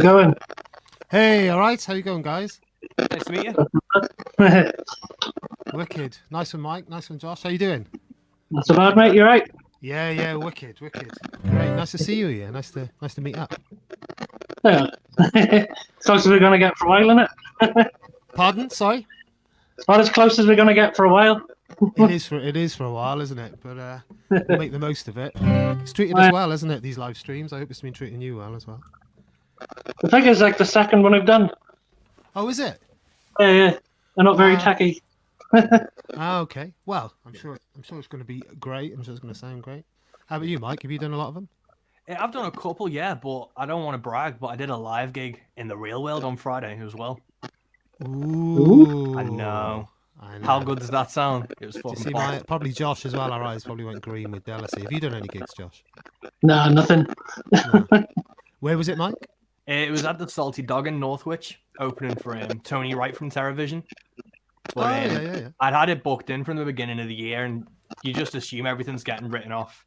it going? Hey, all right. How you going, guys? Nice to meet you. Wicked. Nice one, Mike. Nice one, Josh. How you doing? Not so bad, mate. You right? Yeah. Wicked. Great. Nice to see you here. Nice to meet up. Yeah. As close as we're going to get for a while, isn't it? Pardon? Sorry. Not as close as we're going to get for a while. It is for a while, isn't it? But we'll make the most of it. It's treated us well, isn't it? These live streams. I hope it's been treating you well as well. I think it's like the second one I've done. Oh, is it? Yeah. They're not very tacky. Okay. Well, I'm sure it's going to be great. I'm sure it's going to sound great. How about you, Mike? Have you done a lot of them? Yeah, I've done a couple, yeah, but I don't want to brag, but I did a live gig in the real world on Friday as well. Ooh. I know. How good does that sound? It was fucking awesome. Probably Josh as well. Our eyes probably went green with jealousy. Have you done any gigs, Josh? No, nothing. No. Where was it, Mike? It was at the Salty Dog in Northwich, opening for Tony Wright from TerraVision. But, yeah. I'd had it booked in from the beginning of the year, and you just assume everything's getting written off.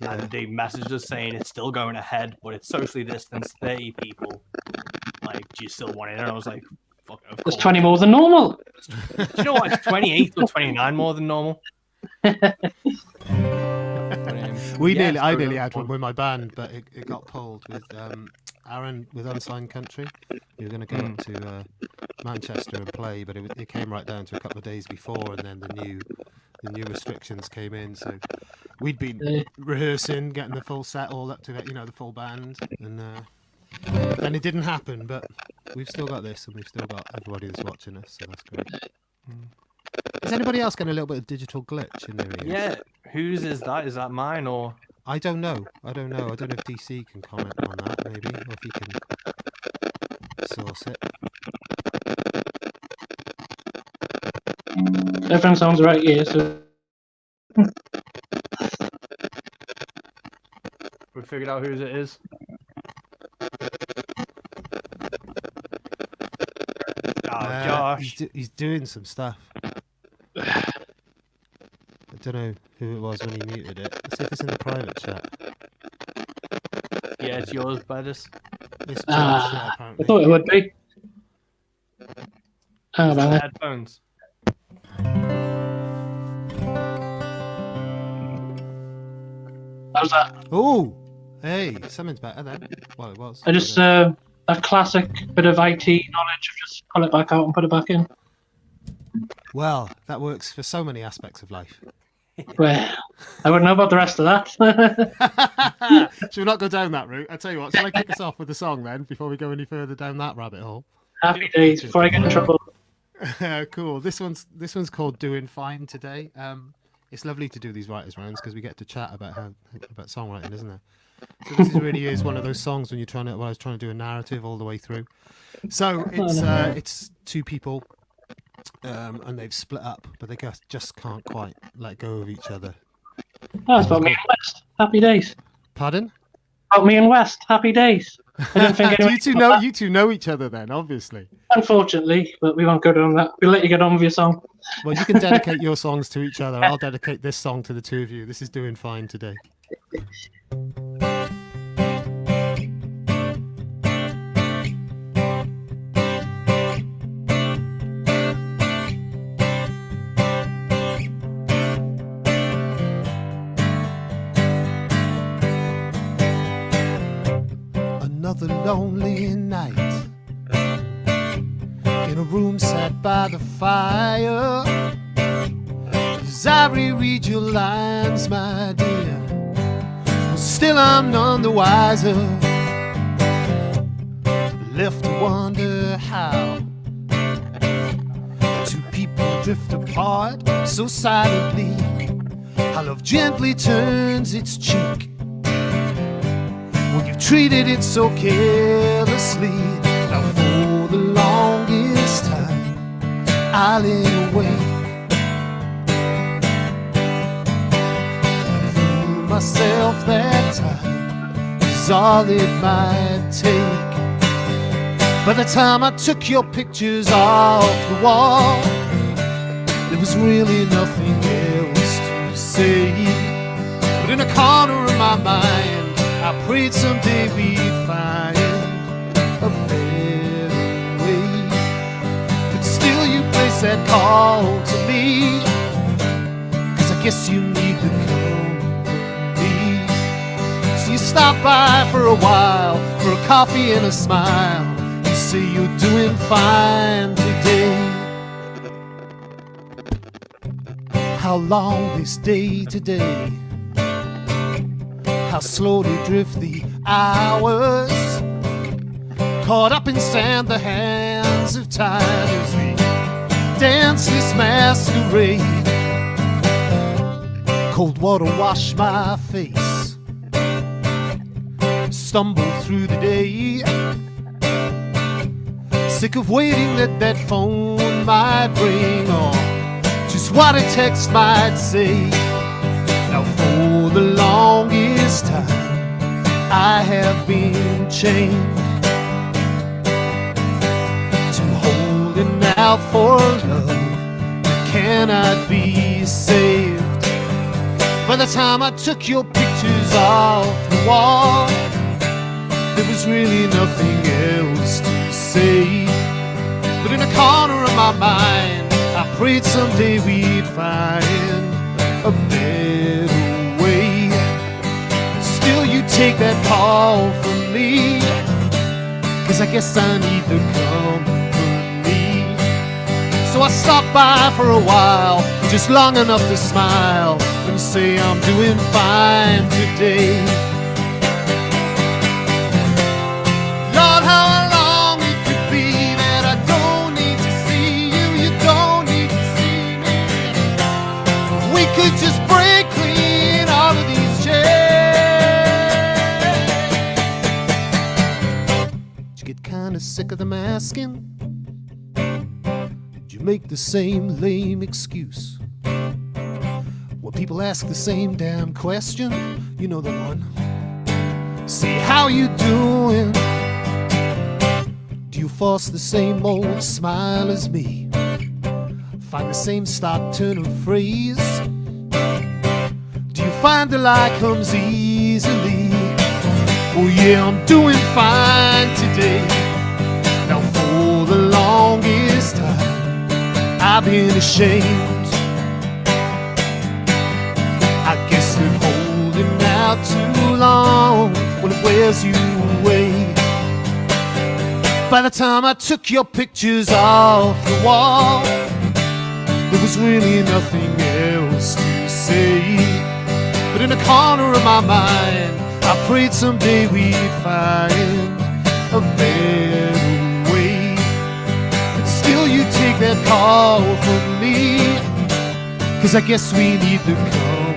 Yeah. And they messaged us saying it's still going ahead, but it's socially distanced, 30 people. Like, do you still want it? And I was like, fuck it, of course. It's 20 more than normal. Do you know what? It's 28 or 29 more than normal. I nearly had one with my band, but it got pulled with Aaron with Unsigned Country. We were going to go up to Manchester and play, but it came right down to a couple of days before, and then the new restrictions came in. So we'd been rehearsing, getting the full set all up to the full band, and then it didn't happen. But we've still got this, and we've still got everybody that's watching us, so that's great. Is anybody else getting a little bit of digital glitch in their ears? Yeah, whose is that? Is that mine or? I don't know. I don't know if DC can comment on that, maybe, or if he can source it. Everything sounds right here, so... We figured out whose it is. Josh. He's doing some stuff. I don't know who it was when he muted it. Let's see if it's in the private chat. Yeah, it's yours, Beddis. I thought it would be. Hang on, man. Headphones. How's that? Oh, hey, something's better then. Well, it was. I just a classic bit of IT knowledge of just pull it back out and put it back in. Well, that works for so many aspects of life. Well, I wouldn't know about the rest of that. Should we not go down that route? I tell you what, shall I kick us off with the song then, before we go any further down that rabbit hole? Happy days before I get in trouble. Cool. This one's called "Doing Fine" today. It's lovely to do these writers' rounds because we get to chat about songwriting, isn't it? So this really is one of those songs when I was trying to do a narrative all the way through. So it's two people. And they've split up, but they just can't quite let go of each other. Oh, it's about me and West. Happy days. Pardon? About me and West. Happy days. I didn't think you two know each other then, obviously. Unfortunately, but we won't go down that. We'll let you get on with your song. Well, you can dedicate your songs to each other. I'll dedicate this song to the two of you. This is Doing Fine today. Another lonely night in a room sat by the fire. As I reread your lines, my dear, well, still I'm none the wiser. Left to wonder how two people drift apart so silently. How love gently turns its cheek. You treated it so carelessly. Now for the longest time I lay awake and fool myself that time is all it might take. By the time I took your pictures off the wall, there was really nothing else to say. But in a corner of my mind I prayed someday we'd find a call to me, 'cause I guess you need the company. So you stop by for a while, for a coffee and a smile, and say you're doing fine today. How long is day to day? How slowly drift the hours, caught up in sand, the hands of time as we dance this masquerade. Cold water wash my face, stumble through the day, sick of waiting that phone might ring, or just what a text might say. Now for the longest time I have been chained to holding out for love that cannot be saved. By the time I took your pictures off the wall, there was really nothing else to say. But in a corner of my mind, I prayed someday we'd find a better way. Still you take that call from me, 'cause I guess I need the company. So I stop by for a while, just long enough to smile and say I'm doing fine today. Lord, how long it could be that I don't need to see you, you don't need to see me. We could just break clean all of these chairs. Did you get kinda sick of the masking? Did you make the same lame excuse? When people ask the same damn question, you know the one. Say, how you doing? Do you force the same old smile as me? Find the same start turn of phrase? Do you find the lie comes easily? Oh yeah, I'm doing fine today. Now for the longest time I've been ashamed. I guess that holding out too long, well, it wears you away. By the time I took your pictures off the wall, there was really nothing else to say. But in a corner of my mind, I prayed someday we'd find a better way. But still you take that call from me, 'cause I guess we need the company.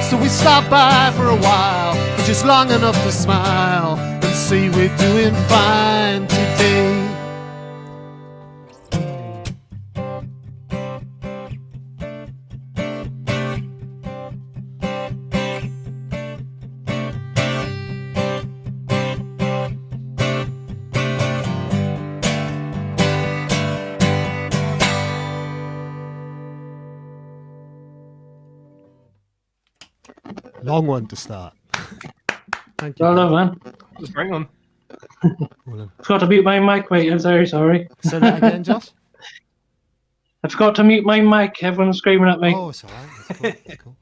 So we stop by for a while, just long enough to smile and say we're doing fine today. Long one to start. Thank you. Well done, man. Just bring them. Well done. Forgot to mute my mic, mate. I'm very sorry. Say that again, Josh. I forgot to mute my mic. Everyone's screaming at me. Oh, it's alright. That's cool. That's cool.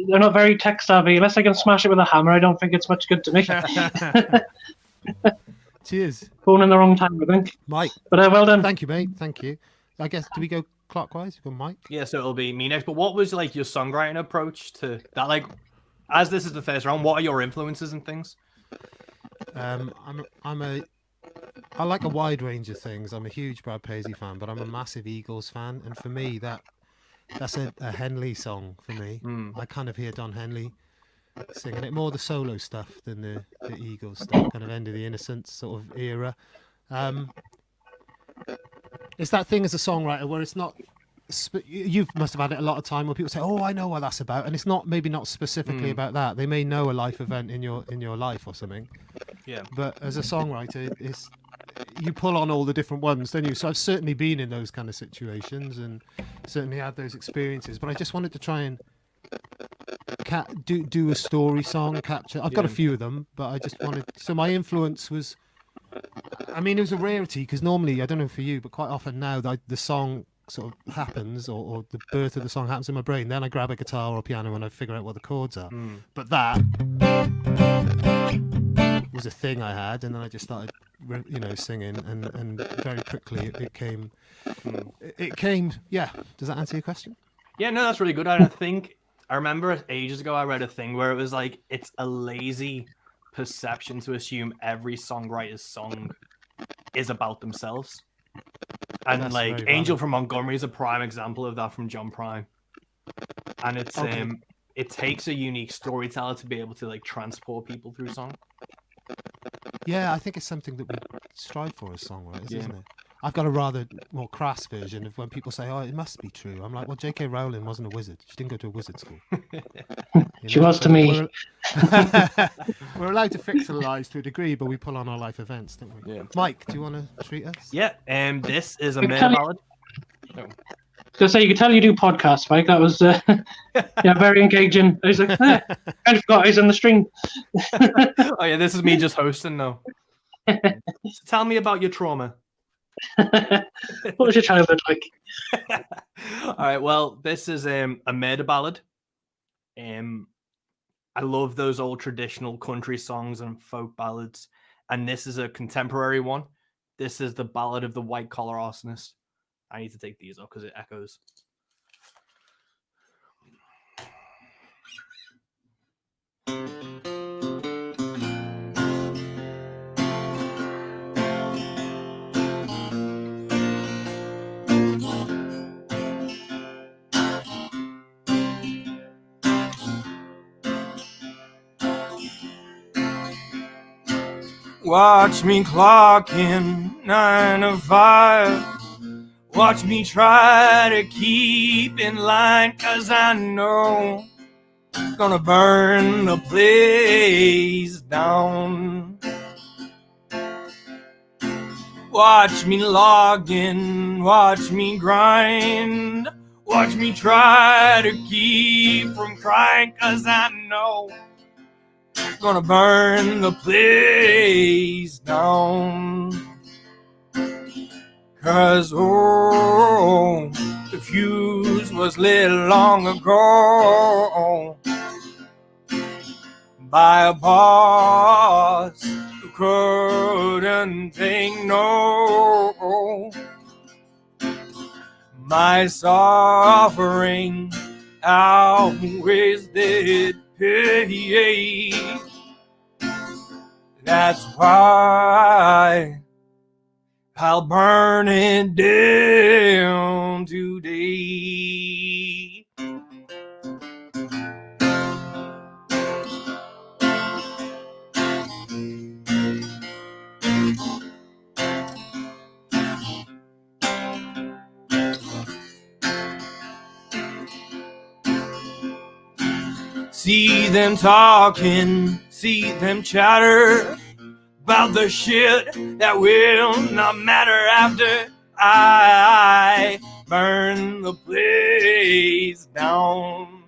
They're not very tech savvy. Unless I can smash it with a hammer, I don't think it's much good to me. Cheers, Born in the wrong time, I think. Mike. But well done. Thank you, mate. Thank you. I guess, do we go clockwise? Go Mike? Yeah, so it'll be me next. But what was like your songwriting approach to that? Like, as this is the first round, what are your influences and things? I like a wide range of things. I'm a huge Brad Paisley fan, but I'm a massive Eagles fan, and for me, that's a Henley song for me. I kind of hear Don Henley singing it, more the solo stuff than the Eagles stuff, kind of End of the Innocence sort of era. It's that thing as a songwriter where it's not. You must have had it a lot of time where people say, "Oh, I know what that's about," and it's not maybe not specifically about that. They may know a life event in your life or something. Yeah. But as a songwriter, it's you pull on all the different ones, don't you? So I've certainly been in those kind of situations and certainly had those experiences. But I just wanted to try and do a story song, capture. I've got a few of them, but I just wanted. So my influence was I mean, it was a rarity because normally, I don't know for you, but quite often now the song sort of happens or the birth of the song happens in my brain. Then I grab a guitar or a piano and I figure out what the chords are. But that was a thing I had, and then I just started, singing, and very quickly it came. It came. Yeah. Does that answer your question? Yeah, no, that's really good. I remember ages ago I read a thing where it was like it's a lazy perception to assume every songwriter's song is about themselves. And That's like very Angel valid. from Montgomery is a prime example of that from John Prine. And it's Okay. it takes a unique storyteller to be able to like transport people through song. Yeah, I think it's something that we strive for as songwriters, Yeah. isn't it? I've got a rather more crass version of when people say, "Oh, it must be true." I'm like, "Well, J.K. Rowling wasn't a wizard. She didn't go to a wizard school." She was to me. We're allowed to fictionalize to a degree, but we pull on our life events, don't we? Yeah. Mike, do you want to treat us? Yeah, this is a I can murder tell you- ballad. Because you could tell you do podcasts, Mike. That was very engaging. I was like, I forgot I was on the string. Oh yeah, this is me just hosting now. So tell me about your trauma. What was your childhood like? All right, well, this is a murder ballad. I love those old traditional country songs and folk ballads, and this is a contemporary one. This is the Ballad of the White Collar Arsonist. I need to take these off because it echoes. Watch me clocking 9 to 5. Watch me try to keep in line, 'cause I know I'm gonna burn the place down. Watch me log in, watch me grind. Watch me try to keep from crying, 'cause I know I'm gonna burn the place down. 'Cause, oh, the fuse was lit long ago by a boss who couldn't take no. My suffering outweighs did pay. That's why I'll burn it down today. See them talking, see them chatter about the shit that will not matter after I burn the place down.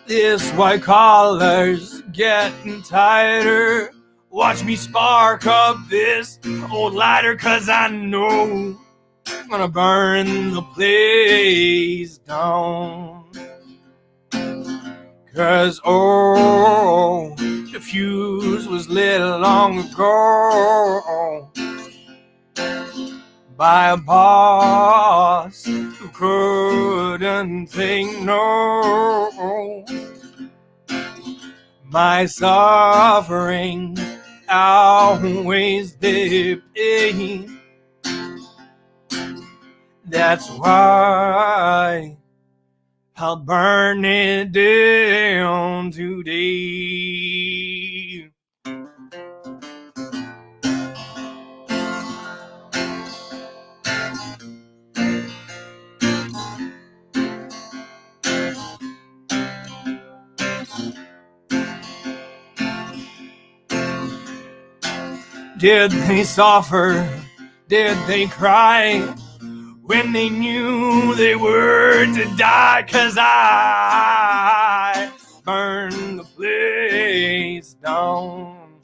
This white collar's getting tighter. Watch me spark up this old lighter, 'cause I know I'm gonna burn the place down. 'Cause, oh, the fuse was lit long ago by a boss who couldn't take no. My suffering outweighs the pain. That's why I'll burn it down today. Did they suffer? Did they cry when they knew they were to die? 'Cause I burned the place down.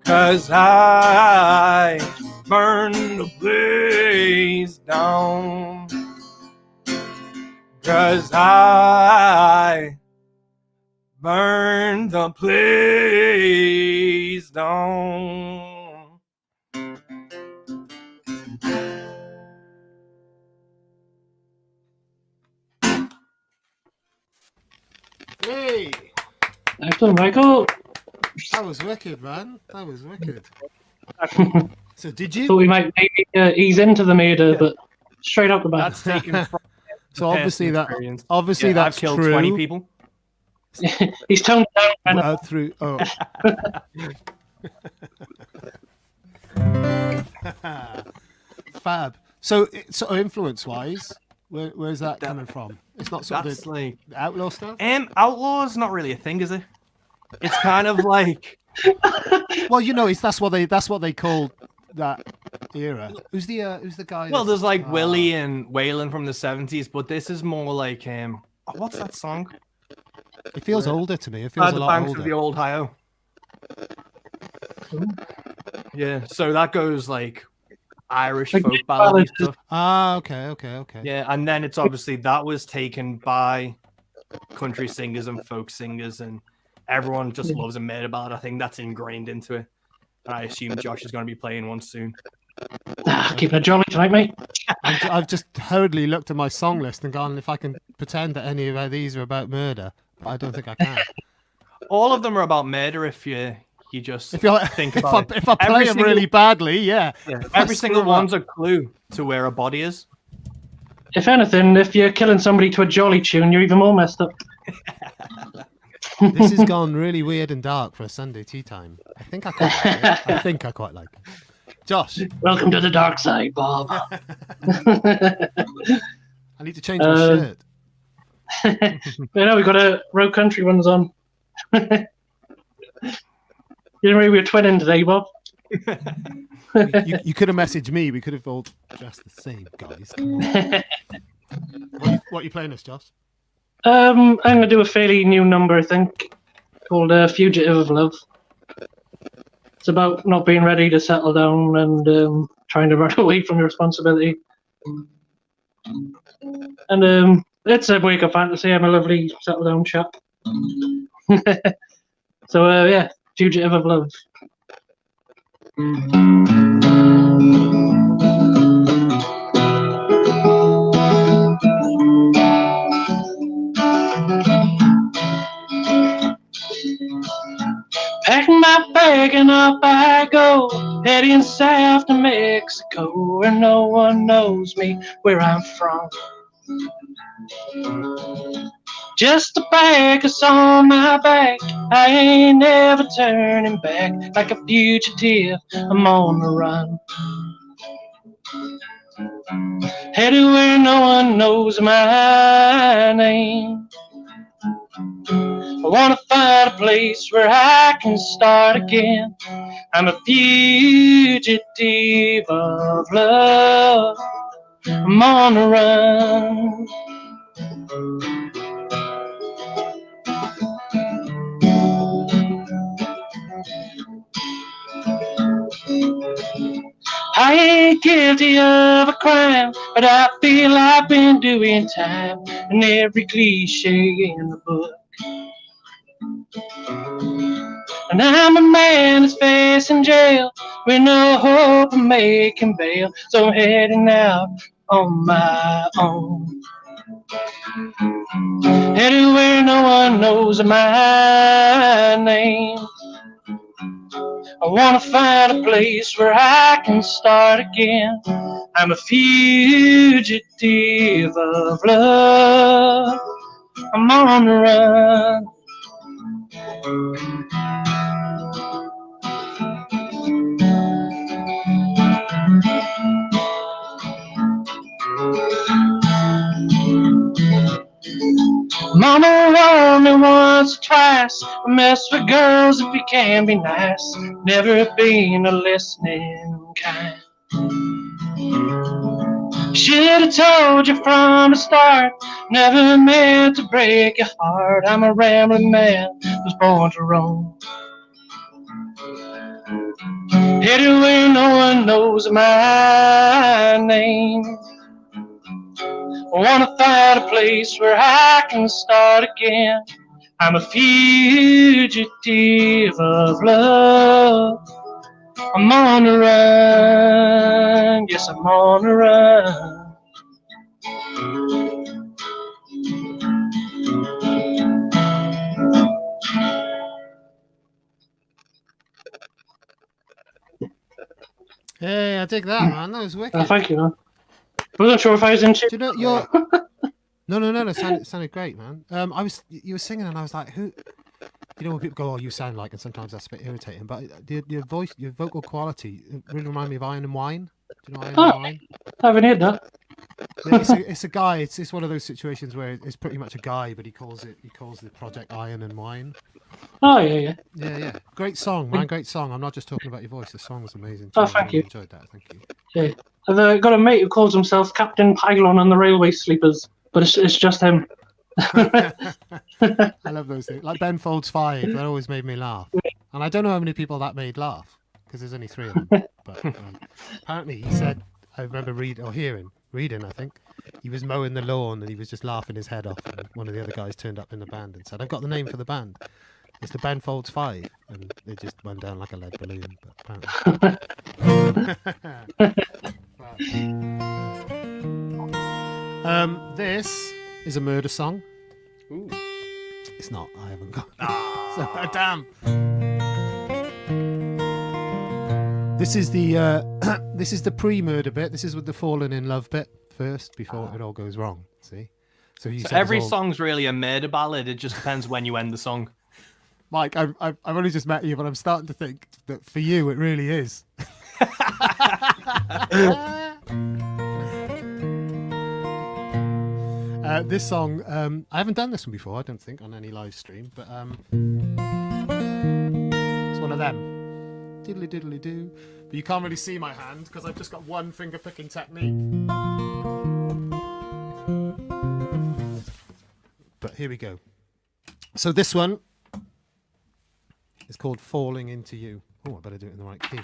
'Cause I burned the place down. 'Cause I burned the place down. Hey, Excellent, Michael. that was wicked, man. That was wicked. So did you? Thought we might maybe ease into the murder, but straight up the bat. That's taken from So obviously that experience. obviously Yeah, that's I've killed true. 20 people. He's toned down. Kind of. Through Fab. So influence-wise, where's that coming from? It's not sort That's of the like outlaw stuff. outlaw's not really a thing, is it? It's kind of like Well, that's what they called that era. Who's the guy? well, there's like Willie and Waylon from the 70s, but this is more like what's that song? It feels older to me. It feels a The lot Banks older. of the Old Ohio. Yeah, so that goes like Irish Like folk ballad ballads. stuff. Okay. Yeah, and then it's obviously that was taken by country singers and folk singers, and everyone just loves a murder ballad. I think that's ingrained into it. And I assume Josh is going to be playing one soon. Keeping it jolly tonight, mate. I've just hurriedly looked at my song list and gone if I can pretend that any of these are about murder, but I don't think I can. All of them are about murder if you just If you're think if about it. I play Every them single- really badly, yeah. Every single one's a clue to where a body is. If anything, if you're killing somebody to a jolly tune, you're even more messed up. This has gone really weird and dark for a Sunday tea time. I think I quite like it. I think I quite like it. Josh, Welcome to the dark side, Bob. I need to change my shirt. We've got a Road Country ones on. You know, we were twinning today, Bob. You could have messaged me. We could have all dressed the same, guys. Come on. What are you playing us, Josh? I'm going to do a fairly new number, I think, called Fugitive of Love. It's about not being ready to settle down and trying to run away from your responsibility. And it's a wake-up fantasy. I'm a lovely settle-down chap. So, yeah, Fugitive of Love. Packing my bag and off I go, heading south to Mexico, where no one knows me, where I'm from. Just a bag that's on my back, I ain't never turning back. Like a fugitive, I'm on the run. Headed where no one knows my name. I wanna find a place where I can start again. I'm a fugitive of love. I'm on the run. I ain't guilty of a crime, but I feel I've been doing time in every cliche in the book. And I'm a man that's facing jail with no hope of making bail, so I'm heading out on my own. Headed where no one knows my name. I wanna find a place where I can start again. I'm a fugitive of love. I'm on the run. Mama warned me once or twice, mess with girls if you can be nice, never been a listening kind. Should have told you from the start, never meant to break your heart. I'm a rambling man, was born to roam. headed where no one knows my name. I wanna find a place where I can start again. I'm a fugitive of love. I'm on the run, yes, I'm on the run. Hey, I dig that, man. That was wicked. Thank you, man. I wasn't sure if I was in tune. Do you know you're? No. It sounded great, man. You were singing, and I was like, who? You know when people go, "Oh, you sound like," and sometimes that's a bit irritating. But your voice, your vocal quality, it really reminded me of Iron and Wine. Do you know Iron and Wine? I haven't heard that. Yeah, it's a guy. It's one of those situations where it's pretty much a guy, but he calls the project Iron and Wine. Oh yeah. Yeah. Great song, man. Great song. I'm not just talking about your voice. The song was amazing too. Oh, thank you. Enjoyed that. Thank you. Yeah. I've got a mate who calls himself Captain Pylon on the Railway Sleepers, but it's just him. I love those things. Like Ben Folds 5, that always made me laugh. And I don't know how many people that made laugh, because there's only 3 of them. But apparently he said, I remember reading, I think, he was mowing the lawn and he was just laughing his head off. And one of the other guys turned up in the band and said, I've got the name for the band. It's the Ben Folds 5. And it just went down like a lead balloon. But apparently. This is a murder song. Ooh. It's not. I haven't got. So, damn. This is the pre-murder bit. This is with the falling in love bit first before it all goes wrong. See, so every song's really a murder ballad. It just depends when you end the song. Mike, I've only just met you, but I'm starting to think that for you it really is. This song, I haven't done this one before, I don't think, on any live stream, but it's one of them. Diddly diddly do. But you can't really see my hand because I've just got one finger picking technique. But here we go. So this one is called Falling Into You. Oh, I better do it in the right key.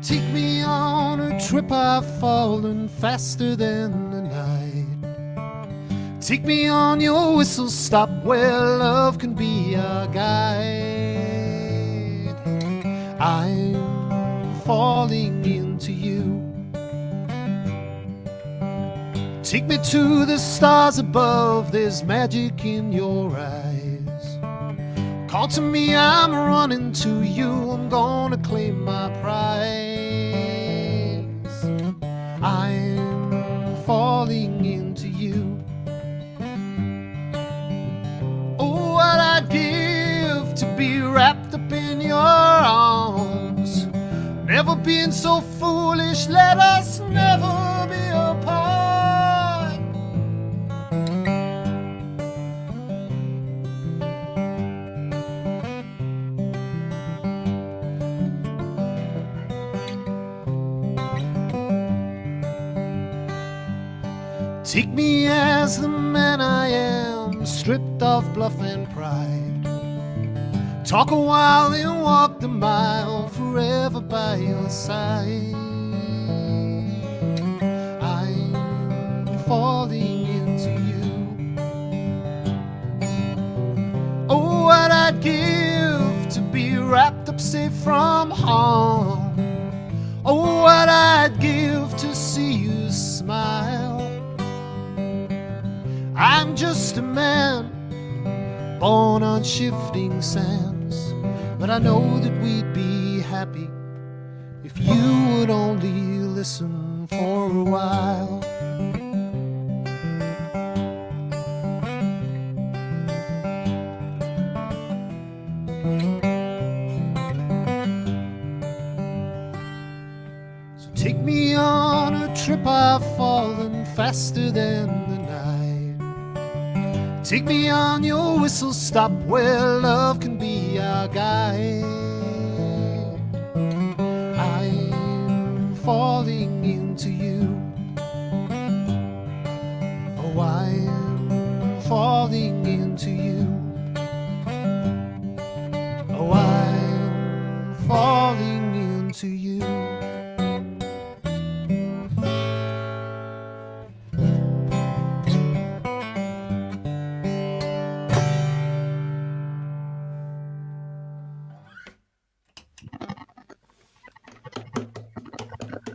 Take me on a trip, I've fallen faster than the night. Take me on your whistle stop where love can be our guide. I'm falling into you. Take me to the stars above, there's magic in your eyes. Call to me, I'm running to you, I'm gonna claim my prize. I'm falling into you. Oh, what I'd give to be wrapped up in your arms. Never been so foolish, let us never be apart. Take me as the man I am, stripped of bluff and pride. Talk a while and walk the mile, forever by your side. I'm falling into you. Oh, what I'd give to be wrapped up safe from harm. Oh, what I'd give to see you smile. I'm just a man, born on shifting sands, but I know that we'd be happy if you would only listen for a while. So take me on a trip, I've fallen faster than the night. Take me on your whistle stop where love can be our guide. I'm falling into you. Oh, I'm falling into you. Oh, I'm falling into you.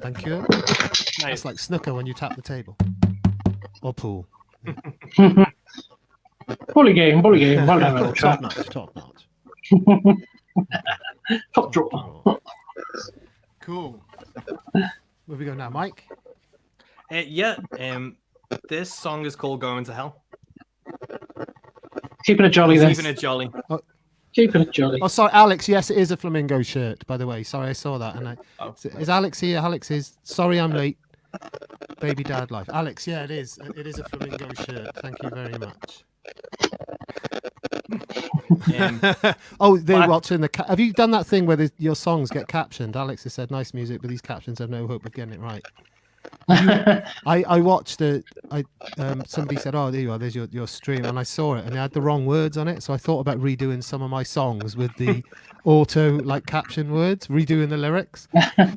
Thank you. Nice. That's like snooker when you tap the table. Or pool. Bully game. Well done, old Top chap. notch, top notch. Top draw. Cool. Where we go now, Mike? This song is called Going to Hell. Keeping it jolly then. Keeping it jolly. Keeping it jolly. Oh, sorry, Alex. Yes, it is a flamingo shirt, by the way. Sorry, I saw that. And is Alex here? Alex is. Sorry, I'm late. Baby dad life. Alex, yeah, it is. It is a flamingo shirt. Thank you very much. Oh, they're watching the. Have you done that thing where your songs get captioned? Alex has said nice music, but these captions have no hope of getting it right. I watched it. Somebody said, "Oh, there you are. There's your stream," and I saw it, and it had the wrong words on it. So I thought about redoing some of my songs with the auto caption words, redoing the lyrics.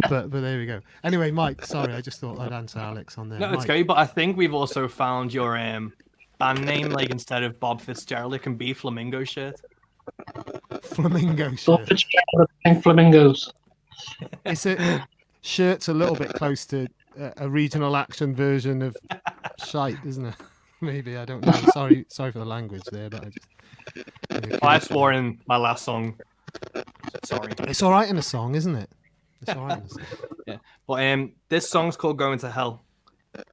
But there we go. Anyway, Mike, sorry, I just thought I'd answer Alex on there. No, it's Mike. okay. But I think we've also found your band name. Like instead of Bob Fitzgerald, it can be Flamingo Shirt. Flamingo shirt. Bob Fitzgerald and flamingos. It's a shirt's a little bit close to a regional action version of shite, isn't it? Maybe, I don't know. Sorry for the language there, but I swore in my last song. Sorry. It's all right in a song, isn't it? It's all right in a song. Yeah, but this song's called Going to Hell,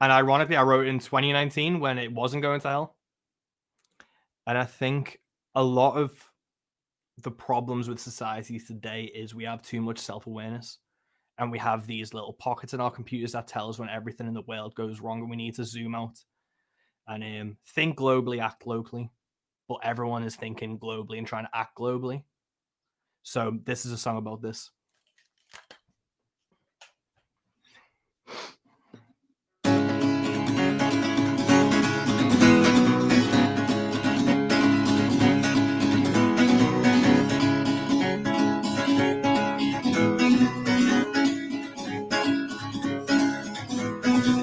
and ironically, I wrote it in 2019 when it wasn't going to hell. And I think a lot of the problems with society today is we have too much self-awareness. And we have these little pockets in our computers that tell us when everything in the world goes wrong, and we need to zoom out and think globally, act locally. But everyone is thinking globally and trying to act globally. So this is a song about this.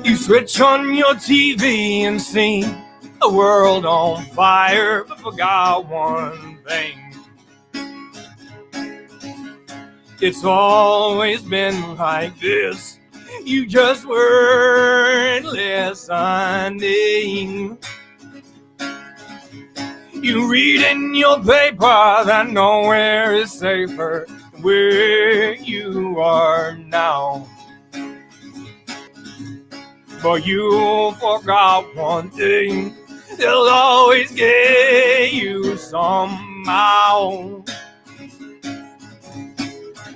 You switch on your TV and see a world on fire, but forgot one thing. It's always been like this. You just weren't listening. You read in your paper that nowhere is safer than where you are now. But you forgot one thing, they'll always get you somehow.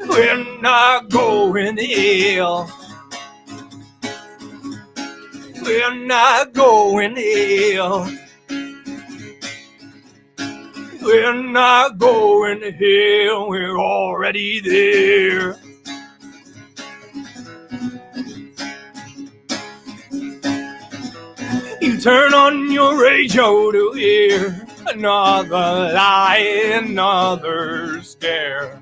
We're not going to hell. We're not going to hell. We're not going to hell, we're already there. You turn on your radio to hear another lie, another scare.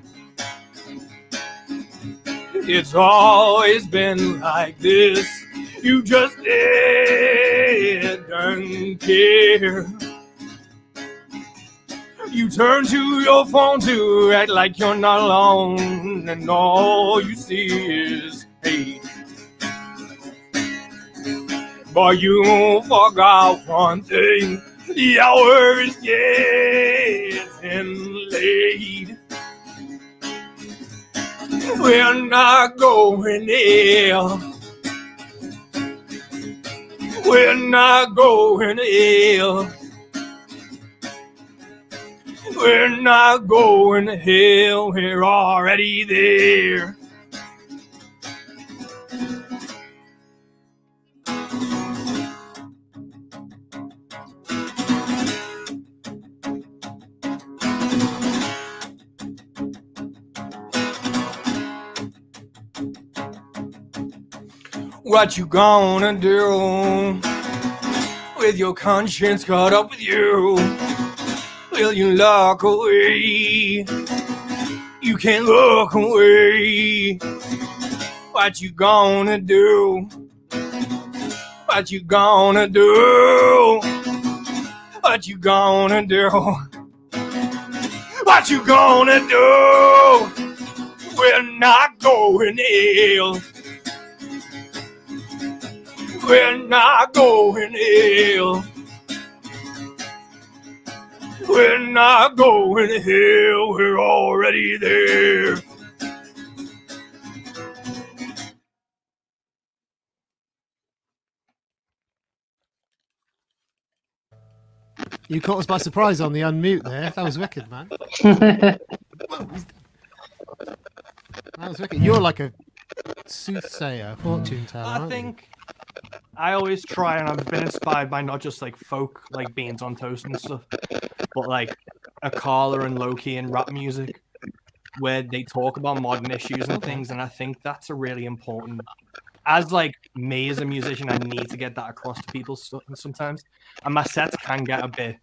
It's always been like this. You just didn't care. You turn to your phone to act like you're not alone, and all you see is hate. But you forgot one thing, the hour is getting late. We're not going there. We're not going there. We're not going to hell, we're already there. What you gonna do with your conscience caught up with you? Will you look away? You can't look away. What you gonna do? What you gonna do? What you gonna do? What you gonna do? We're not going ill. We're not going ill. We're not going ill. We're already there. You caught us by surprise on the unmute there. That was wicked, man. That was wicked. You're like a soothsayer, fortune teller. I think I always try, and I've been inspired by not just like folk, like beans on toast and stuff, but like Akala and Loki and rap music, where they talk about modern issues and things. And I think that's a really important. As like me as a musician, I need to get that across to people sometimes. And my sets can get a bit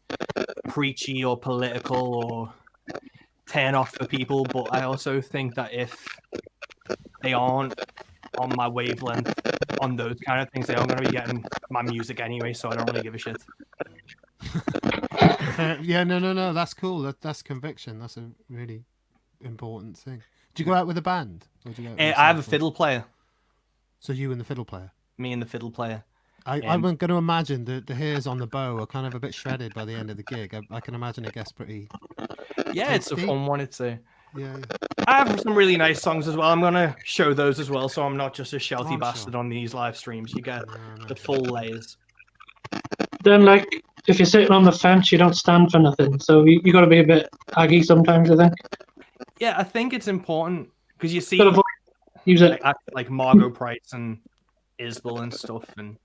preachy or political or turn off for people, but I also think that if they aren't on my wavelength on those kind of things, they are going to be getting my music anyway, so I don't really give a shit. Yeah, no. That's cool. That's conviction. That's a really important thing. Do you go out with a band? Or do you go out with I have a yourself? fiddle player. So you and the fiddle player? Me and the fiddle player. I'm going to imagine the hairs on the bow are kind of a bit shredded by the end of the gig. I can imagine it gets pretty... Yeah, it's a fun one. It's a... Yeah. I have some really nice songs as well. I'm going to show those as well, so I'm not just a shouty I'm bastard sure. on these live streams. You get No. the full layers. Then, like, if you're sitting on the fence, you don't stand for nothing. So you got to be a bit aggy sometimes, I think. Yeah, I think it's important because you see Got to use it. like Margot Price and Isbell and stuff, and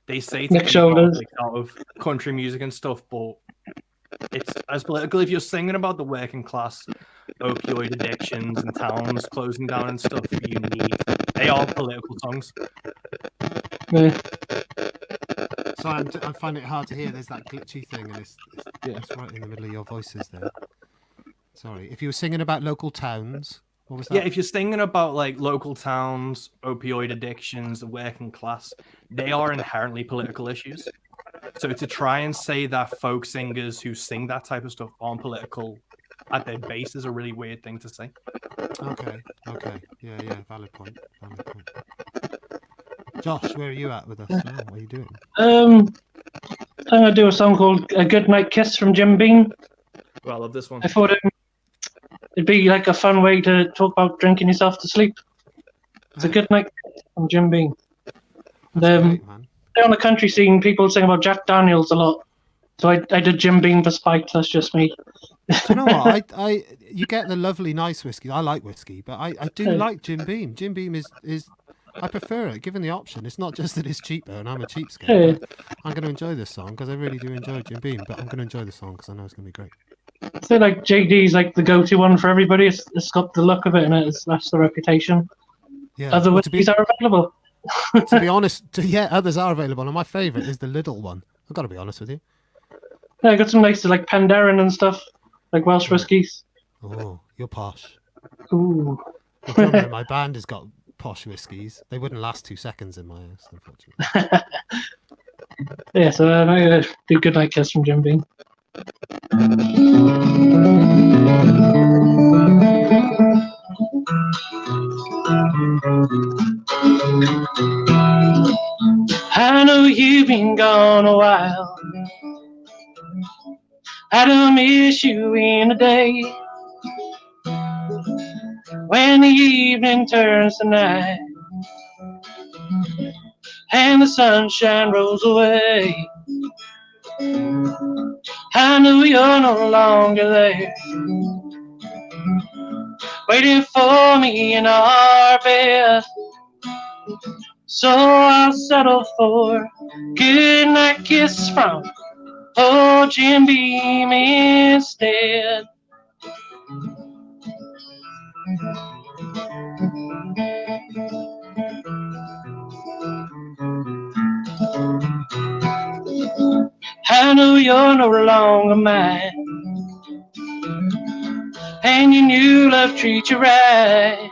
they say to Nick keep Shoulders. like, out of country music and stuff, but it's as political. If you're singing about the working class, opioid addictions and towns closing down and stuff, they are political songs. Yeah. So I find it hard to hear. There's that glitchy thing, and it's right in the middle of your voices there. Sorry. If you were singing about local towns, what was that? Yeah, if you're singing about like local towns, opioid addictions, the working class, they are inherently political issues. So to try and say that folk singers who sing that type of stuff aren't political at their base is a really weird thing to say. Okay. Yeah. Valid point. Josh, where are you at with us now? What are you doing? I'm gonna do a song called "A Good Night Kiss" from Jim Beam. Well, I love this one. I thought it'd be like a fun way to talk about drinking yourself to sleep. It's a good night kiss from Jim Beam. That's great, man. On the country scene, people sing about Jack Daniels a lot. So I did Jim Beam for spite. That's just me. Do you know what? You get the lovely, nice whiskey. I like whiskey, but I do like Jim Beam. Jim Beam is I prefer it, given the option. It's not just that it's cheaper and I'm a cheapskate. But I'm going to enjoy this song because I really do enjoy Jim Beam, but I'm going to enjoy the song because I know it's going to be great. So like JD's like the go-to one for everybody. It's got the look of it and that's the reputation. Yeah. Other whiskeys are available. To be honest, others are available, and my favourite is the Lidl one. I've got to be honest with you. Yeah, I got some nice like Penderyn and stuff, like Welsh whiskies. Oh, you're posh. Ooh. The drummer in my band has got posh whiskies. They wouldn't last 2 seconds in my house, unfortunately. Yeah, so I do Good Night Kiss from Jim Beam. I know you've been gone a while. I don't miss you in a day. When the evening turns to night and the sunshine rolls away, I know you're no longer there, waiting for me in our bed. So I'll settle for good night kiss from Jim Beam instead. I know you're no longer mine, and your new love treats you right.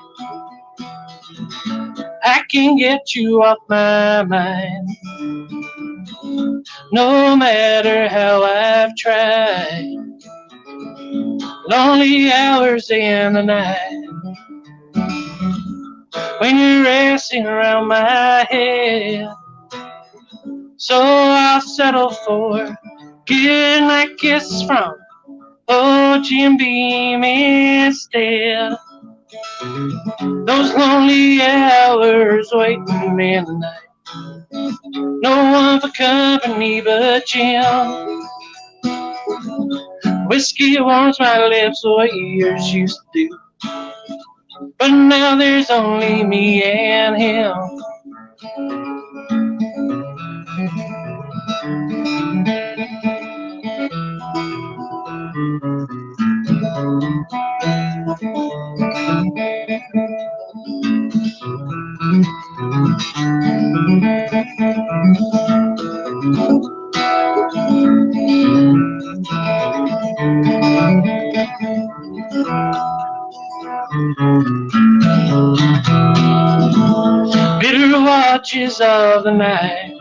I can't get you off my mind, no matter how I've tried. Lonely hours in the night, when you're racing around my head. So I'll settle for getting that kiss from Jim Beam instead. Those lonely hours waiting in the night, no one for company but Jim. Whiskey warms my lips the way yours used to do, but now there's only me and him. Bitter watches of the night,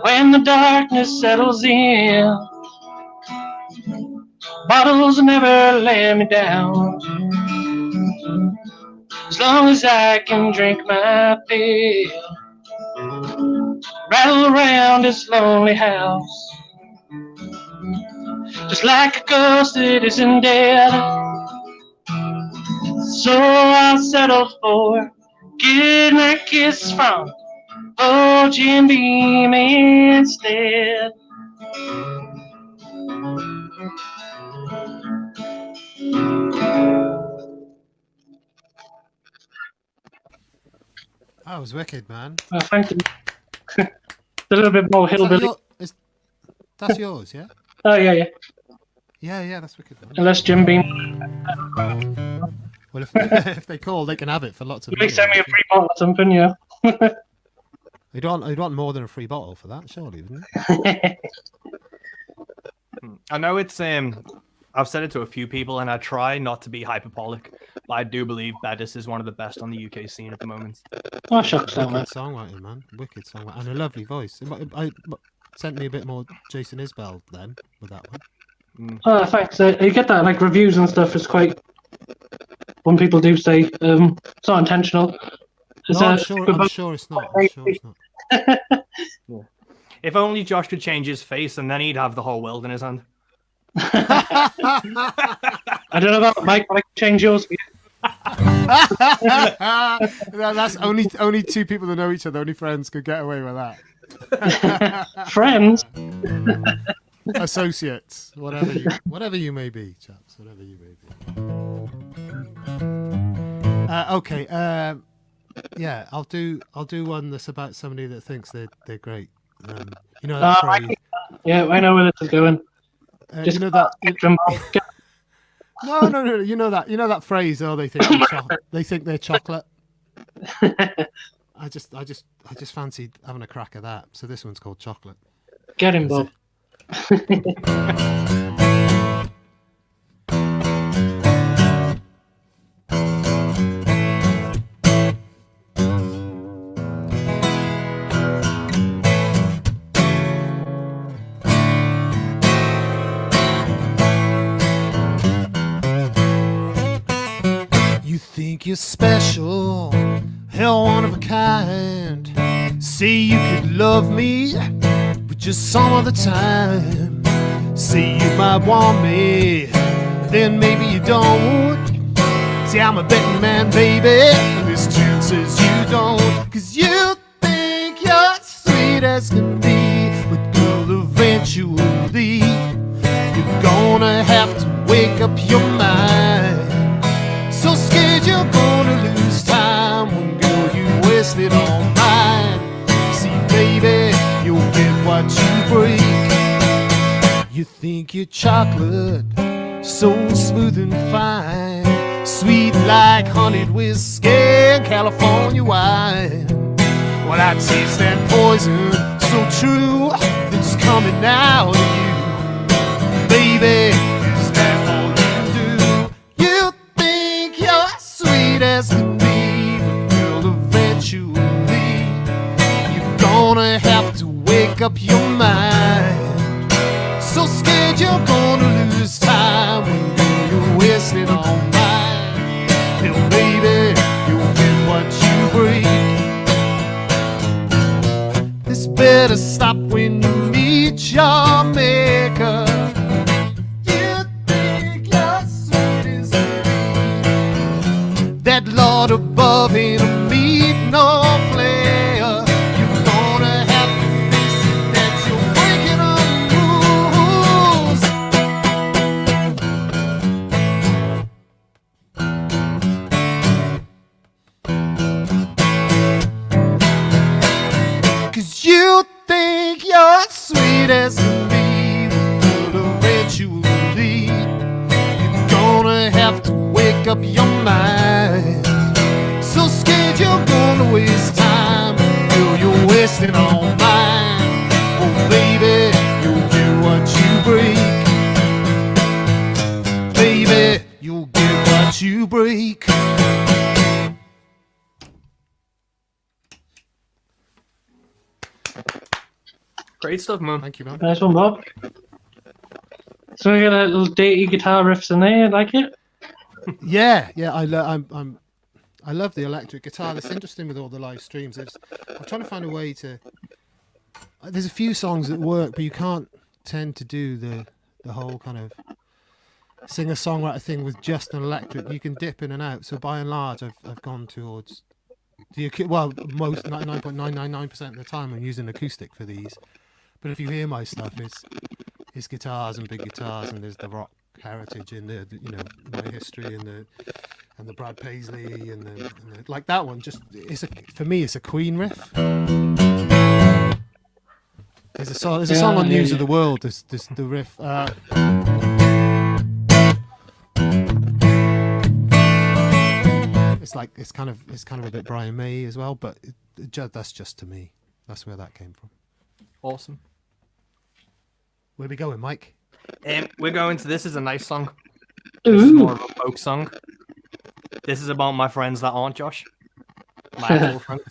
when the darkness settles in, bottles never let me down, as long as I can drink my fill. Rattle around this lonely house, just like a ghost that isn't dead. So I'll settle for getting that kiss from Jim Beam instead. That was wicked, man. Thank you. It's a little bit more hillbilly. That's yours, yeah? Oh, yeah. Yeah, that's wicked, man. Unless Jim Beam. Well, if they call, they can have it for lots of money. Send me a free bottle or something, yeah. You'd want more than a free bottle for that, surely, wouldn't you? I know it's I've said it to a few people, and I try not to be hyperbolic, but I do believe Beddis is one of the best on the UK scene at the moment. Oh, shucks, that man. Wicked songwriter, man. Wicked songwriter. And a lovely voice. I sent me a bit more Jason Isbell then with that one. Oh, thanks. You get that, like, reviews and stuff is quite... When people do say it's not intentional. It's I'm sure it's not. Yeah. If only Josh could change his face, and then he'd have the whole world in his hand. I don't know about Mike, but I can change yours for you. That's only two people that know each other, only friends could get away with that. Friends? Associates, whatever you may be, chaps, whatever you may be. Okay, yeah, I'll do one that's about somebody that thinks they're great. You know that phrase? Yeah, I know where this is going. You know that. No. You know that phrase. Oh, they think they're chocolate. I just fancied having a crack at that. So this one's called Chocolate. Get him, Bob. You think you're special, hell, one of a kind. Say you could love me, but just some other time. Say you might want me, then maybe you don't. Say I'm a betting man, baby, and this chance says you don't. Cause you think you're sweet as can be, but girl, eventually you're gonna have to wake up your mind. So scared you're gonna lose time when, girl, you wasted all mine. See, baby, you'll get what you break. You think you're chocolate, so smooth and fine, sweet like honeyed whiskey, California wine. Well, I taste that poison so true that coming out of you. Baby, is that all you do? You think you're sweet as can be, but girl, eventually you're gonna have to wake up your mind. So scared you're gonna lose time when you're wasting all mine. And baby, you'll get what you break. This better stop when you meet your maker. You think you're sweet as can be. That Lord above ain't a meat no player. You're gonna have to face it that you're breaking all the rules. 'Cause you think you're sweet as can be, but eventually you're gonna have to wake up your mind. So scared you're gonna waste time, girl, you're wasting all mine. Oh baby, you'll get what you break. Baby, you'll get what you break. Great stuff, man. Thank you, man. Nice one, Bob. So we got a little datey guitar riffs in there. I like it. Yeah, I love the electric guitar. It's interesting with all the live streams. I'm trying to find a way to. There's a few songs that work, but you can't tend to do the whole kind of singer-songwriter thing with just an electric. You can dip in and out. So by and large, I've gone towards most 99.999% of the time I'm using acoustic for these. But if you hear my stuff, it's guitars and big guitars, and there's the rock heritage in the my history and the Brad Paisley and the like that one. Just for me, it's a Queen riff. There's a song on News of the World. There's the riff. It's kind of a bit Brian May as well, but that's just to me. That's where that came from. Awesome. Where we going, Mike? We're going to This Is a Nice Song. This is more of a folk song. This is about my friends that aren't Josh. My actual friends.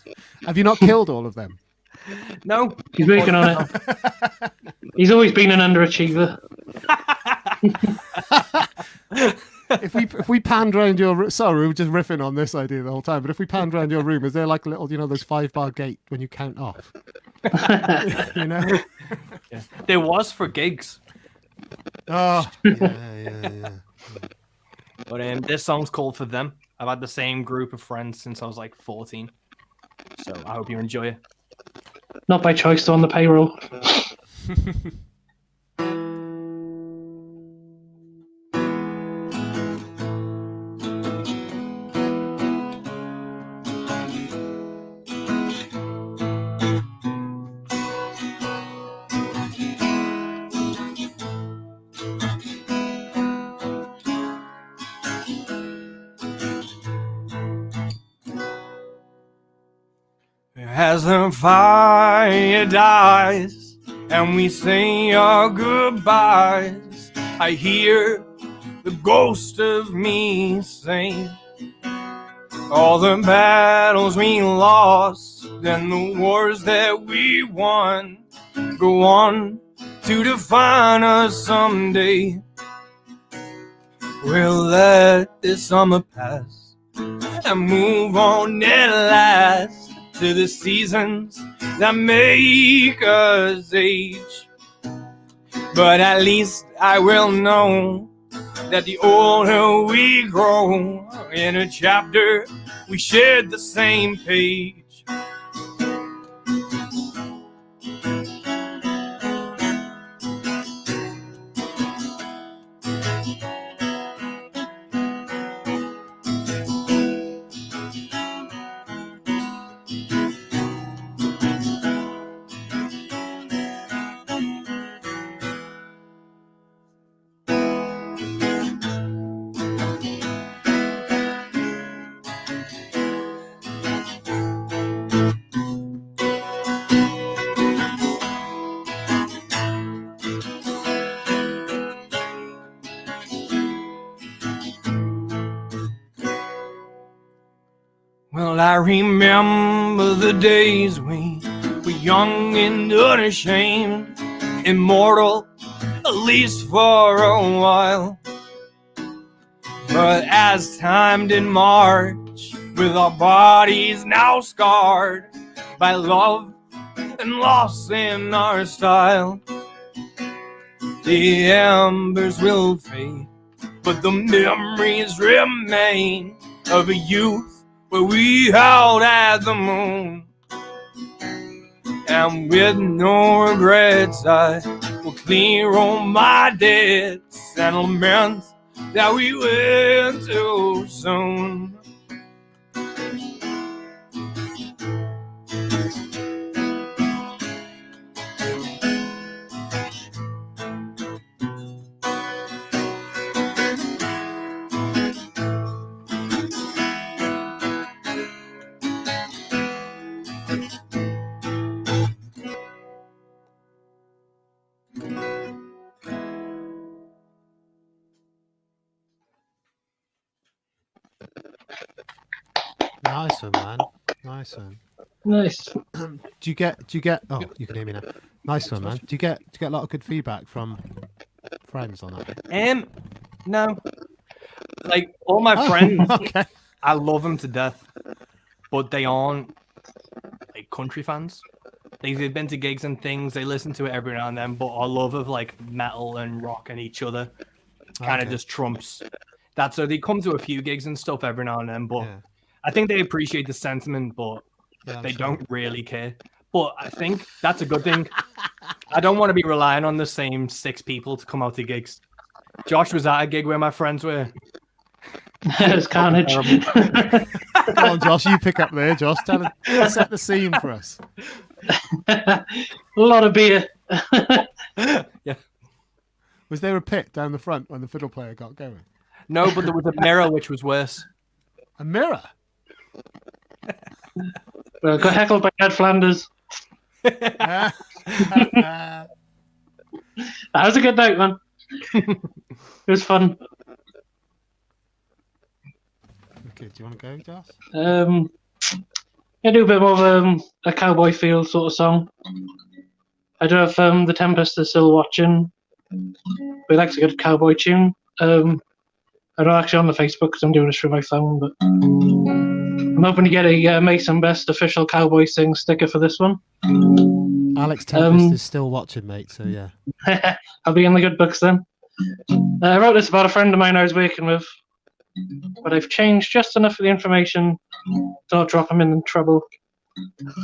Have you not killed all of them? No. He's working on it. He's always been an underachiever. If we panned around your sorry, we're just riffing on this idea the whole time. But if we panned around your room, is there like a little, those 5-bar gate when you count off? Yeah. There was for gigs. Oh, yeah. But this song's called For Them. I've had the same group of friends since I was like 14. So I hope you enjoy it. Not by choice, though, on the payroll. As the fire dies and we say our goodbyes, I hear the ghost of me say all the battles we lost and the wars that we won go on to define us someday. We'll let this summer pass and move on at last to the seasons that make us age. But at least I will know that the older we grow, in a chapter we shared the same page. Well, I remember the days we were young and unashamed, immortal, at least for a while. But as time did march, with our bodies now scarred by love and loss in our style, the embers will fade, but the memories remain of a youth where we howled at the moon. And with no regrets, I will clear all my debts and lament that we went too soon. Nice one, man. Nice one. Nice. Do you get? Oh, you can hear me now. Nice one, man. Do you get a lot of good feedback from friends on that? No. Like, all my friends, Okay. I love them to death, but they aren't, like, country fans. They've been to gigs and things, they listen to it every now and then, but our love of, like, metal and rock and each other kind of just trumps that. So they come to a few gigs and stuff every now and then, but Yeah. I think they appreciate the sentiment, but they don't really care. But I think that's a good thing. I don't want to be relying on the same 6 people to come out to gigs. Josh was at a gig where my friends were. It's carnage. Come on, Josh, you pick up there, Josh. Set the scene for us. A lot of beer. Yeah. Was there a pit down the front when the fiddle player got going? No, but there was a mirror, which was worse. A mirror? Well, got heckled by Ned Flanders. Ah. That was a good night, man. It was fun. Okay, do you want to go, Josh? I do a bit more of a cowboy feel sort of song. I don't know if the Tempest is still watching. But he likes a good cowboy tune. I'm not actually on the Facebook because I'm doing this through my phone, but I'm hoping to get a Mason Best official Cowboy Sing sticker for this one. Alex Tempest is still watching, mate, so yeah. I'll be in the good books then. I wrote this about a friend of mine I was working with, but I've changed just enough of the information to not drop him in trouble.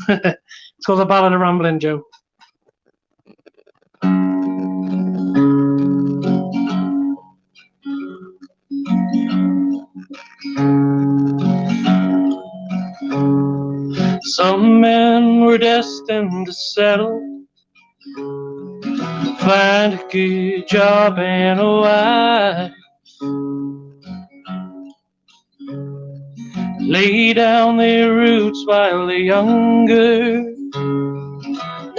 It's called The Ballad of Ramblin' Joe. Some men were destined to settle, find a good job and a wife, lay down their roots while they're younger,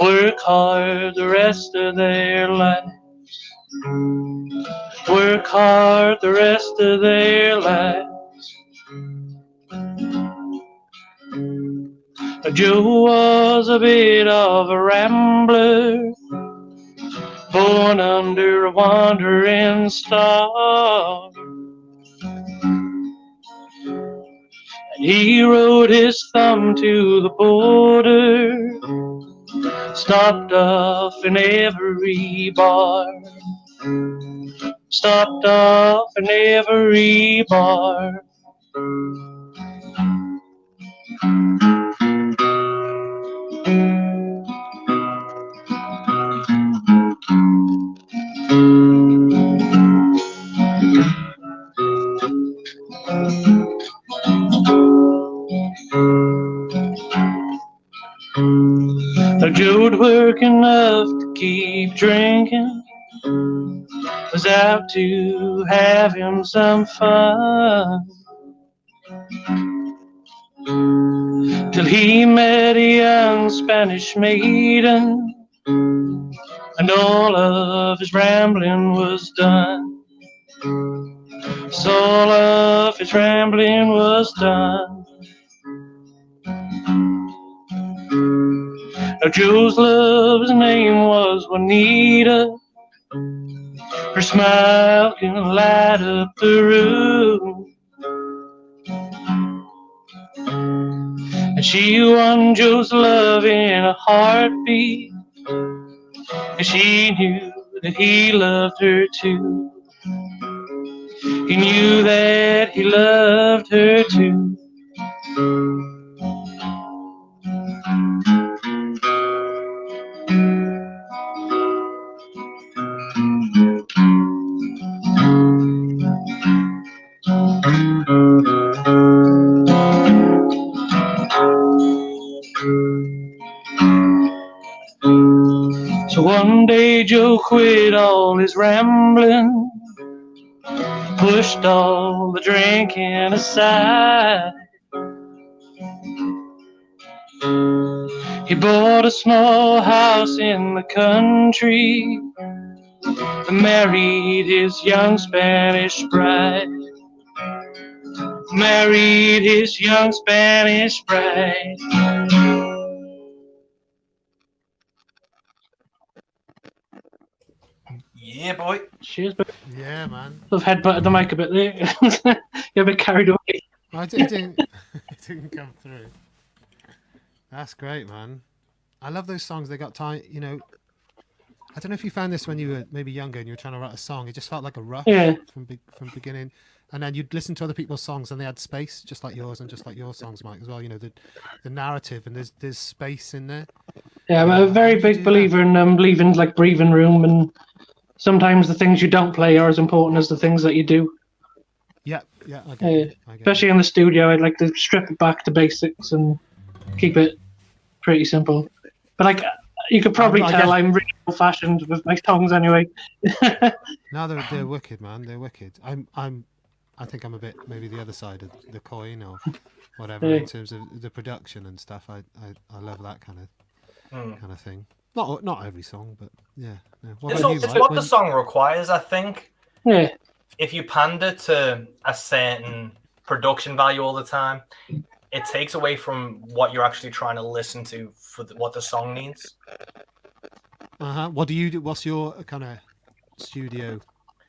work hard the rest of their lives, work hard the rest of their lives. Joe was a bit of a rambler, born under a wandering star. And he rode his thumb to the border, stopped off in every bar, stopped off in every bar. Joe'd work enough to keep drinking, was out to have him some fun, till he met a young Spanish maiden, and all of his rambling was done. So all of his rambling was done. Now Joe's love's name was Juanita. Her smile can light up the room. And she won Joe's love in a heartbeat. And she knew that he loved her too. He knew that he loved her too. So one day Joe quit all his rambling, pushed all the drinking aside. He bought a small house in the country and married his young Spanish bride. Married his young Spanish bride. Yeah, boy. Cheers, but Yeah, man. I've headbutted the mic a bit there. You're a bit carried away. It didn't come through. That's great, man. I love those songs. They got time. You know, I don't know if you found this when you were maybe younger and you were trying to write a song. It just felt like a rush Yeah. from beginning. And then you'd listen to other people's songs and they had space, just like yours and just like your songs, Mike, as well. You know, the narrative and there's space in there. Yeah, I'm a very How do you big do believer in leaving like breathing room, and sometimes the things you don't play are as important as the things that you do. Yeah, I get it. Especially in the studio, I'd like to strip it back to basics and keep it pretty simple. But like, you could probably tell I'm really old-fashioned with my songs anyway. No, they're wicked, man. They're wicked. I think I'm a bit maybe the other side of the coin or whatever in terms of the production and stuff. I love that kind of thing. Not every song, but yeah. No. It's what the song requires, I think. Yeah. If you pander to a certain production value all the time, it takes away from what you're actually trying to listen to for what the song needs. What do you do? What's your kind of studio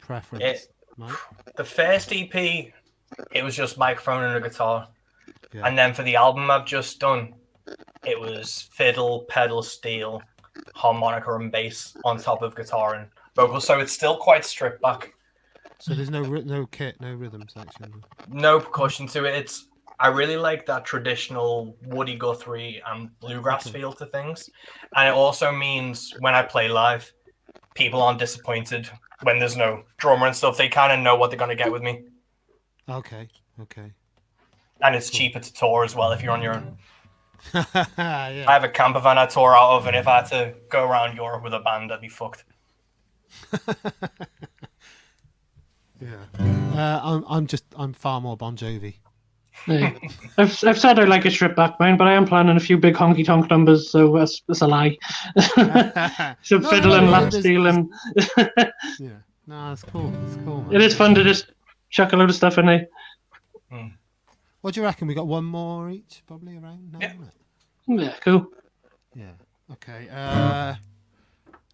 preference, Mike? The first EP, it was just microphone and a guitar. Yeah. And then for the album I've just done, it was fiddle, pedal steel, harmonica and bass on top of guitar and vocals. So it's still quite stripped back. So there's no kit, no rhythm section, no percussion to it. I really like that traditional Woody Guthrie and bluegrass feel to things, and it also means when I play live, people aren't disappointed when there's no drummer and stuff. They kind of know what they're going to get with me. Okay. And it's cheaper to tour as well if you're on your own. Yeah. I have a camper van I tour out of, and if I had to go around Europe with a band, I'd be fucked. Yeah. I'm far more Bon Jovi. Yeah. I've said I like a strip back mine, but I am planning a few big honky tonk numbers, so that's a lie. Some fiddle and lap steel and yeah. No, that's cool. It's cool, man. It is fun to just chuck a load of stuff in there. What do you reckon? We got one more each, probably around now, isn't it? Yeah, cool. Yeah. Okay. I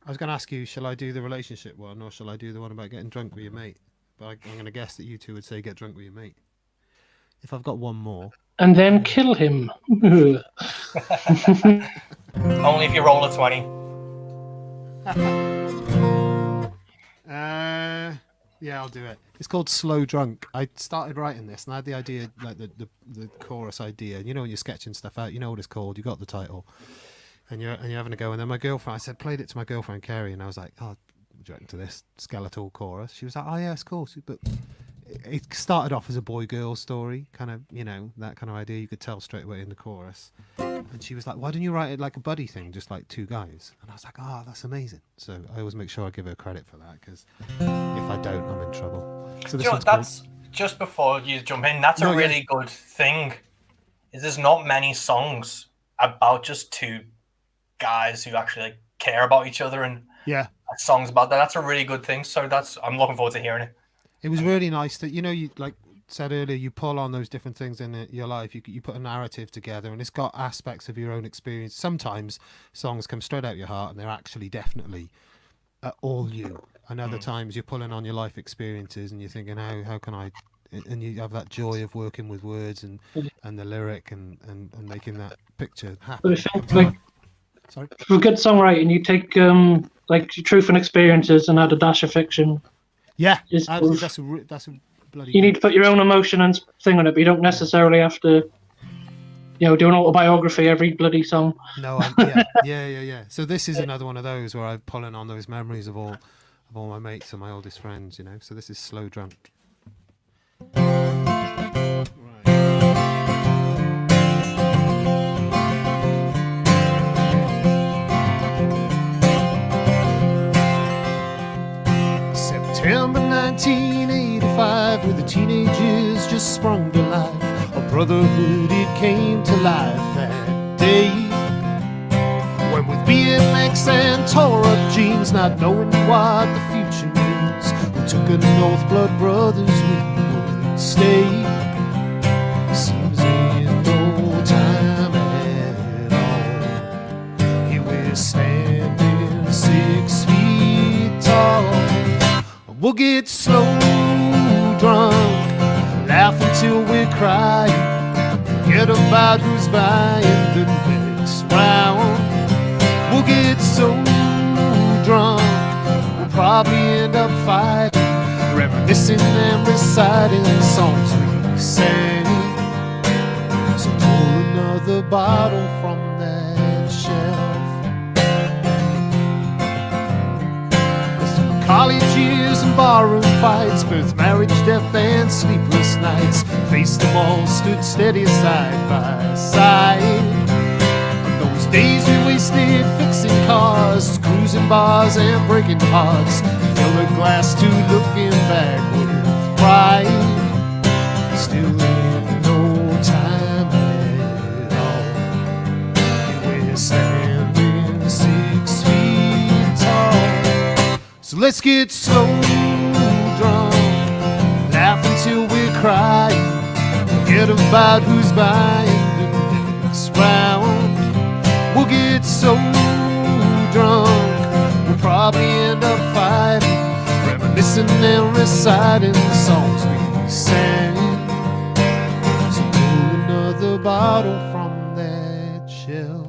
was going to ask you, shall I do the relationship one or shall I do the one about getting drunk with your mate? But I'm going to guess that you two would say get drunk with your mate. If I've got one more. And then kill him. Only if you roll a 20. Yeah, I'll do it. It's called Slow Drunk. I started writing this and I had the idea, like the chorus idea. You know when you're sketching stuff out, you know what it's called, you got the title. And you're having a go. And then my girlfriend, I played it to my girlfriend Carrie, and I was like, oh, what do you reckon to this skeletal chorus? She was like, oh yeah, it's cool. But it started off as a boy-girl story, kind of, you know, that kind of idea. You could tell straight away in the chorus. And she was like, why didn't you write it like a buddy thing, just like two guys? And I was like, oh, that's amazing. So I always make sure I give her credit for that, because if I don't, I'm in trouble. So this one's that's just before you jump in. That's a really good thing. Is there's not many songs about just two guys who actually like care about each other and songs about that. That's a really good thing. So I'm looking forward to hearing it. It was really nice that, you know, you like said earlier, you pull on those different things in your life. You put a narrative together, and it's got aspects of your own experience. Sometimes songs come straight out your heart, and they're actually definitely all you. And other times you're pulling on your life experiences, and you're thinking, how can I? And you have that joy of working with words and the lyric and making that picture happen. But I think, like, Sorry? for good songwriting, you take like truth and experiences and add a dash of fiction. Yeah, Just that's a bloody. You need to put your own emotion and thing on it, but you don't necessarily have to, do an autobiography every bloody song. No, yeah. So this is another one of those where I'm pulling on those memories of all my mates and my oldest friends, So this is Slow Drunk. September 1985, where the teenagers just sprung to life. A brotherhood, it came to life that day. When with BMX and tore up jeans, not knowing what the future means, we took an oath, blood brothers, we would stay. Seems in no time at all, here we're standing 6 feet tall. We'll get slow drunk, laugh until we're crying, forget about who's buying the next round. We'll get so drunk, we'll probably end up fighting, reminiscing and reciting songs we sang. So pull another bottle from that shelf. College years and barroom fights, birth, marriage, death, and sleepless nights. Faced them all, stood steady side by side. On those days we wasted fixing cars, cruising bars and breaking hearts. Fill a glass to looking back with pride. Still in no time at all, we're standing 6 feet tall. So let's get slow drunk, laugh until we're crying, forget about who's buying the next round. We'll get so drunk, we'll probably end up fighting, reminiscing and reciting the songs we sang. So pull another bottle from that shelf.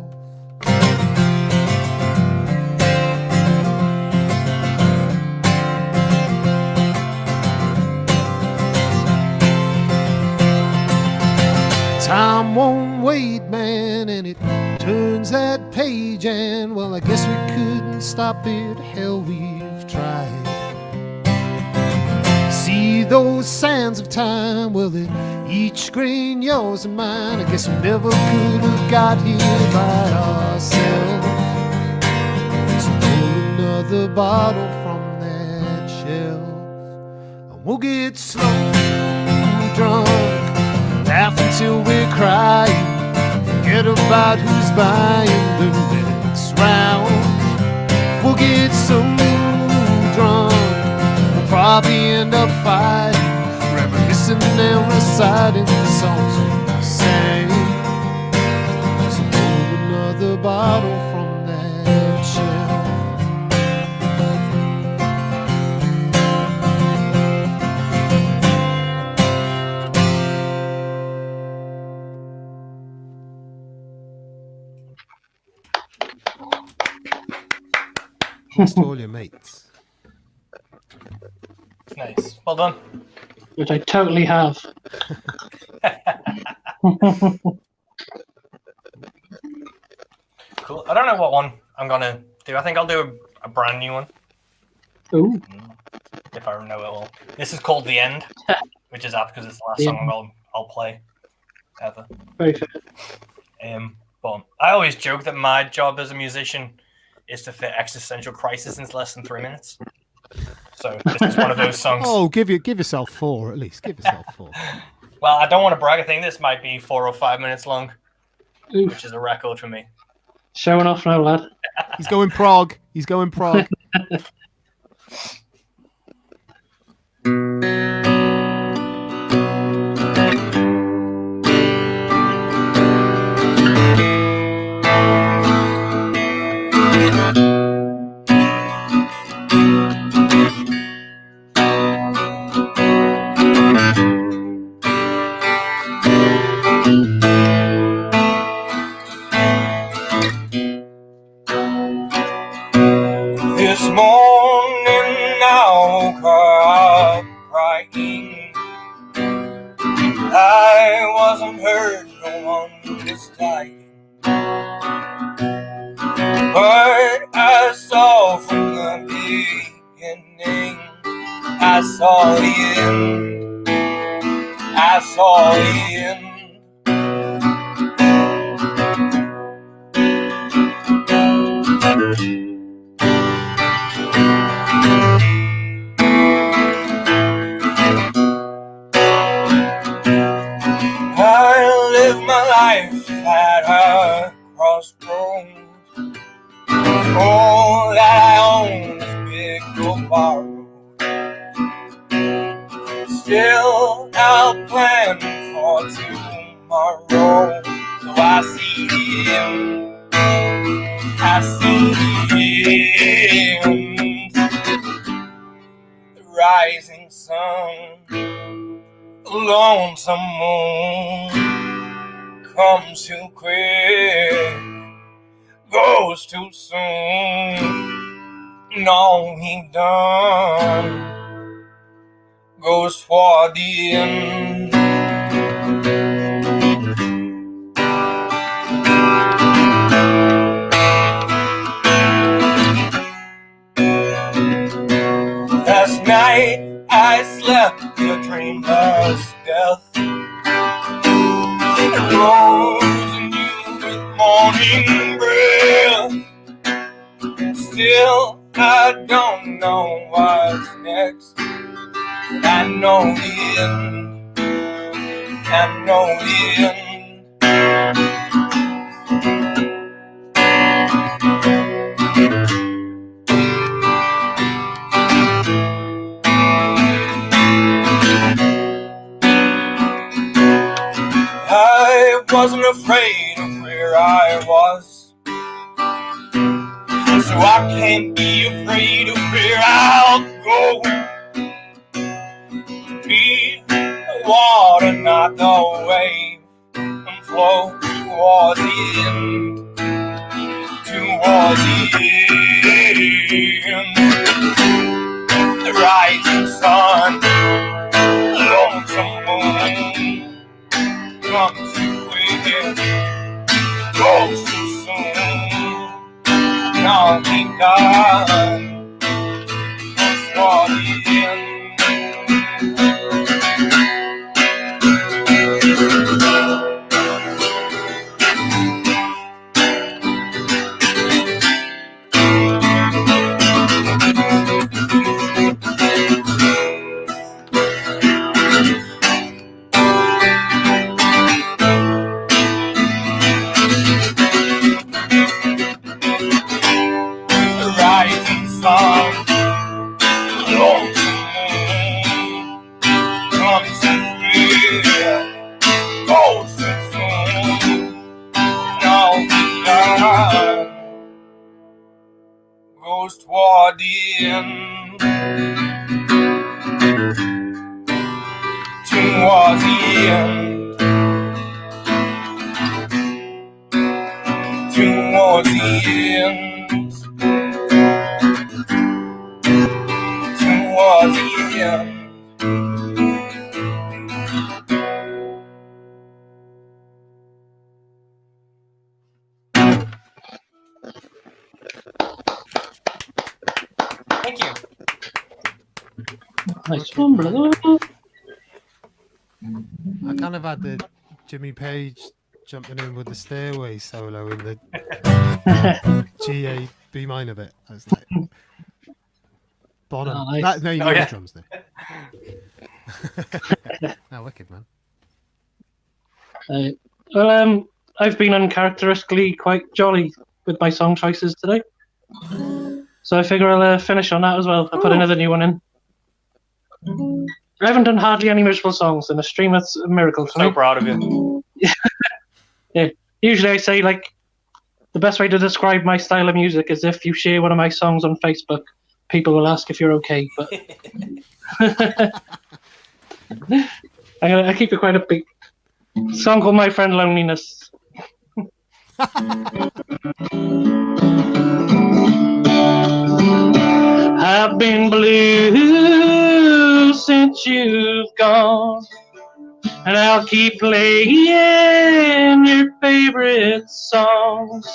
Time won't wait, man, and it turns that page, and well, I guess we couldn't stop it. Hell, we've tried. See those sands of time, well, they're each grain yours and mine. I guess we never could have got here by ourselves. So pull another bottle from that shelf, and we'll get slow drunk, laugh until we're crying, forget about who's buying the next round. We'll get so drunk, we'll probably end up fighting, reminiscing and reciting the songs we sang. So pull another bottle from that shelf. Thanks to all your mates. Nice. Well done. Which I totally have. Cool. I don't know what one I'm going to do. I think I'll do a brand new one. Ooh. If I know it all. This is called The End, which is apt because it's the last song I'll play ever. Very fair. But I always joke that my job as a musician is to fit existential crisis into less than 3 minutes. So this is one of those songs. Oh, give yourself 4 at least. Give yourself 4. Well, I don't want to brag. I think this might be 4 or 5 minutes long, Oof. which is a record for me. Showing off now, lad. He's going prog. He's going prog. wasn't hurt, no one was dying. But I saw from the beginning, I saw the end. I saw the end. I live my life at a crossroads. All that I own is big or borrowed. Still, I'll plan for tomorrow. So I see the end. I see the end. The rising sun, a lonesome moon, comes too quick, goes too soon. And all he done goes toward the end. Last night I slept in a dreamless death. I rose anew with morning breath. Still, I don't know what's next. I know the end. I know the end. I wasn't afraid of where I was, so I can't be afraid of where I'll go. Be the water, not the wave, and flow towards the end, towards the end. The rising sun, the lonesome moon, comes too quick, goes too soon. Now he done goes toward the end. Goes toward the end, towards the end, towards the end, towards the end. Thank you. Nice one, brother. I kind of had the Jimmy Page jumping in with the Stairway solo in the G B minor bit. I was like, Bonham. Oh, nice. No, you Oh, got yeah. the drums there. No, wicked, man. Well, I've been uncharacteristically quite jolly with my song choices today. So I figure I'll finish on that as well. I'll put another new one in. I haven't done hardly any miserable songs in a stream. That's a miracle for So me. proud of you. Yeah. Usually I say, like, the best way to describe my style of music is if you share one of my songs on Facebook, people will ask if you're okay. But I keep it quite upbeat. A song called My Friend Loneliness. I've been blue since you've gone, and I'll keep playing your favorite songs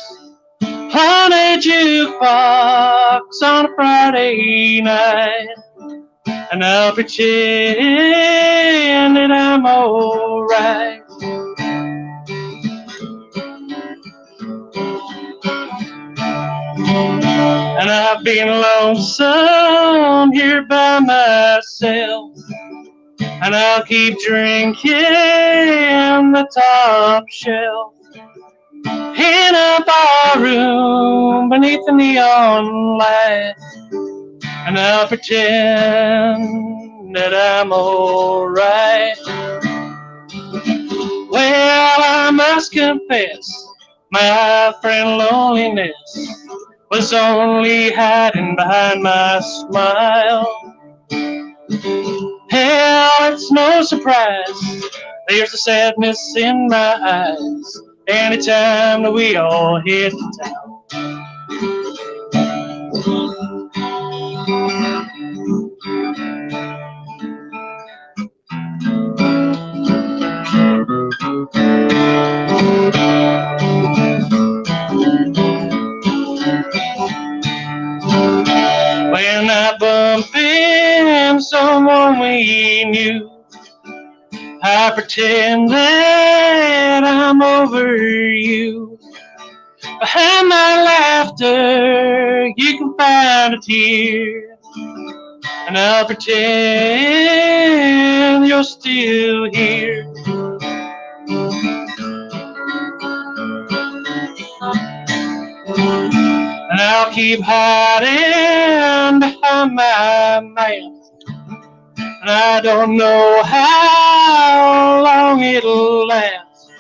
on a jukebox on a Friday night, and I'll pretend that I'm alright. And I've been lonesome here by myself, and I'll keep drinking the top shelf in a barroom beneath the neon light, and I'll pretend that I'm alright. Well, I must confess, my friend loneliness was only hiding behind my smile. Hell, it's no surprise, there's a sadness in my eyes anytime that we all hit the town. When I bump into someone we knew, I pretend that I'm over you. Behind my laughter, you can find a tear, and I'll pretend you're still here. And I'll keep hiding behind my mask, and I don't know how long it'll last.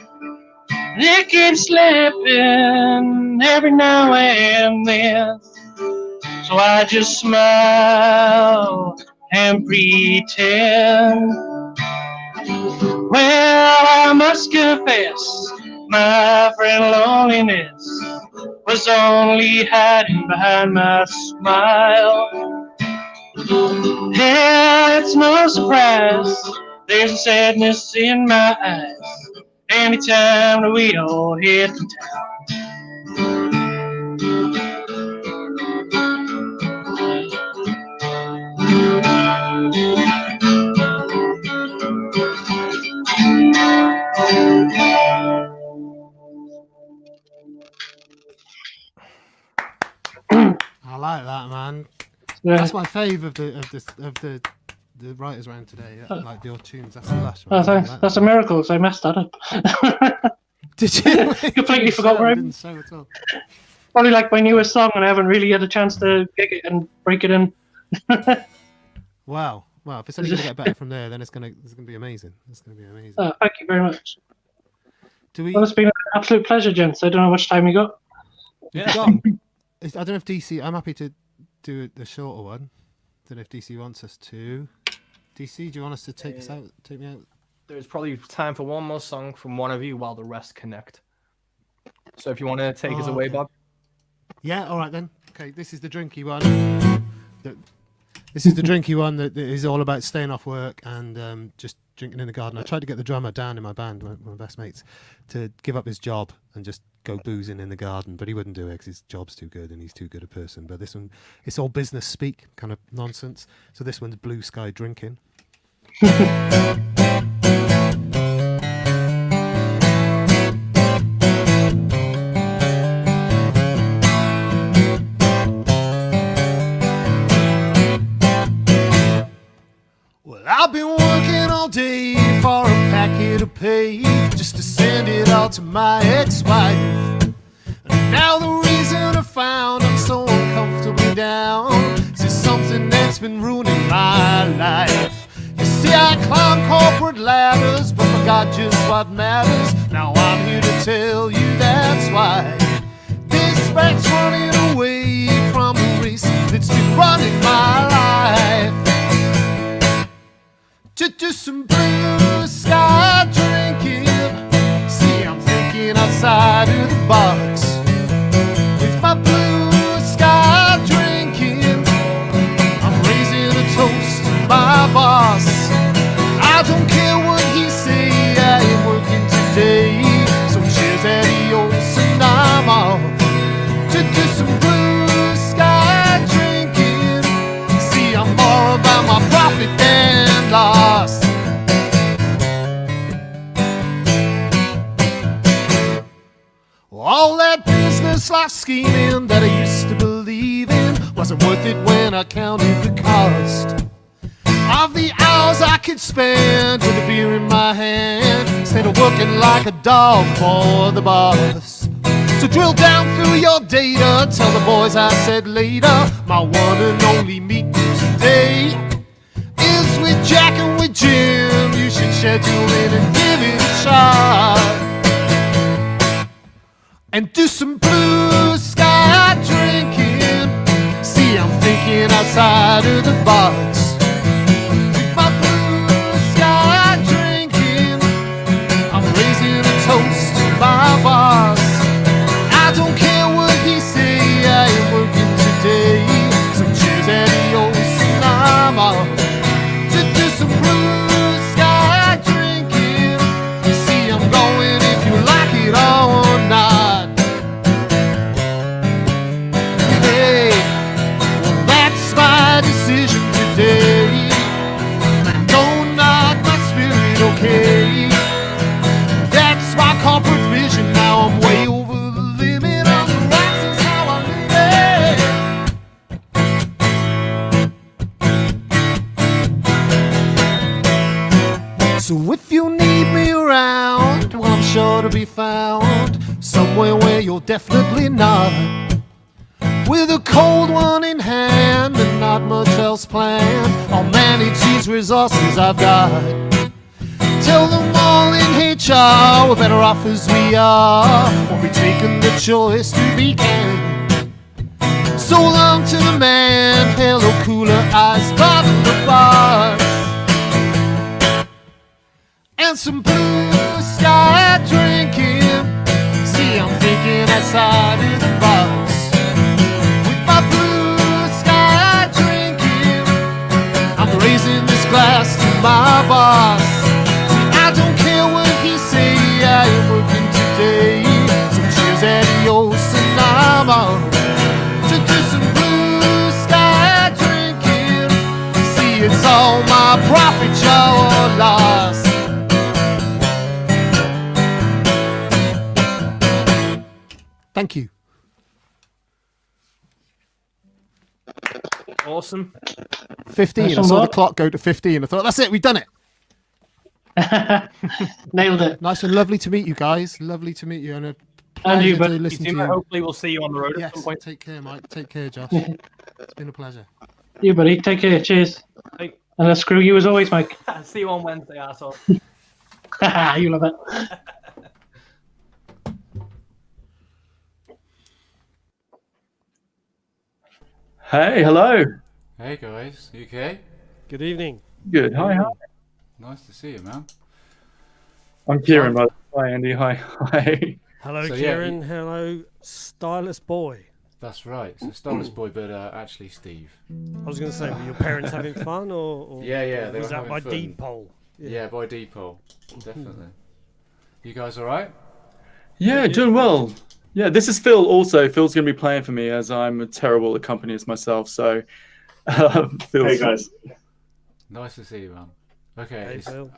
It keeps slipping every now and then, so I just smile and pretend. Well, I must confess, my friend loneliness was only hiding behind my smile. Yeah, it's no surprise, there's a sadness in my eyes anytime that we all hit the town. I like that, man. Yeah. That's my fave of the writers round today. Like your tunes, that's the last one. Oh, thanks. That's a miracle, because I messed that up. Did you? Completely forgot where I didn't show at all. Probably like my newest song, and I haven't really had a chance to gig it and break it in. Wow. Well, if it's only going to get better from there, then it's going to be amazing. It's going to be amazing. Oh, thank you very much. Do we? Well, it's been an absolute pleasure, gents. I don't know how much time you got. Yeah. I don't know if DC. I'm happy to do the shorter one. Don't know if DC wants us to. DC, do you want us to take us out? Take me out. There's probably time for one more song from one of you while the rest connect. So if you want to take us away, okay. Bob. Yeah. All right then. Okay. This is the drinky one. This is the drinky one that is all about staying off work and just drinking in the garden. I tried to get the drummer down in my band, one of my best mates, to give up his job and just go boozing in the garden, but he wouldn't do it because his job's too good and he's too good a person. But this one, it's all business speak, kind of nonsense. So this one's blue sky drinking. I've been working all day for a packet of pay just to send it all to my ex-wife. And now the reason I found I'm so uncomfortably down is something that's been ruining my life. You see, I climb corporate ladders but forgot just what matters. Now I'm here to tell you that's why this rat's running away from the race that's been running my life. To do some blue sky drinking. See, I'm thinking outside of the box. With my blue sky drinking, I'm raising a toast to my boss. I don't care what he says. scheming that I used to believe in wasn't worth it when I counted the cost of the hours I could spend with a beer in my hand instead of working like a dog for the boss. So drill down through your data, tell the boys I said later, my one and only meeting today is with Jack and with Jim. You should schedule in and give it a shot and do some blue sky drinking. See, I'm thinking outside of the box. With my blue sky drinking, I'm raising a toast to my boss. I don't care what he say, I ain't working today. So cheers, adios, and I'm off to do some blue sky drinking. See, I'm going if you like it or not. Hey, well, that's my decision today. Don't knock my spirit, okay? That's my corporate vision. Now I'm way over the limit on the rocks. Is how I live it. So if you need me around, well, I'm sure to be found somewhere where you're definitely not. With a cold one in hand and not much else planned, I'll manage these resources I've got. Tell them all in HR we're better off as we are. Won't be taking the choice to be canned. So long to the man, hello cooler eyes, bobbing the bars. And some blue sky drinking. See, I'm thinking outside of the box. With my blue sky drinking, I'm raising this glass to my boss. I don't care what he say, I am working today. So cheers, adios, and I'm on to do some blue sky drinking. See, it's all my profit, your loss. Thank you. Awesome. 15. I Nice saw one, the clock go to 15. I thought, that's it, we've done it. Nailed it. Nice and lovely to meet you guys. Lovely to meet you. And a And you, pleasure to but listen to you. Hopefully we'll see you on the road at some Yes, point. take care, Mike. Take care, Josh. It's been a pleasure. you, buddy. Take care. Cheers. Hey. And screw you as always, Mike. See you on Wednesday, asshole. You love it. Hey, hello. Hey guys, you okay? Good evening. Good. Hi, hi. Nice to see you, man. I'm Kieran. By the way. Hi, Andy. Hi, hi. Hello, So, yeah, Kieran. Hello, Stylus Boy. That's right. So Stylus Boy, but actually Steve. I was going to say, were your parents having fun, or Yeah, they was were that having by fun. deed poll? Yeah, by depot, definitely. You guys all right? Yeah, doing well. Yeah, this is Phil. Also, Phil's going to be playing for me as I'm a terrible accompanist myself. So, Phil's... Hey guys. Nice to see you, man. Okay, Hey, Phil.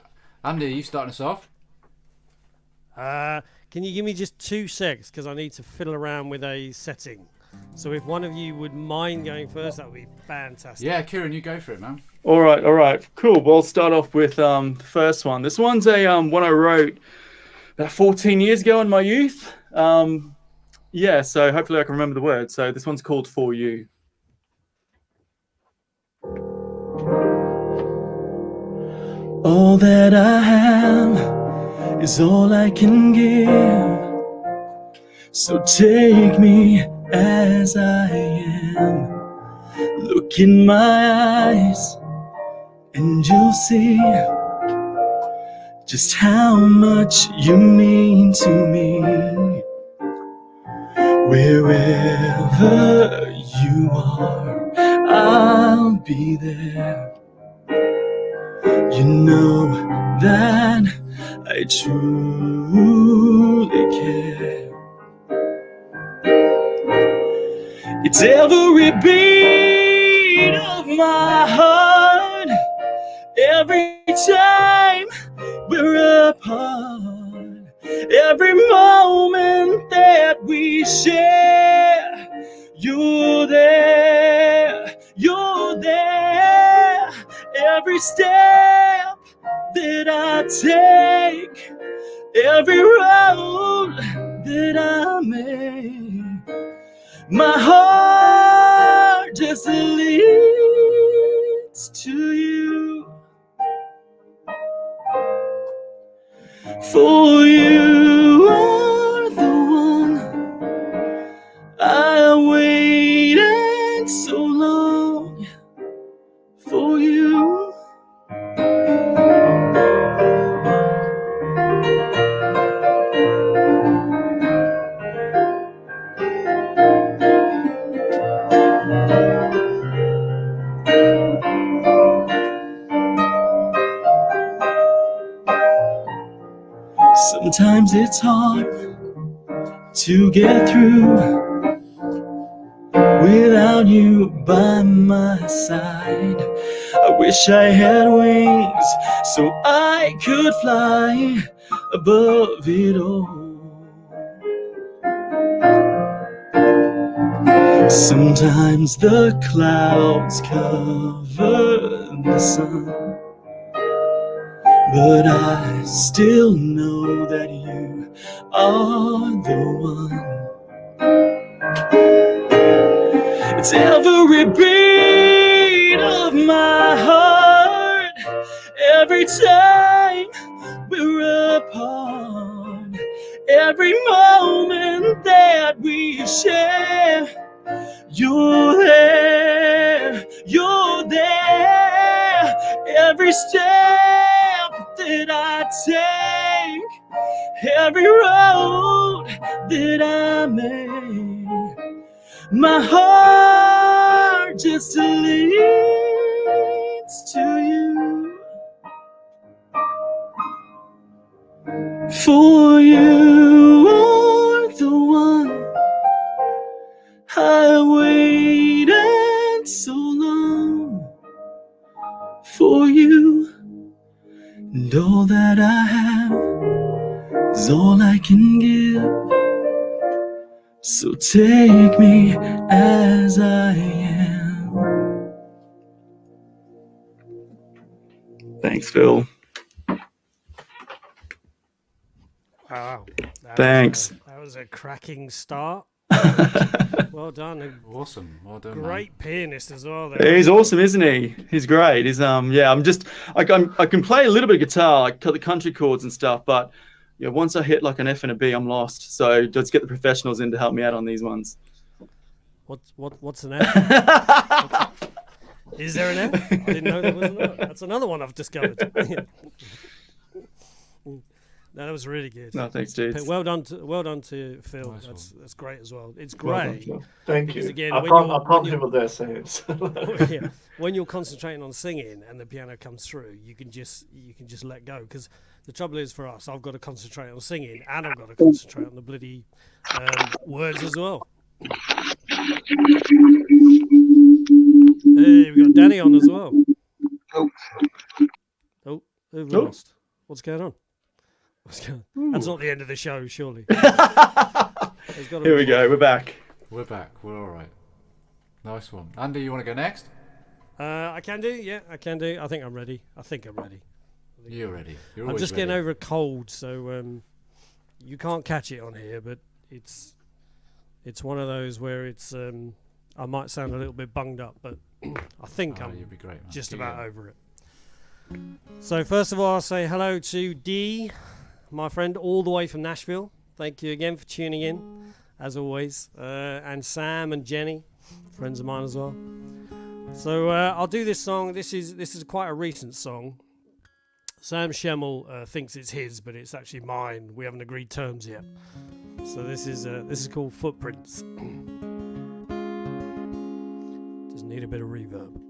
Andy, are you starting us off? Can you give me just 2 secs, because I need to fiddle around with a setting. So if one of you would mind going first, that would be fantastic. Yeah, Kieran, you go for it, man. All right. Cool. Well, I'll start off with the first one. This one's a one I wrote about 14 years ago in my youth. Yeah, so hopefully I can remember the words. So this one's called For You. All that I have is all I can give. So take me as I am. Look in my eyes and you'll see just how much you mean to me. Wherever you are, I'll be there. You know that I truly care. It's every beat of my heart, every time we're apart, every moment that we share. every step that I take, every road that I make, my heart just leads to you. For you are the one I waited so long for you. Sometimes it's hard to get through without you by my side. I wish I had wings so I could fly above it all. Sometimes the clouds cover the sun, but I still know that you are the one. It's every beat of my heart, every time we're apart, every moment that we share. You're there, every step that I take, every road that I make, my heart just leads to you. For you are the one I waited so long for you, and all that I have is all I can give. So take me as I am. Thanks, Phil. Wow. Thanks. That was a cracking start. Well done. And Awesome. Well done. great pianist as well. There. He's awesome, isn't he? He's great. He's I can play a little bit of guitar, like the country chords and stuff, but yeah, once I hit like an F and a B, I'm lost. So let's get the professionals in to help me out on these ones. What's an F? Is there an F? I didn't know there was an F. That's another one I've discovered. No, that was really good. No, thanks, dudes. Well done to Phil. Nice that's great as well. It's great. Thank because you. again, I prompted him with their sayings. Yeah, when you're concentrating on singing and the piano comes through, you can just let go. Because the trouble is for us, I've got to concentrate on singing and I've got to concentrate on the bloody words as well. Hey, we got Danny on as well. Oh, who've we lost? What's going on? That's not the end of the show, surely. Here we go. We're back. We're back. We're all right. Nice one. Andy, you want to go next? I can do. Yeah, I can do. I think I'm ready. You're ready. You're I'm just ready. getting over a cold, so you can't catch it on here, but it's one of those where it's I might sound a little bit bunged up, but I think I'm you'd be great, man. just Keep about going. over it. So first of all, I'll say hello to Dee, my friend all the way from Nashville. Thank you again for tuning in, as always. And Sam and Jenny, friends of mine as well. So I'll do this song. This is quite a recent song. Sam Schemmel thinks it's his, but it's actually mine. We haven't agreed terms yet. So this is called Footprints. Just need a bit of reverb.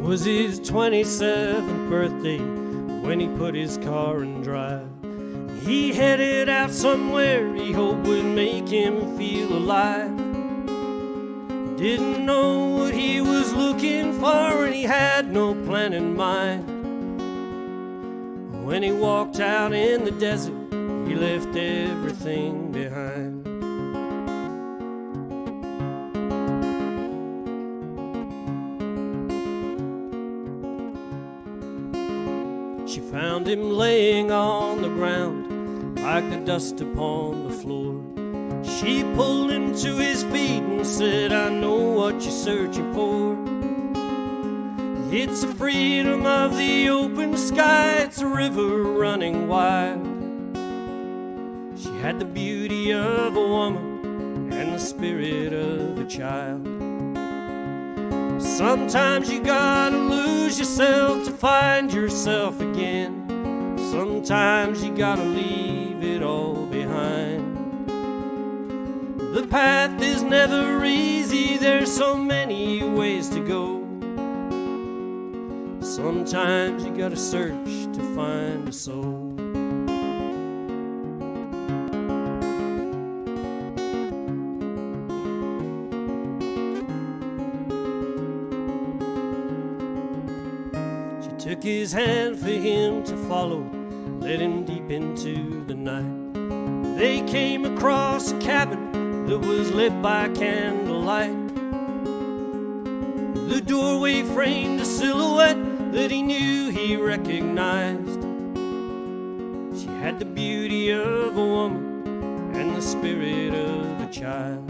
Was his 27th birthday when he put his car in drive. He headed out somewhere he hoped would make him feel alive. Didn't know what he was looking for, and he had no plan in mind. When he walked out in the desert, he left everything behind. She found him laying on the ground like the dust upon the floor. She pulled him to his feet and said, I know what you're searching for. It's the freedom of the open sky, it's a river running wild. She had the beauty of a woman and the spirit of a child. Sometimes you gotta lose yourself to find yourself again. Sometimes you gotta leave it all behind. The path is never easy, there's so many ways to go. Sometimes you gotta search to find a soul. She took his hand for him to follow, led him deep into the night. They came across a cabin that was lit by candlelight. The doorway framed a silhouette that he knew he recognized. She had the beauty of a woman and the spirit of a child.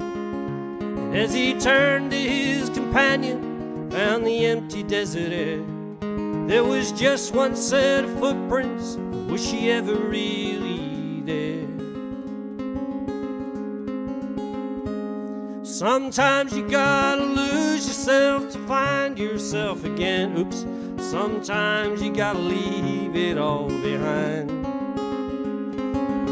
And as he turned to his companion, found the empty desert air, there was just one set of footprints. Was she ever really there? Sometimes you gotta lose yourself to find yourself again. Oops. Sometimes you gotta leave it all behind.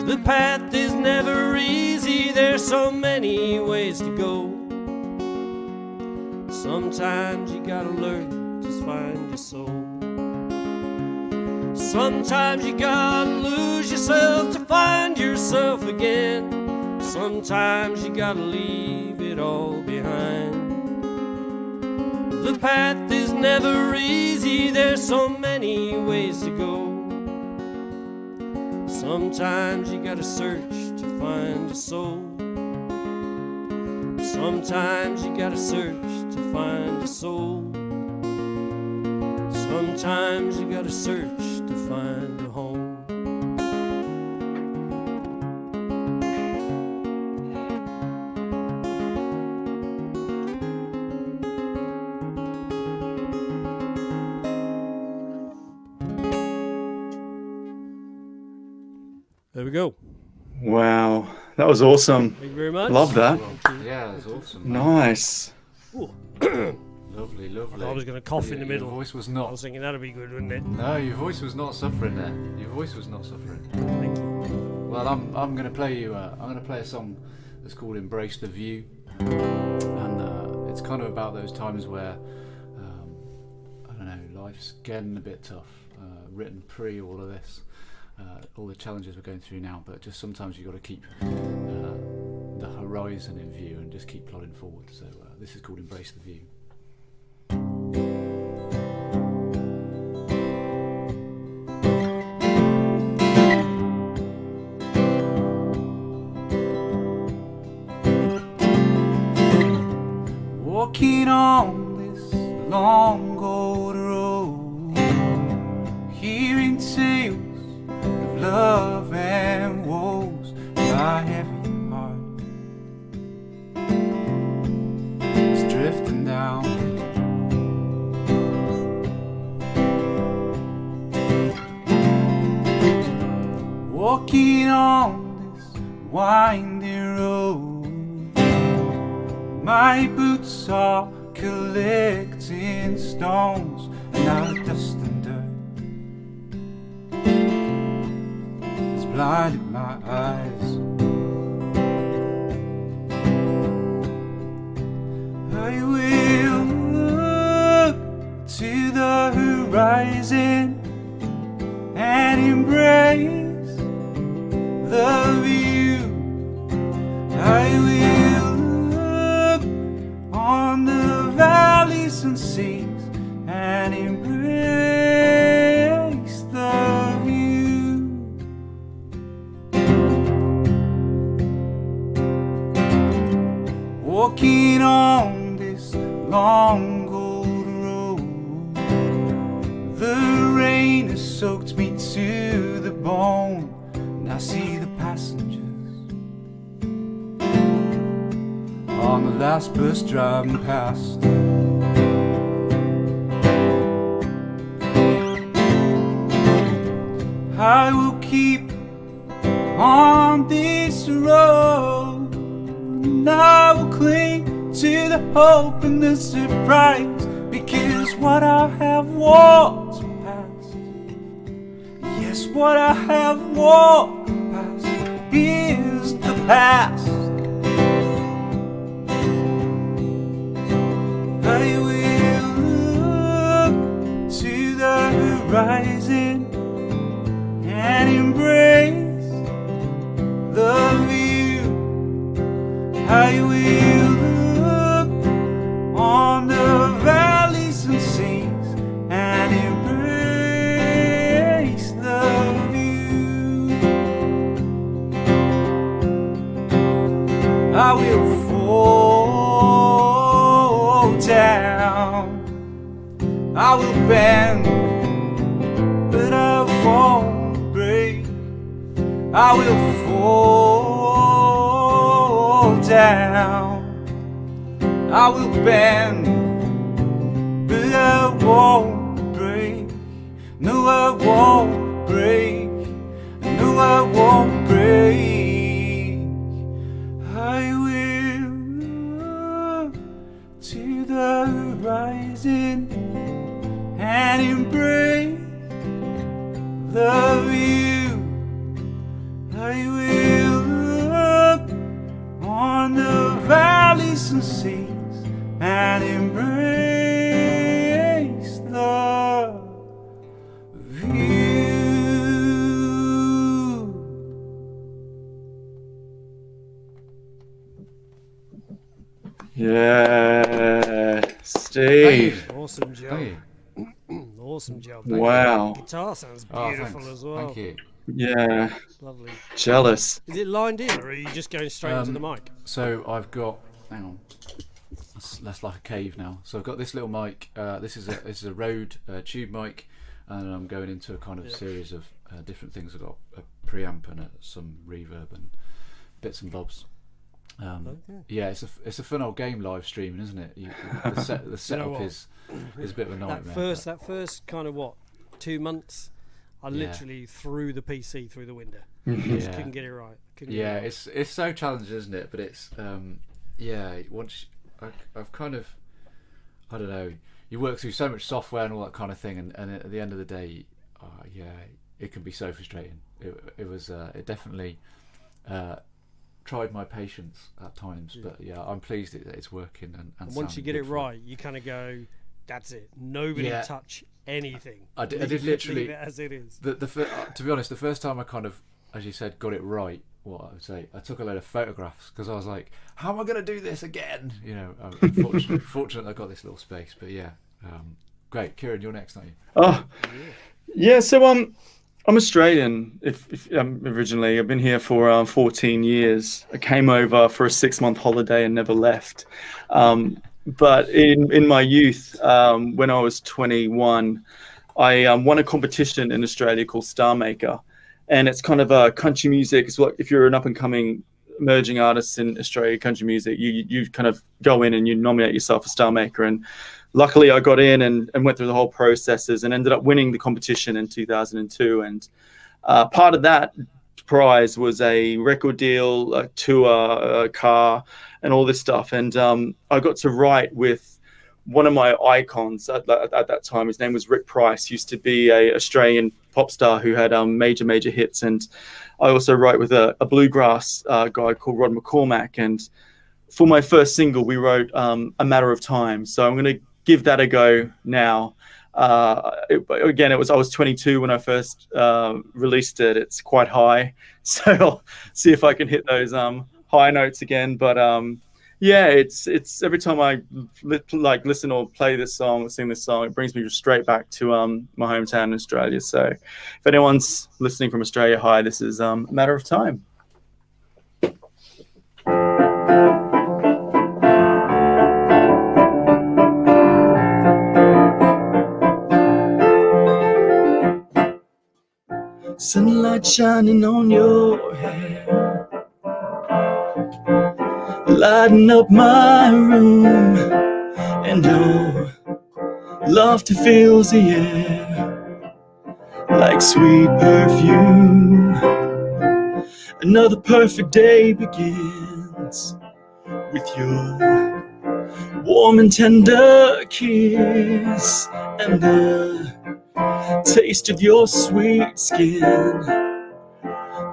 The path is never easy, there's so many ways to go. Sometimes you gotta learn to find your soul. Sometimes you gotta lose yourself to find yourself again. Sometimes you gotta leave it all behind. The path is never easy, there's so many ways to go. Sometimes you gotta search to find a soul. Sometimes you gotta search to find a soul. Sometimes you gotta search to find a home. There we go. Wow, that was awesome. Thank you very much. Love that. Yeah, that's awesome. Nice. Lovely, lovely. I was going to cough in the middle. Your voice was I not. was thinking that'd be good, wouldn't it? No, your voice was not suffering there. Your voice was not suffering. Thank you. Well, I'm going to play you. I'm going to play a song that's called "Embrace the View," and it's kind of about those times where I don't know, life's getting a bit tough. Written pre all of this, all the challenges we're going through now, but just sometimes you've got to keep the horizon in view and just keep plodding forward. So this is called "Embrace the View." Walking on this long old road, hearing tales of love and woes, my heavy heart is drifting down. Walking on this winding road, my boots are collecting stones and now the dust and dirt has blinded my eyes. I will look to the horizon and embrace the view. I will look on the valleys and seas and embrace the view. Walking on this long gold road, the rain has soaked me to the bone, and I see the passengers on the last bus driving past. I will keep on this road, and I will cling to the hope and the surprise, because what I have walked past, yes, what I have walked past is the past. I will look to the horizon and embrace the view. I will look on the valleys and seas and embrace the view. I will fall down, I will bend, but I won't break. I will fall down, I will bend, but I won't break. No, I won't break. No, I won't break. I will look to the horizon and embrace the view. I will look on the valleys and seas and embrace the view. Yeah, Steve. Awesome job. Thank you. Awesome job. Wow. The guitar sounds Oh, beautiful thanks. as well. Thank you. Yeah, Lovely. jealous. Is it lined in, or are you just going straight into the mic? So I've got, hang on, that's like a cave now. So I've got this little mic. This is a Rode tube mic, and I'm going into a kind of series of different things. I've got a preamp and some reverb and bits and bobs. Yeah, it's a fun old game live streaming, isn't it? The setup what? is a bit of a nightmare. That first kind of 2 months, I literally threw the PC through the window. Just couldn't get it right. It's so challenging, isn't it? But it's once I've kind of, I don't know, you work through so much software and all that kind of thing, and at the end of the day, it can be so frustrating. It definitely tried my patience at times, but I'm pleased it's working. And once you get it right, you kind of go, that's it. Nobody touch anything. I did literally leave it as it is. To be honest, the first time I kind of, as you said, got it right, what I would say, I took a load of photographs because I was like, how am I going to do this again? You know, fortunately I got this little space, but great. Kieran, you're next, aren't you? Oh, yeah. So I'm Australian. If originally, I've been here for 14 years. I came over for a 6-month holiday and never left. But in my youth, when I was 21, I won a competition in Australia called Star Maker, and it's kind of a country music. It's what if you're an up and coming emerging artist in Australia country music, you kind of go in and you nominate yourself a Star Maker. And luckily, I got in and went through the whole processes and ended up winning the competition in 2002. And part of that prize was a record deal, a tour, a car, and all this stuff. And I got to write with one of my icons at that time. His name was Rick Price. Used to be a Australian pop star who had major hits. And I also write with a bluegrass guy called Rod McCormack. And for my first single, we wrote A Matter of Time. So I'm going to give that a go now. Again, I was 22 when I first released it. It's quite high, so I'll see if I can hit those high notes again. But yeah, it's every time I listen or play this song or sing this song, it brings me straight back to my hometown in Australia. So if anyone's listening from Australia, hi, this is a matter of time. Sunlight shining on your hair, lighting up my room, and your laughter fills the air like sweet perfume. Another perfect day begins with your warm and tender kiss and the taste of your sweet skin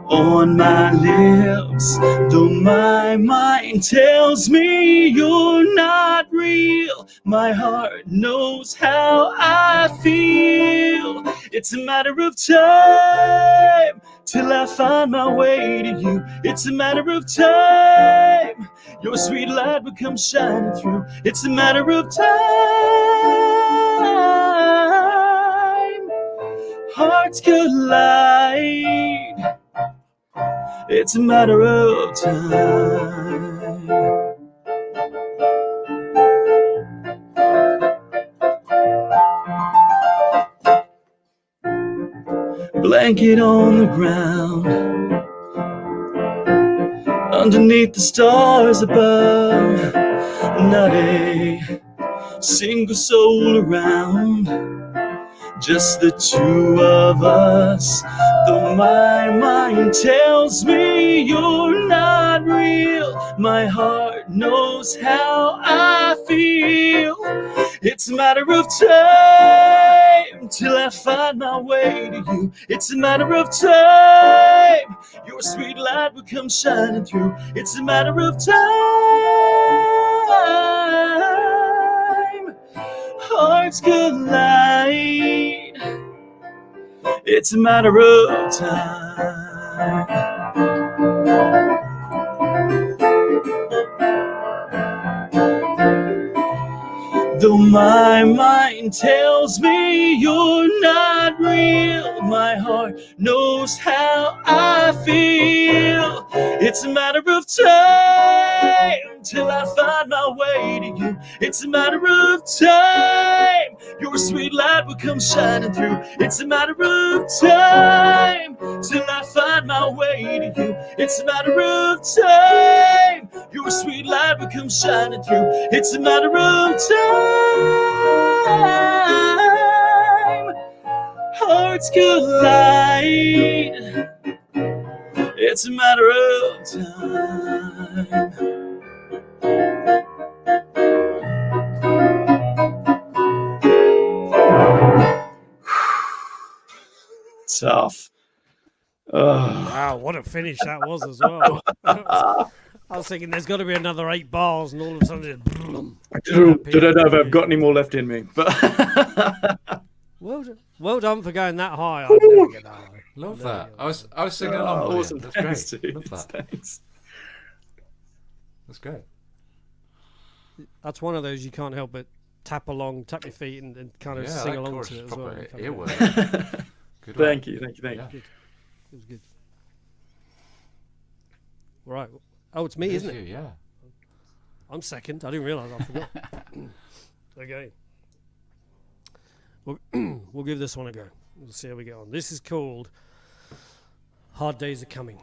on my lips. Though my mind tells me you're not real, my heart knows how I feel. It's a matter of time till I find my way to you. It's a matter of time your sweet light will come shining through. It's a matter of time. Hearts collide. It's a matter of time. Blanket on the ground, underneath the stars above, not a single soul around, just the two of us. Though my mind tells me you're not real, my heart knows how I feel. It's a matter of time till I find my way to you. It's a matter of time your sweet light will come shining through. It's a matter of time. Hearts collide. It's a matter of time. Though my mind tells me you're not real, my heart knows how I feel. It's a matter of time till I find my way to you. It's a matter of time your sweet light will come shining through. It's a matter of time till I find my way to you. It's a matter of time your sweet light will come shining through. It's a matter of time. Hearts collide. It's a matter of time. Tough. Wow, what a finish that was as well. I was thinking there's got to be another 8 bars, and all of a sudden, I don't know if I've got any more left in me, but well done for going that high. I'd never get that high. Love that. I was singing along. with awesome. you. That's Thanks, great. dude. Love that. Thanks. That's great. That's one of those you can't help but tap your feet and kind of sing along to it as well. Good Thank you. Good. It was good. Right. Oh, it's me, isn't it? Yeah. I'm second. I didn't realise. I forgot. Okay. We'll give this one a go. We'll see how we get on. This is called Hard Days Are Coming.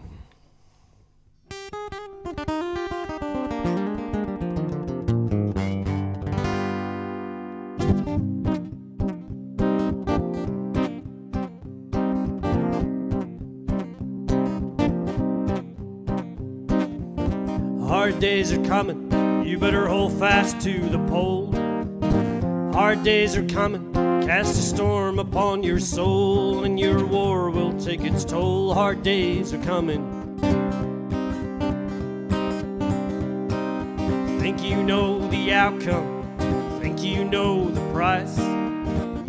Hard days are coming, you better hold fast to the pole. Hard days are coming, cast a storm upon your soul, and your war will take its toll. Hard days are coming. Think you know the outcome, think you know the price.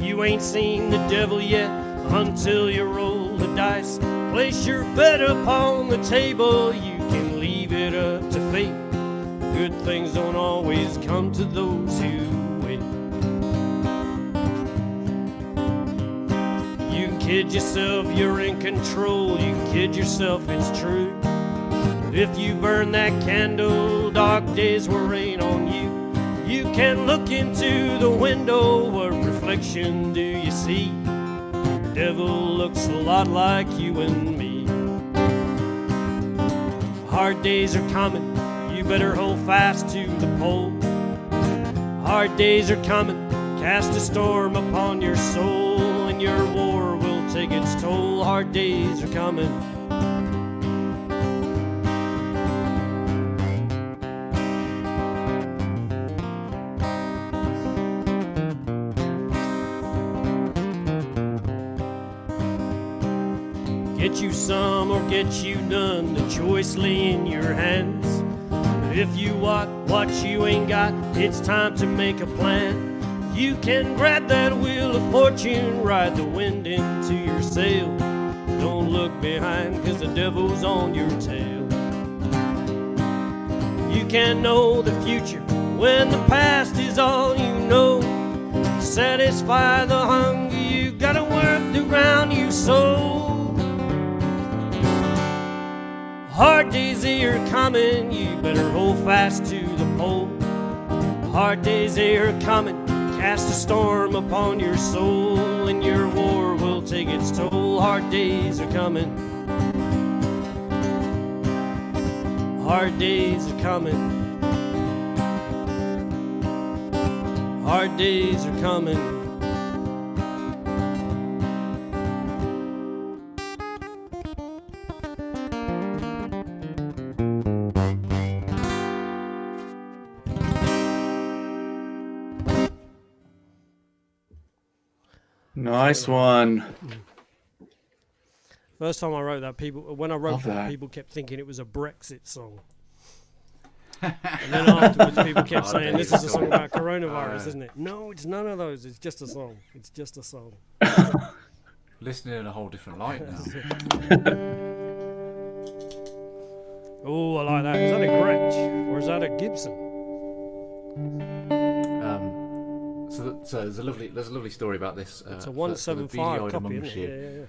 You ain't seen the devil yet until you roll the dice. Place your bet upon the table, you can leave it up to fate. Good things don't always come to those who wait. You can kid yourself, you're in control. You can kid yourself, it's true. If you burn that candle, dark days will rain on you. You can look into the window, what reflection do you see? The devil looks a lot like you and me. Hard days are coming, you better hold fast to the pole. Hard days are coming, cast a storm upon your soul, and your war will take its toll. Hard days are coming. Get you some or get you none, the choice lay in your hands. If you want what you ain't got, it's time to make a plan. You can grab that wheel of fortune, ride the wind into your sail. Don't look behind, cause the devil's on your tail. You can know the future when the past is all you know. Satisfy the hunger, you gotta work the ground you sow. Hard days are coming, you better hold fast to the pole. Hard days are coming, cast a storm upon your soul, and your war will take its toll. Hard days are coming. Hard days are coming. Hard days are coming. Nice one. First time I wrote that, when I wrote Love that. people kept thinking it was a Brexit song. And then afterwards, people kept saying, this is a song about coronavirus, isn't it? No, it's none of those. It's just a song. It's just a song. Listening in a whole different light now. Oh, I like that. Is that a Gretsch or is that a Gibson? So there's a lovely story about this. It's a for the 175 beady-eyed copy, mum isn't sheep. it?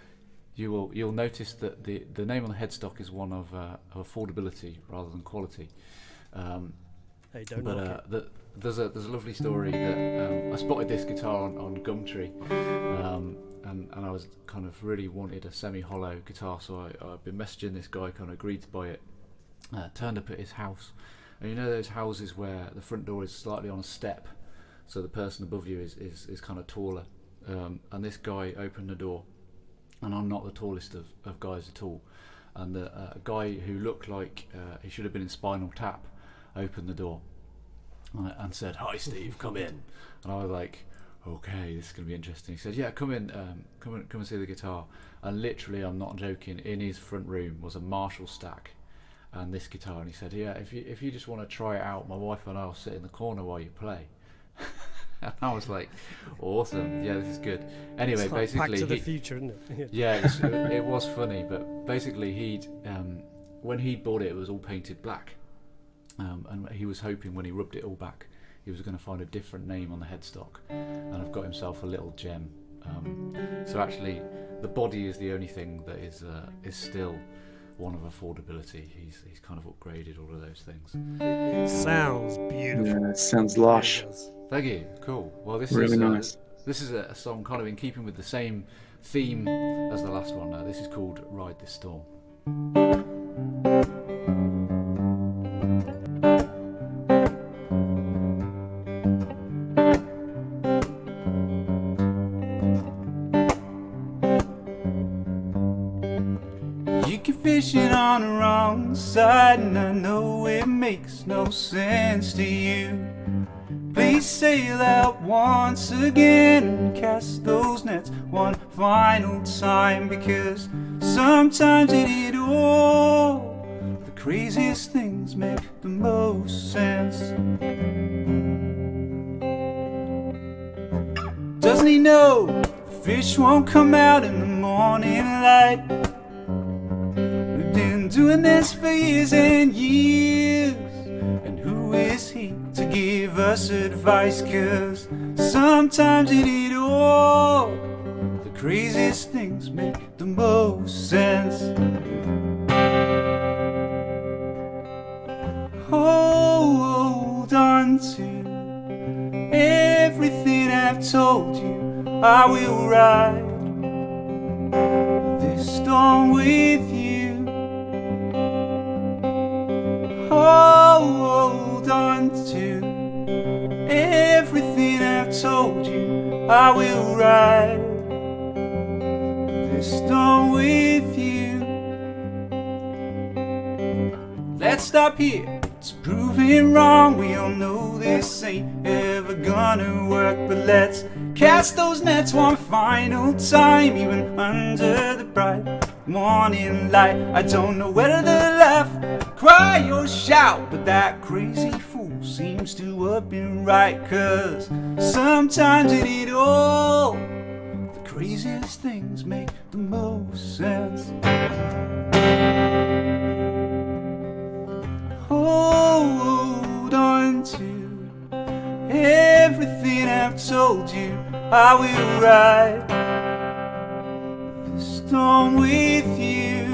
Yeah. You'll notice that the name on the headstock is one of affordability rather than quality. Hey, don't knock it. There's a lovely story that I spotted this guitar on Gumtree, and I was kind of really wanted a semi-hollow guitar, so I've been messaging this guy, kind of agreed to buy it. Turned up at his house, and you know those houses where the front door is slightly on a step, so the person above you is kind of taller. And this guy opened the door, and I'm not the tallest of guys at all. And a guy who looked like he should have been in Spinal Tap opened the door and said, "Hi Steve, come in." And I was like, okay, this is going to be interesting. He said, "Yeah, come in, come and see the guitar." And literally, I'm not joking, in his front room was a Marshall stack and this guitar. And he said, "Yeah, if you just want to try it out, my wife and I will sit in the corner while you play." And I was like, awesome, yeah, this is good. Anyway, It's like basically, Back to the Future, isn't it? yeah, it was funny, but basically when he bought it, it was all painted black, and he was hoping when he rubbed it all back, he was going to find a different name on the headstock, and I've got himself a little gem. So actually, the body is the only thing that is still one of affordability. He's kind of upgraded all of those things. Sounds beautiful. Yeah, it sounds lush. Thank you. Cool. Well, this Really is nice. This is a song kind of in keeping with the same theme as the last one. This is called "Ride This Storm." You keep fishing on the wrong side, and I know it makes no sense to you. Please sail out once again and cast those nets one final time, because sometimes in it all, the craziest things make the most sense. Doesn't he know the fish won't come out in the morning light? We've been doing this for years and years, and who is he to give us advice? 'Cause sometimes in it all, the craziest things make the most sense. Hold on to everything I've told you. I will ride this storm with you. Hold on to everything I've told you. I will ride this storm with you. Let's stop here. It's proving wrong. We all know this ain't ever gonna work, but let's cast those nets one final time, even under the bright morning light. I don't know whether to laugh, cry or shout, but that crazy fool seems to have been right. 'Cause sometimes in it all, the craziest things make the most sense. Hold on to everything I've told you. I will ride the storm with you.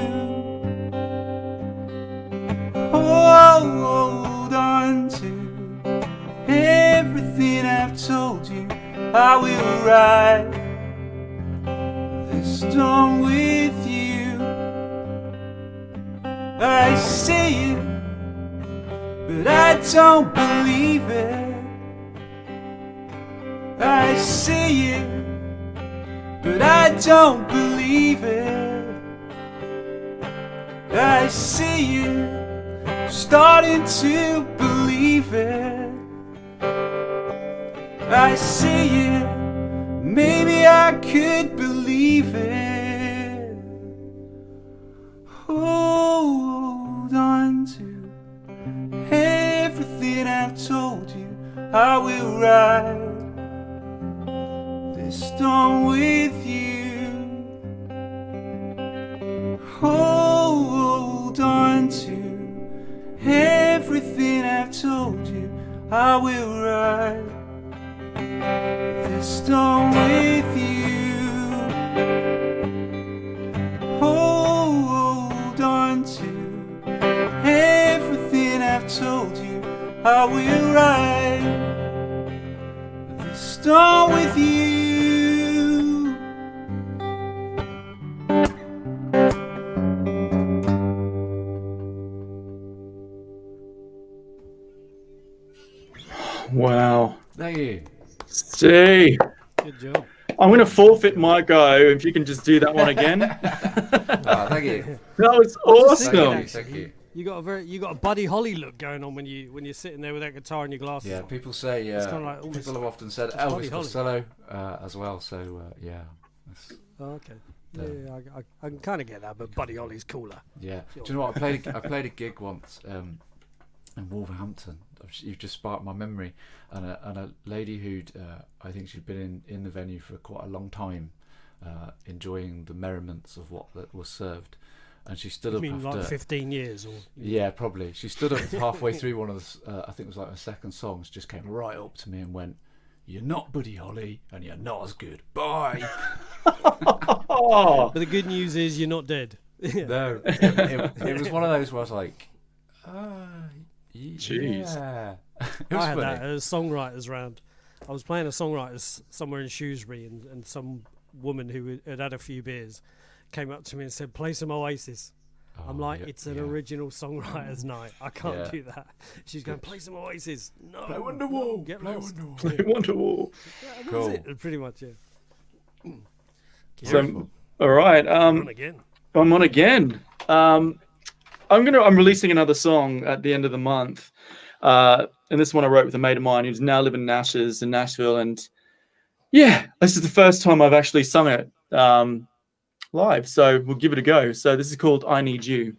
Hold on to everything I've told you. I will ride the storm with you. I see it, but I don't believe it. I see it, but I don't believe it. I see it, starting to believe it. I see it, maybe I could believe it. Hold on to everything I've told you. I will ride this storm with you. Hold on to everything I've told you. I will ride this storm with you. Hold on to everything I've told you. I will ride the storm with you. Wow. Thank you. See, Good job. I'm going to forfeit my go if you can just do that one again. Thank you. That was Thinking, awesome. actually, Thank you. You got a Buddy Holly look going on when you're sitting there with that guitar and your glasses. Yeah, on. people say It's kinda like almost people have often said Buddy Elvis Holly. Costello as well. So yeah, that's, Oh, okay. Yeah, I can kind of get that, but Buddy Holly's cooler. yeah. Sure. Do you know what? I played a gig once in Wolverhampton. You've just sparked my memory, and a lady who'd I think she'd been in the venue for quite a long time, enjoying the merriments of what that was served, and she stood I up mean, after like 15 years or. yeah, probably. She stood up halfway through one of the I think it was like her second songs, just came right up to me and went, "You're not Buddy Holly, and you're not as good. Bye." Oh, But the good news is you're not dead. Yeah. No, it was one of those where I was like, Jeez. yeah. It was I had funny. that at a songwriters round. I was playing a songwriters somewhere in Shrewsbury, and some woman who had a few beers came up to me and said, "Play some Oasis." I'm like, yeah, "It's an yeah. original songwriters night. I can't Yeah. do that." She's going, "Play some Oasis." No, Play Wonderwall. no, get Play lost. Wonderwall. Play Wonderwall. Yeah, that Cool. was it, pretty much, yeah. So, all right. On again. I'm on again. I'm releasing another song at the end of the month, and this one I wrote with a mate of mine who's now living in Ashes in Nashville, and yeah, this is the first time I've actually sung it live, so we'll give it a go. So this is called "I Need You."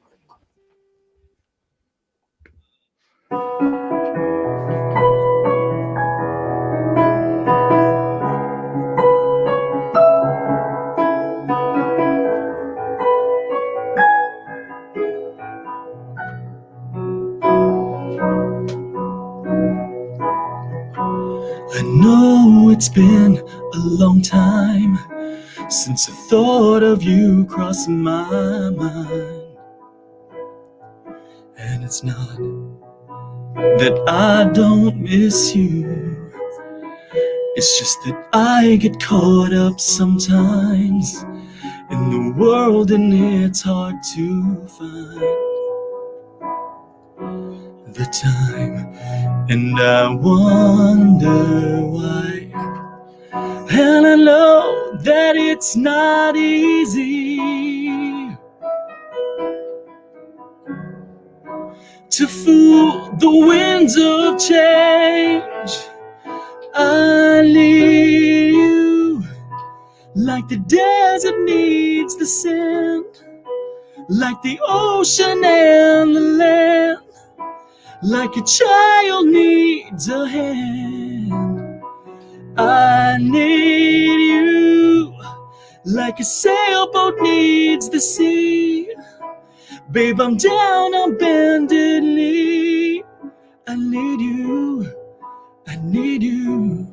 been a long time since the thought of you crossed my mind. And it's not that I don't miss you, it's just that I get caught up sometimes in the world and it's hard to find the time. And I wonder why. And I know that it's not easy to fool the winds of change. I need you like the desert needs the sand, like the ocean and the land, like a child needs a hand. I need you like a sailboat needs the sea. Babe, I'm down on bended knee. I need you, I need you,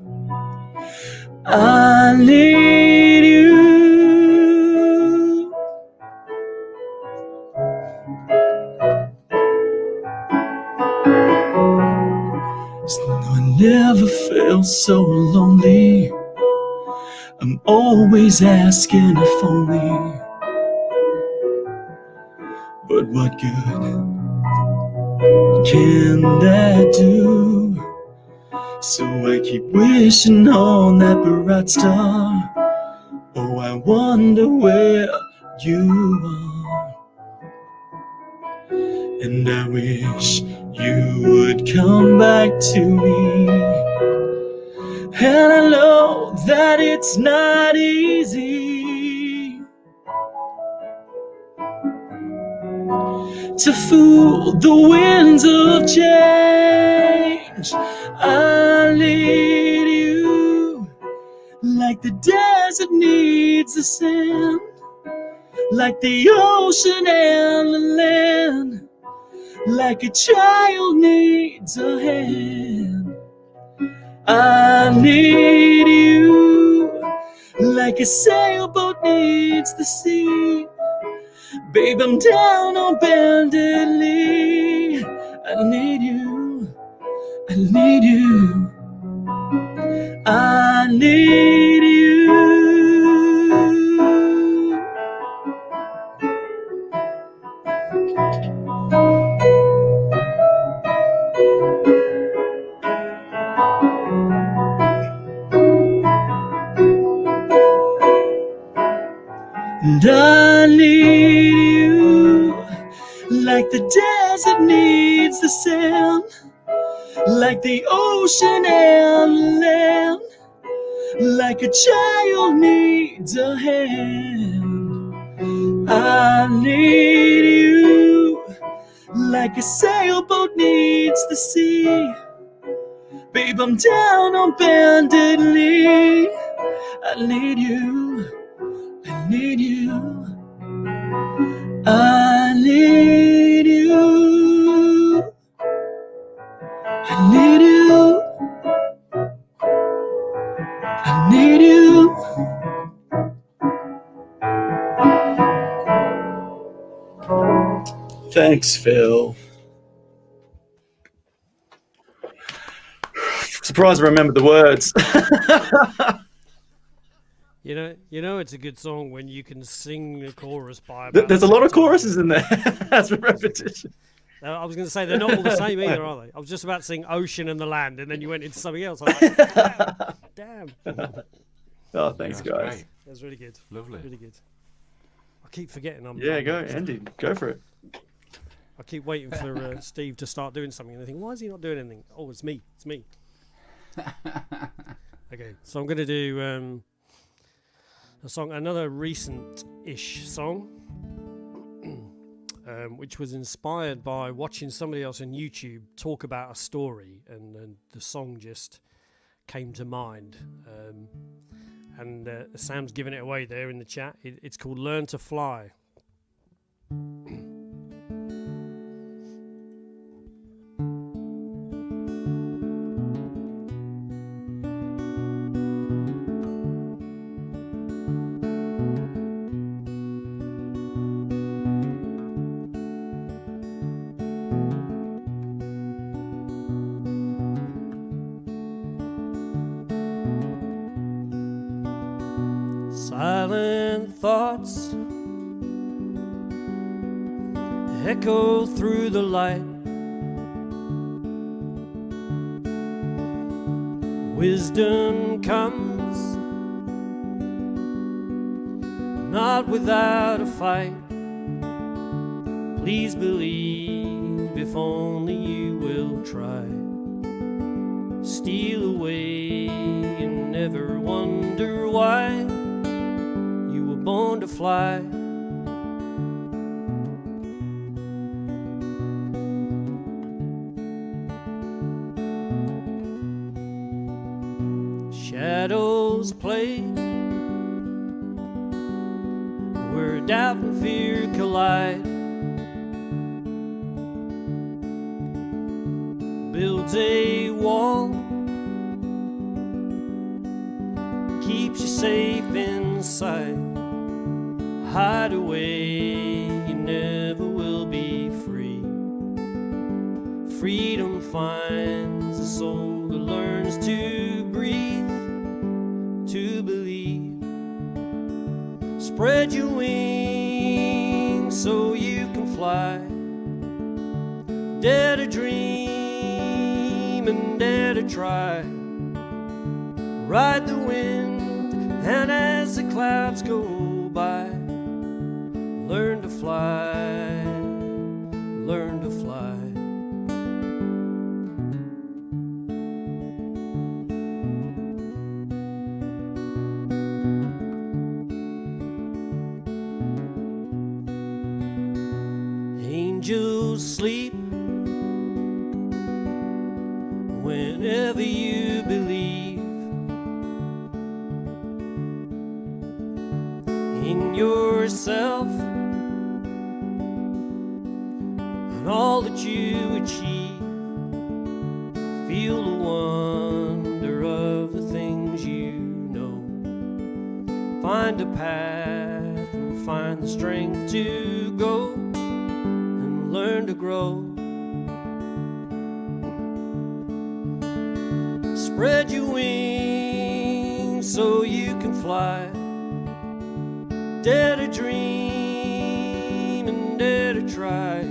I need you. I never felt so lonely. I'm always asking if only. But what good can that do? So I keep wishing on that bright star. Oh, I wonder where you are. And I wish you would come back to me. And I know that it's not easy to fool the winds of change. I need you like the desert needs the sand, like the ocean and the land, like a child needs a hand. I need you like a sailboat needs the sea. Babe, I'm down on bended knee. I need you, I need you, I need you. And I need you like the desert needs the sand, like the ocean and the land, like a child needs a hand. I need you like a sailboat needs the sea. Babe, I'm down on bended knee. I need you, I need you, I need you, I need you, I need you. Thanks, Phil. Surprised I remembered the words. You know, it's a good song when you can sing the chorus by about There's a lot of 6 times. choruses in there. That's a repetition. I was going to say they're not all the same either, are they? I was just about to sing "Ocean and the Land," and then you went into something else. I was like, damn. Oh, thanks, That's guys. great. That was really good. Lovely. Really good. I keep forgetting. Yeah, go, Andy. Go for it. I keep waiting for Steve to start doing something, and I think, why is he not doing anything? Oh, it's me. It's me. Okay, so I'm going to do a song, another recent-ish song, which was inspired by watching somebody else on YouTube talk about a story, and the song just came to mind. And Sam's giving it away there in the chat. It's called "Learn to Fly." thoughts echo through the light. Wisdom comes not without a fight. Please believe, if only you will try. Steal away and never wonder why you were born to fly. Shadows play where doubt and fear collide. Builds a wall, keeps you safe inside. Hide away, you never will be free. Freedom finds a soul that learns to breathe, to believe. Spread your wings so you can fly. Dare to dream and dare to try. Ride the wind, and as the clouds go by, learn to fly, learn to fly. Angels sleep whenever you believe in yourself and all that you achieve. Feel the wonder of the things you know. Find a path and find the strength to go and learn to grow. Spread your wings so you can fly. Dare to dream and dare to try.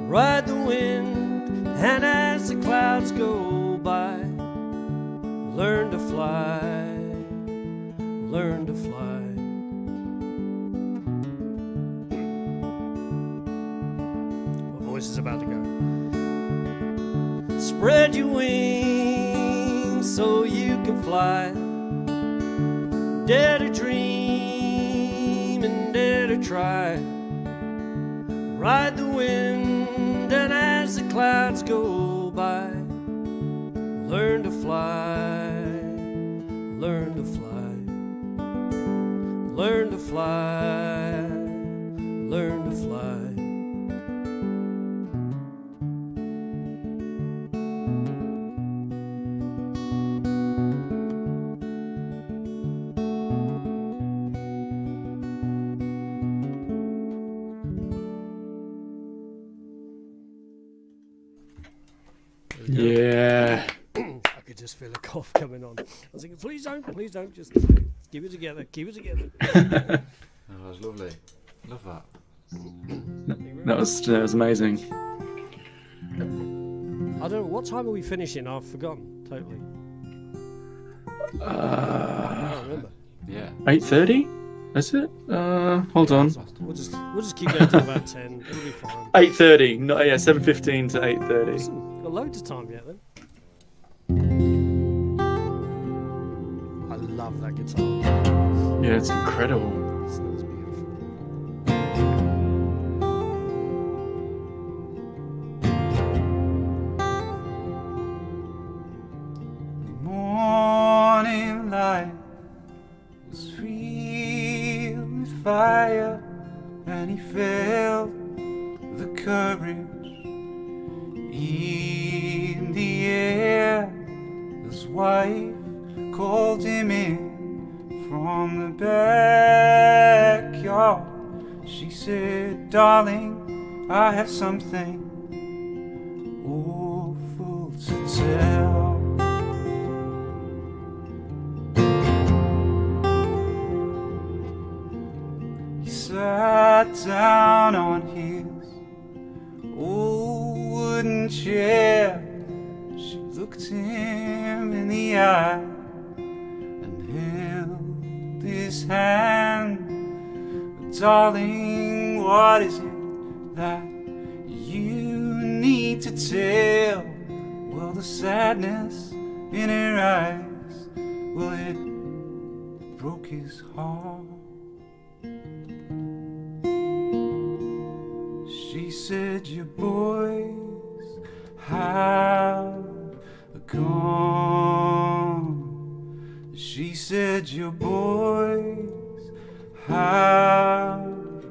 Ride the wind, and as the clouds go by, learn to fly, learn to fly. My voice is about to go. Spread your wings so you can fly. Dare to dream and dare to try. Ride the wind, and as the clouds go by, learn to fly, learn to fly. Learn to fly, learn to fly. Yeah. I could just feel a cough coming on. I was thinking, please don't, just keep it together, keep it together. Oh, that was lovely. Love that. That was amazing. I don't know, what time are we finishing? I've forgotten, totally. I don't remember. Yeah. 8:30? That's it? Hold on. We'll just keep going till about 10. It'll be fine. 8:30. No, yeah, 7:15 to 8:30. Awesome. Got loads of time yet then. I love that guitar. Yeah, it's incredible. It sounds beautiful. Morning light was filled with fire, and he felt the courage in the air. His wife called him in from the backyard. She said, darling, I have something awful to tell. sat down on his old wooden chair. She looked him in the eye and held his hand. Darling, what is it that you need to tell? Well, the sadness in her eyes, well, it broke his heart. She said, your boys have gone. She said, your boys have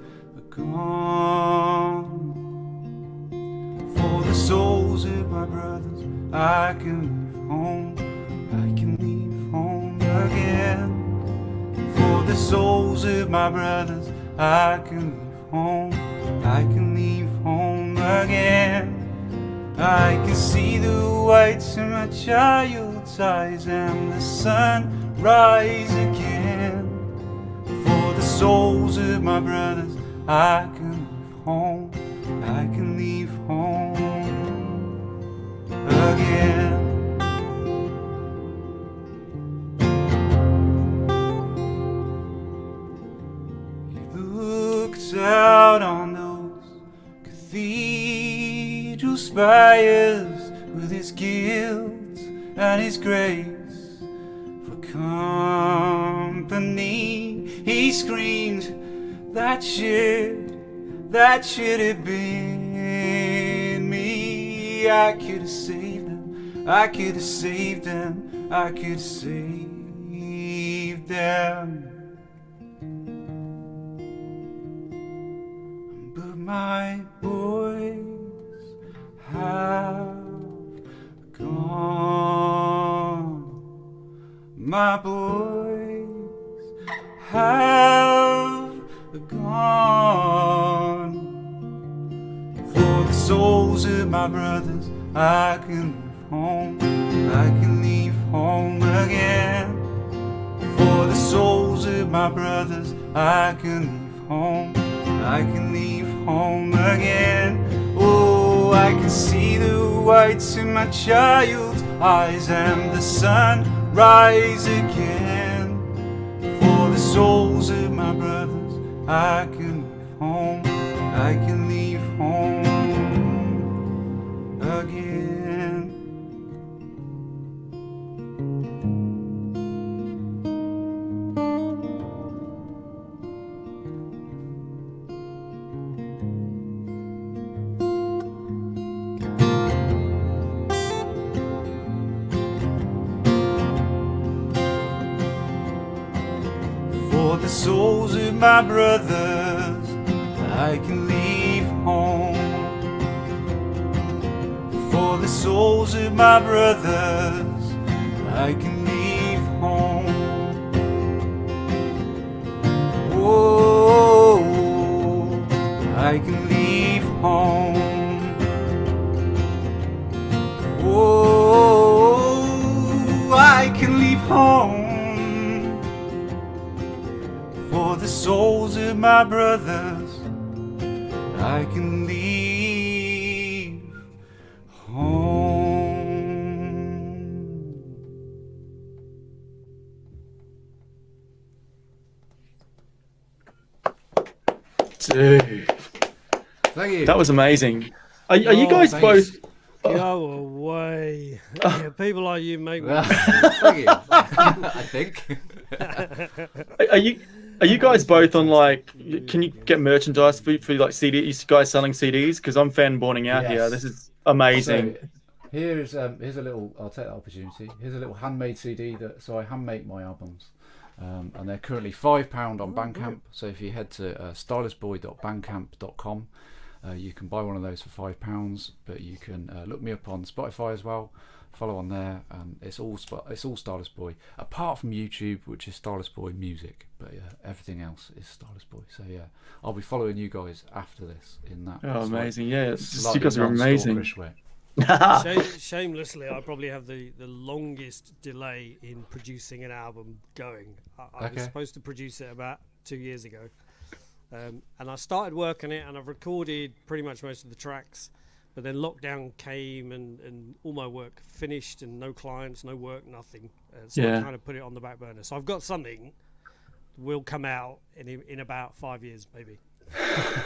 gone. For the souls of my brothers, I can leave home. I can leave home again. For the souls of my brothers, I can leave home. I can leave home again. I can see the whites in my child's eyes and the sun rise again. For the souls of my brothers, I can leave home. I can leave home again. He looked out on those cathedral spires with his guilt and his grace for company. He screamed, that should have been me. I could have saved them, I could have saved them, I could have saved them. But my boys have gone. My boys have gone. For the souls of my brothers, I can leave home. I can leave home again. For the souls of my brothers, I can leave home. I can leave home again. Oh, I can see the whites in my child's eyes and the sun rise again. For the souls of my brothers, I can leave home. I can leave home again. For the souls of my brothers, I can leave home. For the souls of my brothers, I can leave home. Oh, I can leave home. Oh, I can leave home. For the souls of my brothers, I can leave home. Dude, Thank you. that was amazing. Are you Oh, guys thanks. both? Go away. Yeah, people like you make me. Thank you. I think. Are you guys both on like? Can you get merchandise for like CD? You guys selling CDs? Because I'm fanboarding out here. Yes. This is amazing. So, here's a little. I'll take that opportunity. Here's a little handmade CD so I handmake my albums, and they're currently £5 on Bandcamp. So if you head to stylistboy.bandcamp.com, you can buy one of those for £5. But you can look me up on Spotify as well. Follow on there, and it's all Stylist Boy, apart from YouTube, which is Stylist Boy Music. But yeah, everything else is Stylist Boy. So yeah, I'll be following you guys after this in that. Oh, amazing! Yeah, it's just, you slightly guys are amazing. non-stalkerish way. Shamelessly, I probably have the longest delay in producing an album going. I was Okay. supposed to produce it about 2 years ago, And I started working it, and I've recorded pretty much most of the tracks. But then lockdown came, and all my work finished, and no clients, no work, nothing. So I kind of put it on the back burner. So I've got something will come out in about 5 years, maybe.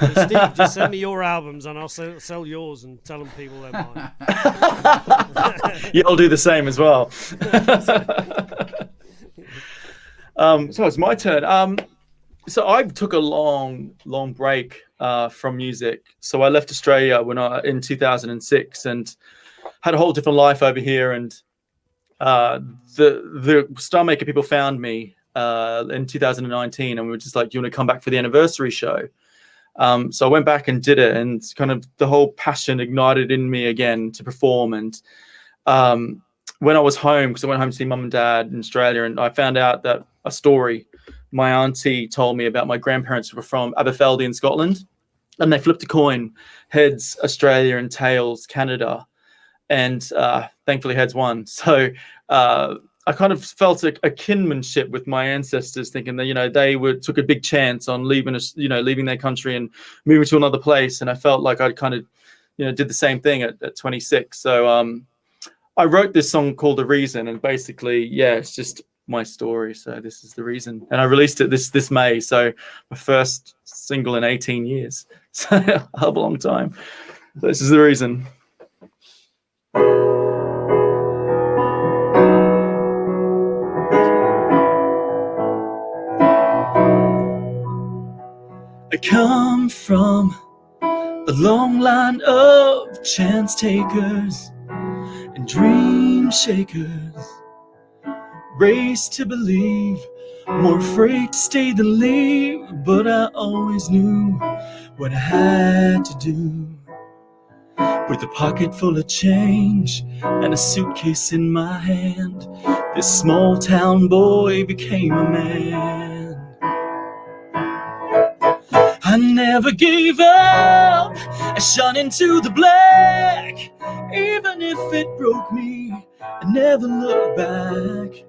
So Steve, just send me your albums, and I'll sell yours and tell them people they're mine. Yeah, I'll do the same as well. So it's my turn. So I took a long break from music. So I left Australia in 2006 and had a whole different life over here. And the Star Maker people found me in 2019, and we were just like, "Do you want to come back for the anniversary show?" So I went back and did it, and kind of the whole passion ignited in me again to perform. And when I was home, because I went home to see mum and dad in Australia, and I found out that a story my auntie told me about my grandparents were from Aberfeldy in Scotland, and they flipped a coin, heads Australia and tails Canada, and thankfully heads won. So I kind of felt a kinship with my ancestors, thinking that they took a big chance on leaving their country and moving to another place, and I felt like I kind of did the same thing at 26. So I wrote this song called "The Reason," and basically, it's just my story. So this is the reason, and I released it this May. So my first single in 18 years. So a hell of a long time. So this is the reason. I come from a long line of chance takers and dream shakers, raised to believe, more afraid to stay than leave, but I always knew what I had to do. With a pocket full of change and a suitcase in my hand, this small town boy became a man. I never gave up, I shot into the black. Even if it broke me, I never looked back.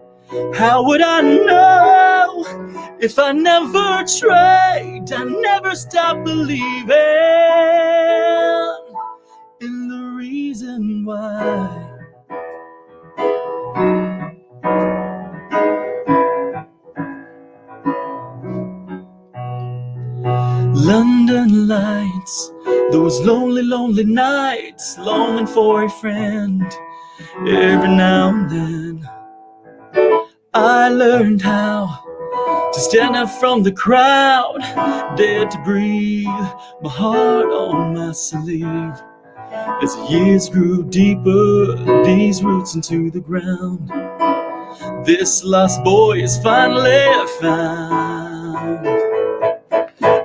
How would I know if I never tried? I never stopped believing in the reason why. London lights, those lonely, lonely nights, longing for a friend. Every now and then I learned how to stand out from the crowd, dare to breathe, my heart on my sleeve. As the years grew deeper, these roots into the ground, this lost boy is finally found.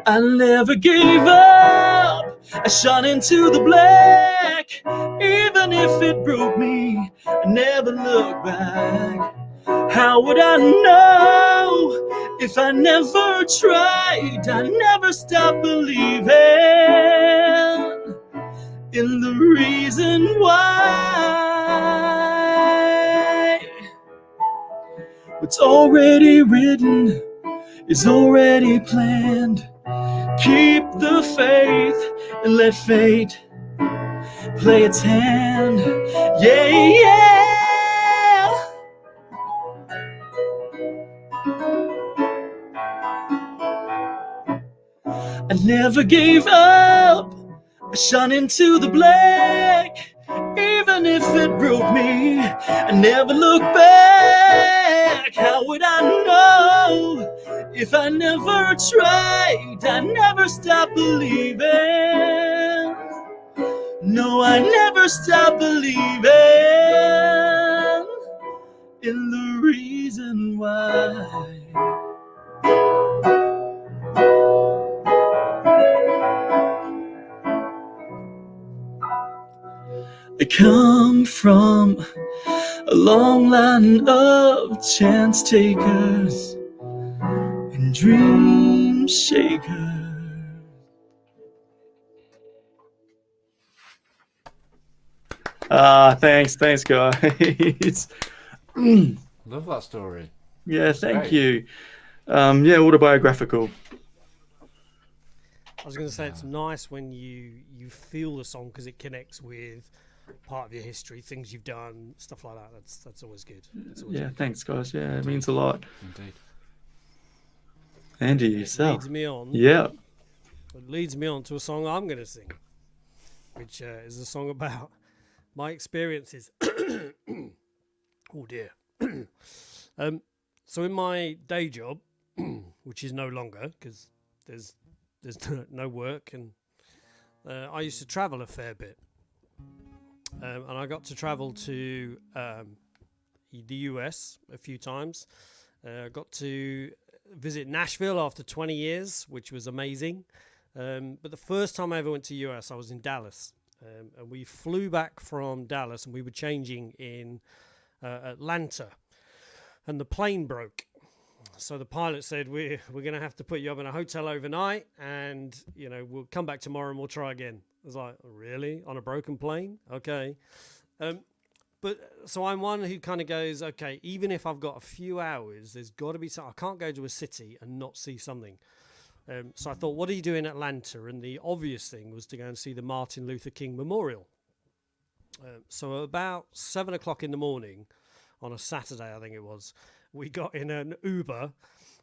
I never gave up, I shot into the black. Even if it broke me, I never looked back. How would I know if I never tried? I never stopped believing in the reason why. What's already written is already planned. Keep the faith and let fate play its hand. Yeah, yeah. I never gave up, I shot into the black. Even if it broke me, I never looked back. How would I know if I never tried? I never stopped believing. No, I never stopped believing in the reason why. I come from a long line of chance takers and dream shakers. Thanks guys. Love that story. Yeah, That's thank great. you. Yeah, autobiographical. was going to say it's nice when you feel the song because it connects with part of your history, things you've done, stuff like that. That's always good. Thanks, guys. Yeah, it means a lot. Indeed. Andy, yourself. Leads me on. Yeah. It leads me on to a song I'm going to sing, which is a song about my experiences. Oh dear. So in my day job, which is no longer because there's no work, and I used to travel a fair bit, and I got to travel to the US a few times. Got to visit Nashville after 20 years, which was amazing. But the first time I ever went to US, I was in Dallas, and we flew back from Dallas, and we were changing in Atlanta, and the plane broke. So the pilot said, we're going to have to put you up in a hotel overnight, and we'll come back tomorrow and we'll try again. I was like, really? On a broken plane? Okay. But so I'm one who kind of goes, okay, even if I've got a few hours, there's got to be something. I can't go to a city and not see something. So I thought, what do you do in Atlanta? And the obvious thing was to go and see the Martin Luther King Memorial. So about 7 o'clock in the morning on a Saturday, I think it was, we got in an Uber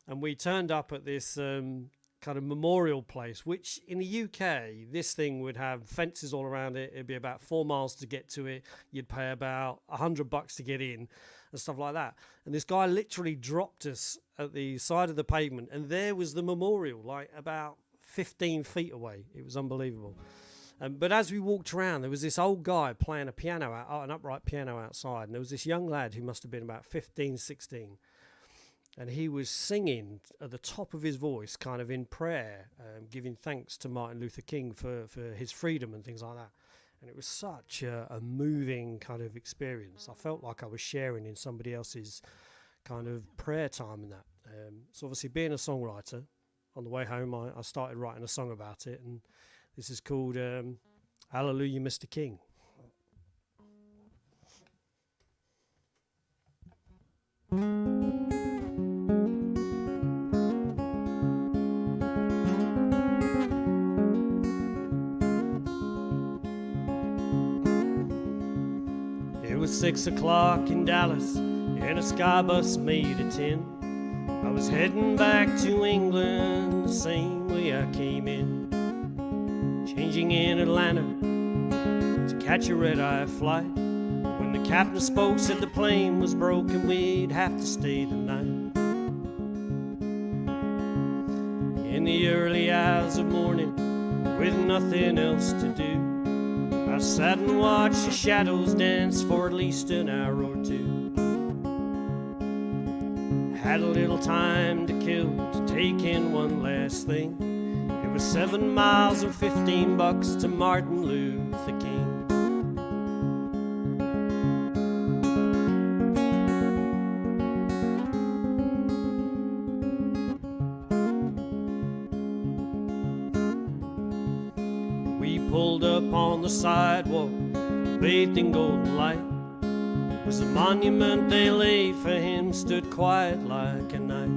and we turned up at this kind of memorial place, which in the UK, this thing would have fences all around it. It'd be about 4 miles to get to it. You'd pay about $100 to get in and stuff like that. And this guy literally dropped us at the side of the pavement, and there was the memorial, like about 15 feet away. It was unbelievable. But as we walked around, there was this old guy playing an upright piano outside, and there was this young lad who must have been about 15, 16. And he was singing at the top of his voice, kind of in prayer, giving thanks to Martin Luther King for his freedom and things like that. And it was such a moving kind of experience. I felt like I was sharing in somebody else's kind of prayer time in that. So obviously being a songwriter, on the way home I started writing a song about it, and this is called Hallelujah, Mr. King. It was 6 o'clock in Dallas, and a sky bus made a 10. I was heading back to England the same way I came in, changing in Atlanta to catch a red-eye flight. When the captain spoke, said the plane was broken, we'd have to stay the night. In the early hours of morning, with nothing else to do, I sat and watched the shadows dance for at least an hour or two. Had a little time to kill to take in one last thing. It was 7 miles and $15 to Martin Luther King. We pulled up on the sidewalk, bathed in golden light. It was a monument they laid for him, stood quiet like a knight.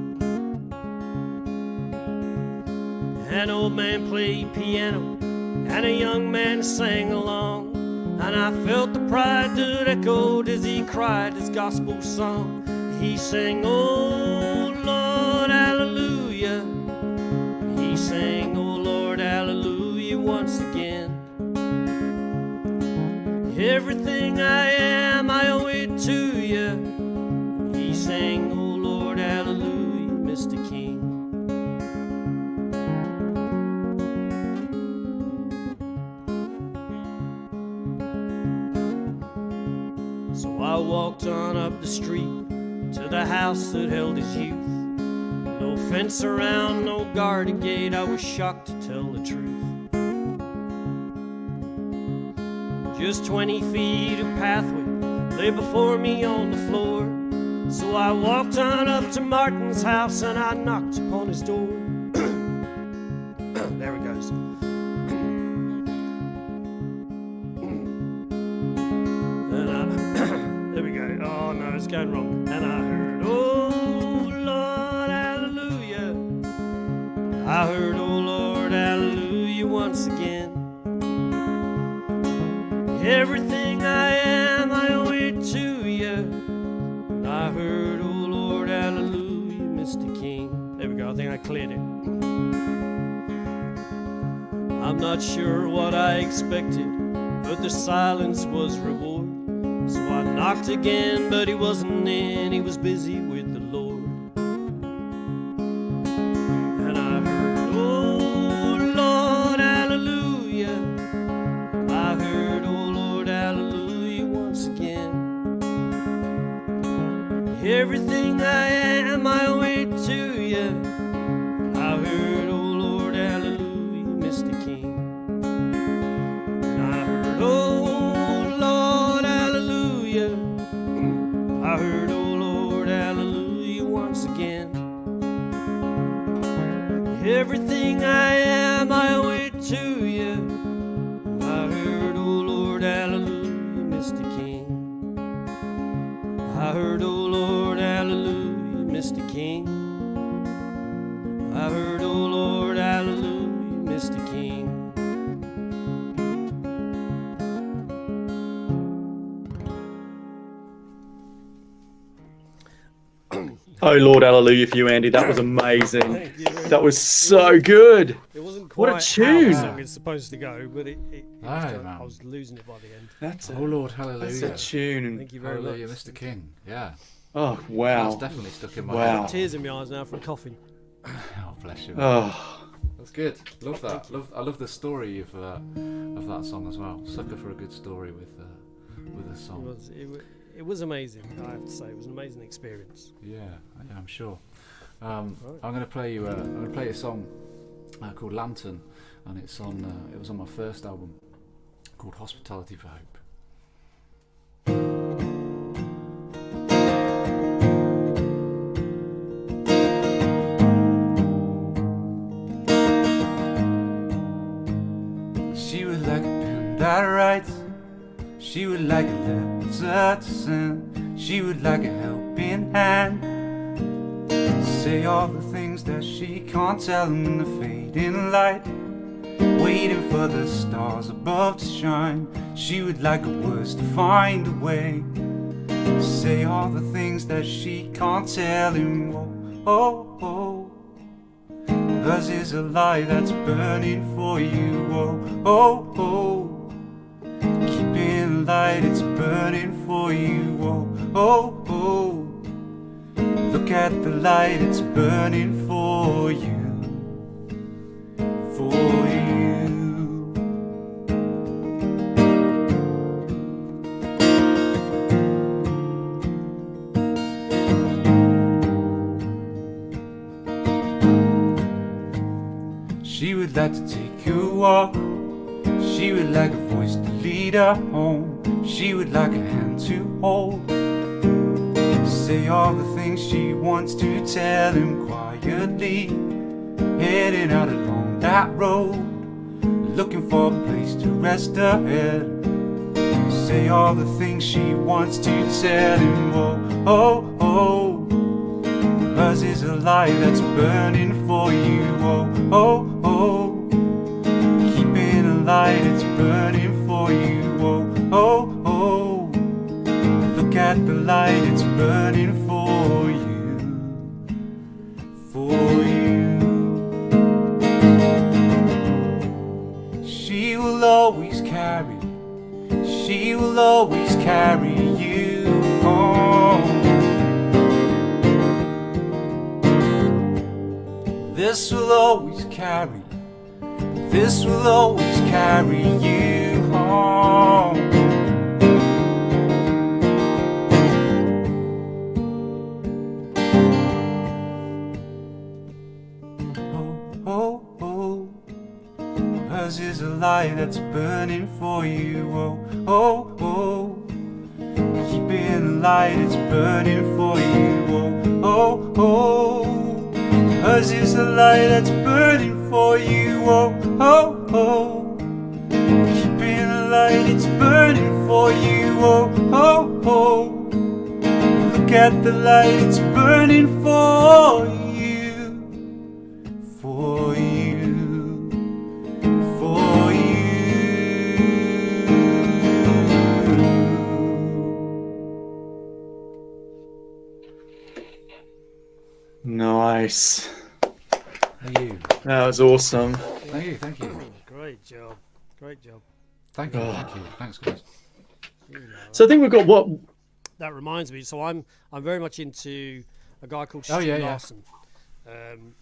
An old man played piano, and a young man sang along, and I felt the pride that echoed as he cried his gospel song. He sang, "Oh Lord, hallelujah." He sang, "Oh Lord, hallelujah," once again. Everything I am, I owe it to you. He sang, "Oh Lord, hallelujah, Mr. King." So I walked on up the street to the house that held his youth. No fence around, no guarded gate, I was shocked to tell the truth. Just 20 feet of pathway lay before me on the floor. So I walked on up to Martin's house and I knocked upon his door. There it goes. There we go. Oh no, it's going wrong. And I heard, "Oh Lord, hallelujah." I heard, "Oh Lord, hallelujah." once again. Everything I am, I owe it to you. And I heard, oh Lord, hallelujah, Mr. King. There we go, I think I cleared it. I'm not sure what I expected, but the silence was reward. So I knocked again, but he wasn't in, he was busy with the Lord. And I heard, oh Lord, hallelujah. I heard, oh Lord, hallelujah, once again. Everything I am, I owe it to you. I heard, oh Lord, hallelujah, Mr. King. And I heard, oh Lord, hallelujah. I heard, oh Lord, hallelujah, once again. Everything I am, I owe it to you. I heard, oh Lord, hallelujah, Mr. King. I heard, oh Lord, hallelujah, Mr. King. I heard, oh Lord, hallelujah, Mr. King. Oh Lord, hallelujah for you, Andy. That was amazing. Thank you very That much. was so good. It wasn't What quite a tune. how the song is supposed to go, but it was Aye, just- man. I was losing it by the end. That's Oh Lord, That's hallelujah. a tune. Thank you very Hallelujah, much. Mr. King. Yeah. Oh That's wow. definitely stuck in my Wow. head. Tears in my eyes now from coughing. Oh, bless you. Oh, That's good. Love that. I love the story of that song as well. Sucker for a good story with a It song. was, it was amazing, I have to say. It was an amazing experience. Yeah, I'm sure. I'm gonna play you. I'm gonna play a song called Lantern, and it's on. It was on my first album called Hospitality for Hope. She was like a pen that writes. She would like a letter to send. She would like a helping hand. Say all the things that she can't tell in the fading light. Waiting for the stars above to shine. She would like a words to find a way. Say all the things that she can't tell him. Oh, oh. Hers is a light that's burning for you. Oh, oh, oh. Keeping the light, it's burning for you. Oh, oh, oh. Look at the light, it's burning for you. For you. She would like to take you walk. She would like a voice to lead her home. She would like a hand to hold. Say all the things she wants to tell him quietly. Heading out along that road, looking for a place to rest her head. Say all the things she wants to tell him. Oh, oh, oh. Hers is a light that's burning for you. Oh, oh, oh. Keeping a light, it's burning for you. Oh, oh, oh. Look at the light, it's burning for you. For you. She will always carry. She will always carry you home. This will always carry. This will always carry you home. Oh, oh, oh. Hers is a light that's burning for you. Oh, oh, oh. Keeping the light, it's burning for you. Oh, oh, oh. Hers is a light that's burning for you. Oh, oh, oh. Keeping the light, it's burning for you. Oh, oh, oh. Look at the light, it's burning for you. For you. For Nice. Thank you. That was awesome. Thank you. Thank you. Great job. Great job. Thank you. Thank you. Thanks, guys. So I think we've got what? That reminds me. So I'm very much into a guy called Oh, Stu yeah, yeah. Larson, and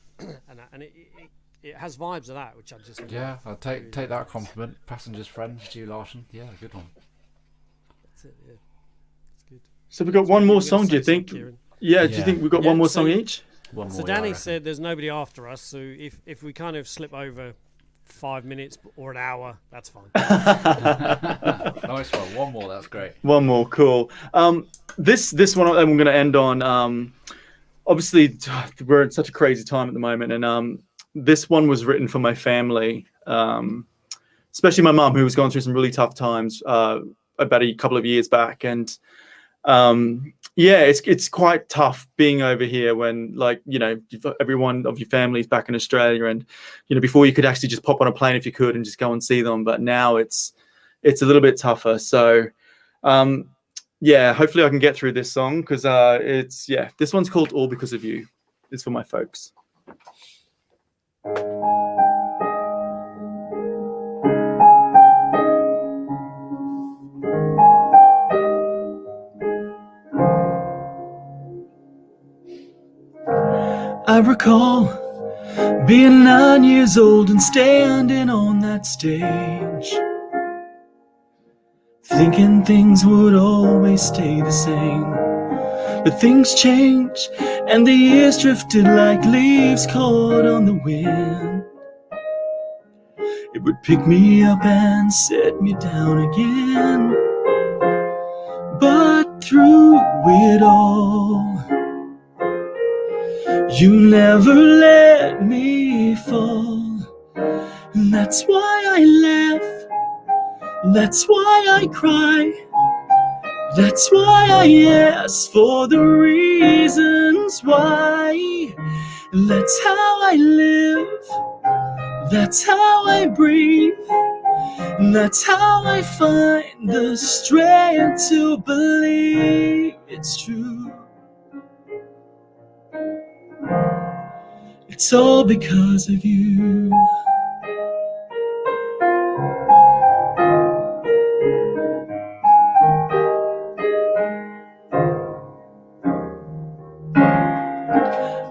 it has vibes of that, which I just Yeah, I'll take that compliment. Passenger's friend, Stu Larson. Yeah, good one. That's it. Yeah, it's good. So we've got one more song. Do you think? Yeah. Do you Yeah. think we've got Yeah, one more so- song each? One more. So yeah, I Danny reckon. said there's nobody after us, so if we kind of slip over 5 minutes or an hour, that's fine. Nice one. One more. That's great. One more, cool. This one I'm going to end on. Obviously, we're in such a crazy time at the moment, and this one was written for my family, especially my mum, who was going through some really tough times about a couple of years back, and yeah, it's quite tough being over here when, like, you know, everyone of your family's back in Australia, and you know, before you could actually just pop on a plane if you could and just go and see them, but now it's a little bit tougher. So yeah, hopefully I can get through this song, because this one's called All Because of You. It's for my folks. I recall being 9 years old and standing on that stage, thinking things would always stay the same. But things change, and the years drifted like leaves caught on the wind. It would pick me up and set me down again. But through it all, you never let me fall. And that's why I laugh, that's why I cry, that's why I ask for the reasons why. That's how I live, that's how I breathe, that's how I find the strength to believe it's true. It's all because of you.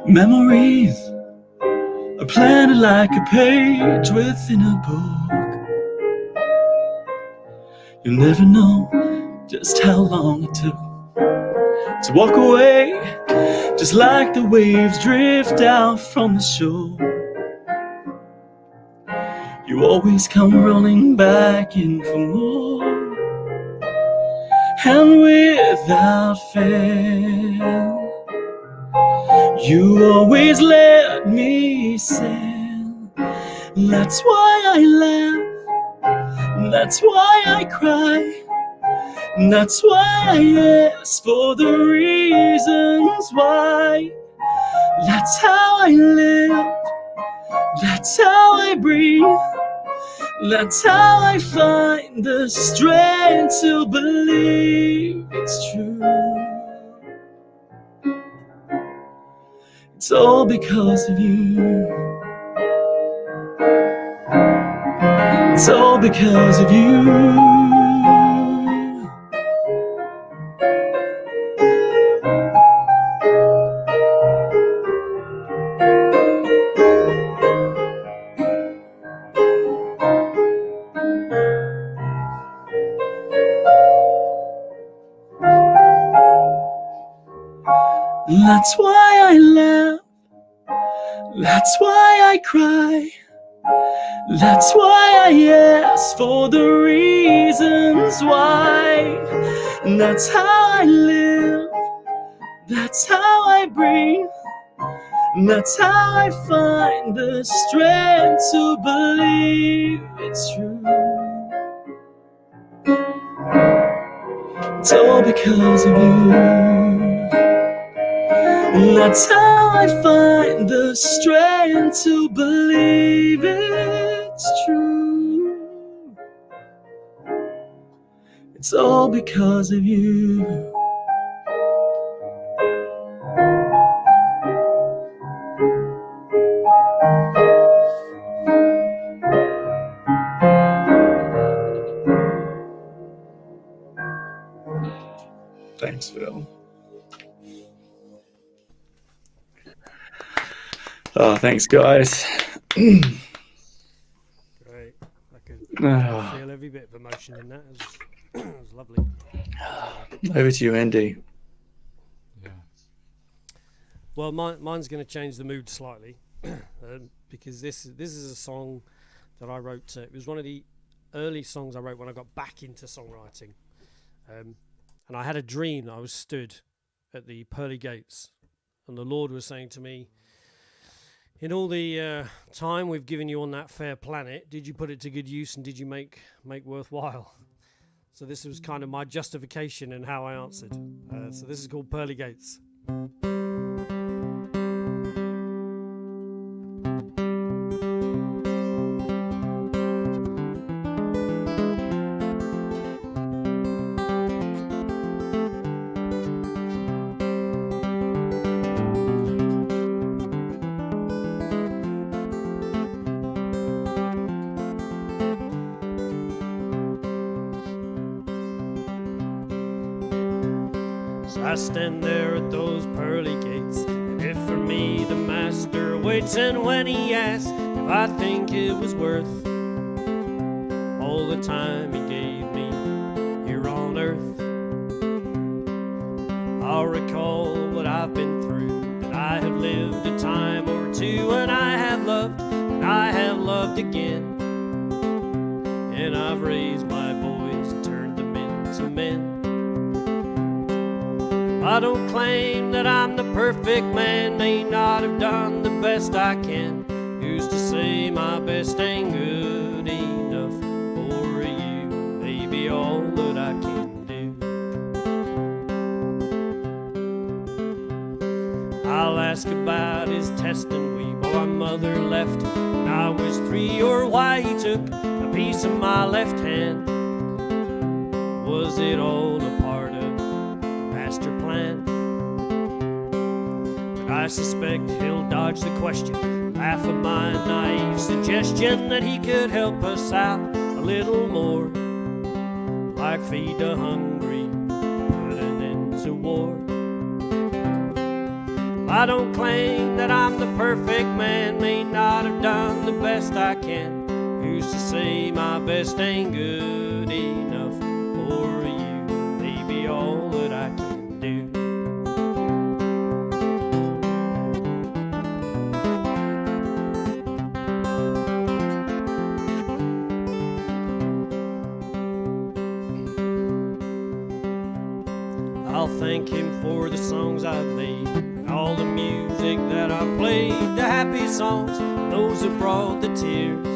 Memories are planted like a page within a book. You'll never know just how long it took to walk away, just like the waves drift out from the shore. You always come running back in for more, and without fail, you always let me sail. That's why I laugh, that's why I cry, that's why I ask for the reasons why. That's how I live, that's how I breathe, that's how I find the strength to believe it's true. It's all because of you. It's all because of you. That's why I laugh, that's why I cry, that's why I ask for the reasons why. That's how I live, that's how I breathe, that's how I find the strength to believe it's true. It's all because of you. That's how I find the strength to believe it's true. It's all because of you. Nashville. Oh, thanks, guys. Great. I could Oh, feel every bit of emotion in that. It was lovely. over to you, Andy. Yeah. Well, mine's going to change the mood slightly because this is a song that I wrote. It was one of the early songs I wrote when I got back into songwriting. And I had a dream. I was stood at the pearly gates, and the Lord was saying to me, in all the time we've given you on that fair planet, did you put it to good use, and did you make worthwhile? So this was kind of my justification and how I answered. So this is called Pearly Gates. I stand there at those pearly gates, and if for me the master waits, and when he asks if I think it was worth all the time he gave me here on earth, I'll recall what I've been through, that I have lived a time or two, and I have loved, and I have loved again, and I've raised my boys and turned them into men. I don't claim that I'm the perfect man, may not have done the best I can. Who's to say my best ain't good enough for you? Maybe all that I can do. I'll ask about his testing weed. My mother left when I was 3, or why he took a piece of my left hand. Was it all a part of master plan? But I suspect he'll dodge the question, laugh at my naive suggestion that he could help us out a little more, like feed the hungry, put an end to war. I don't claim that I'm the perfect man, may not have done the best I can. Who's to say my best ain't good enough for you? Maybe all that I can do. I'll thank him for the songs I've made, and all the music that I've played, the happy songs, those that brought the tears,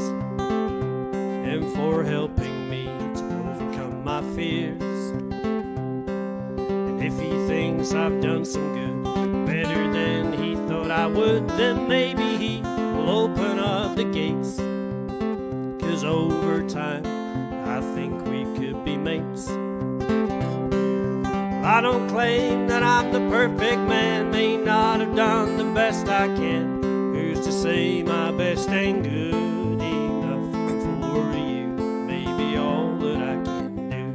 and for helping me to overcome my fears. And if he thinks I've done some good, better than he thought I would, then maybe he will open up the gates, 'cause over time I think we could be mates. I don't claim that I'm the perfect man, may not have done the best I can. Who's to say my best ain't good enough for you? Maybe all that I can do.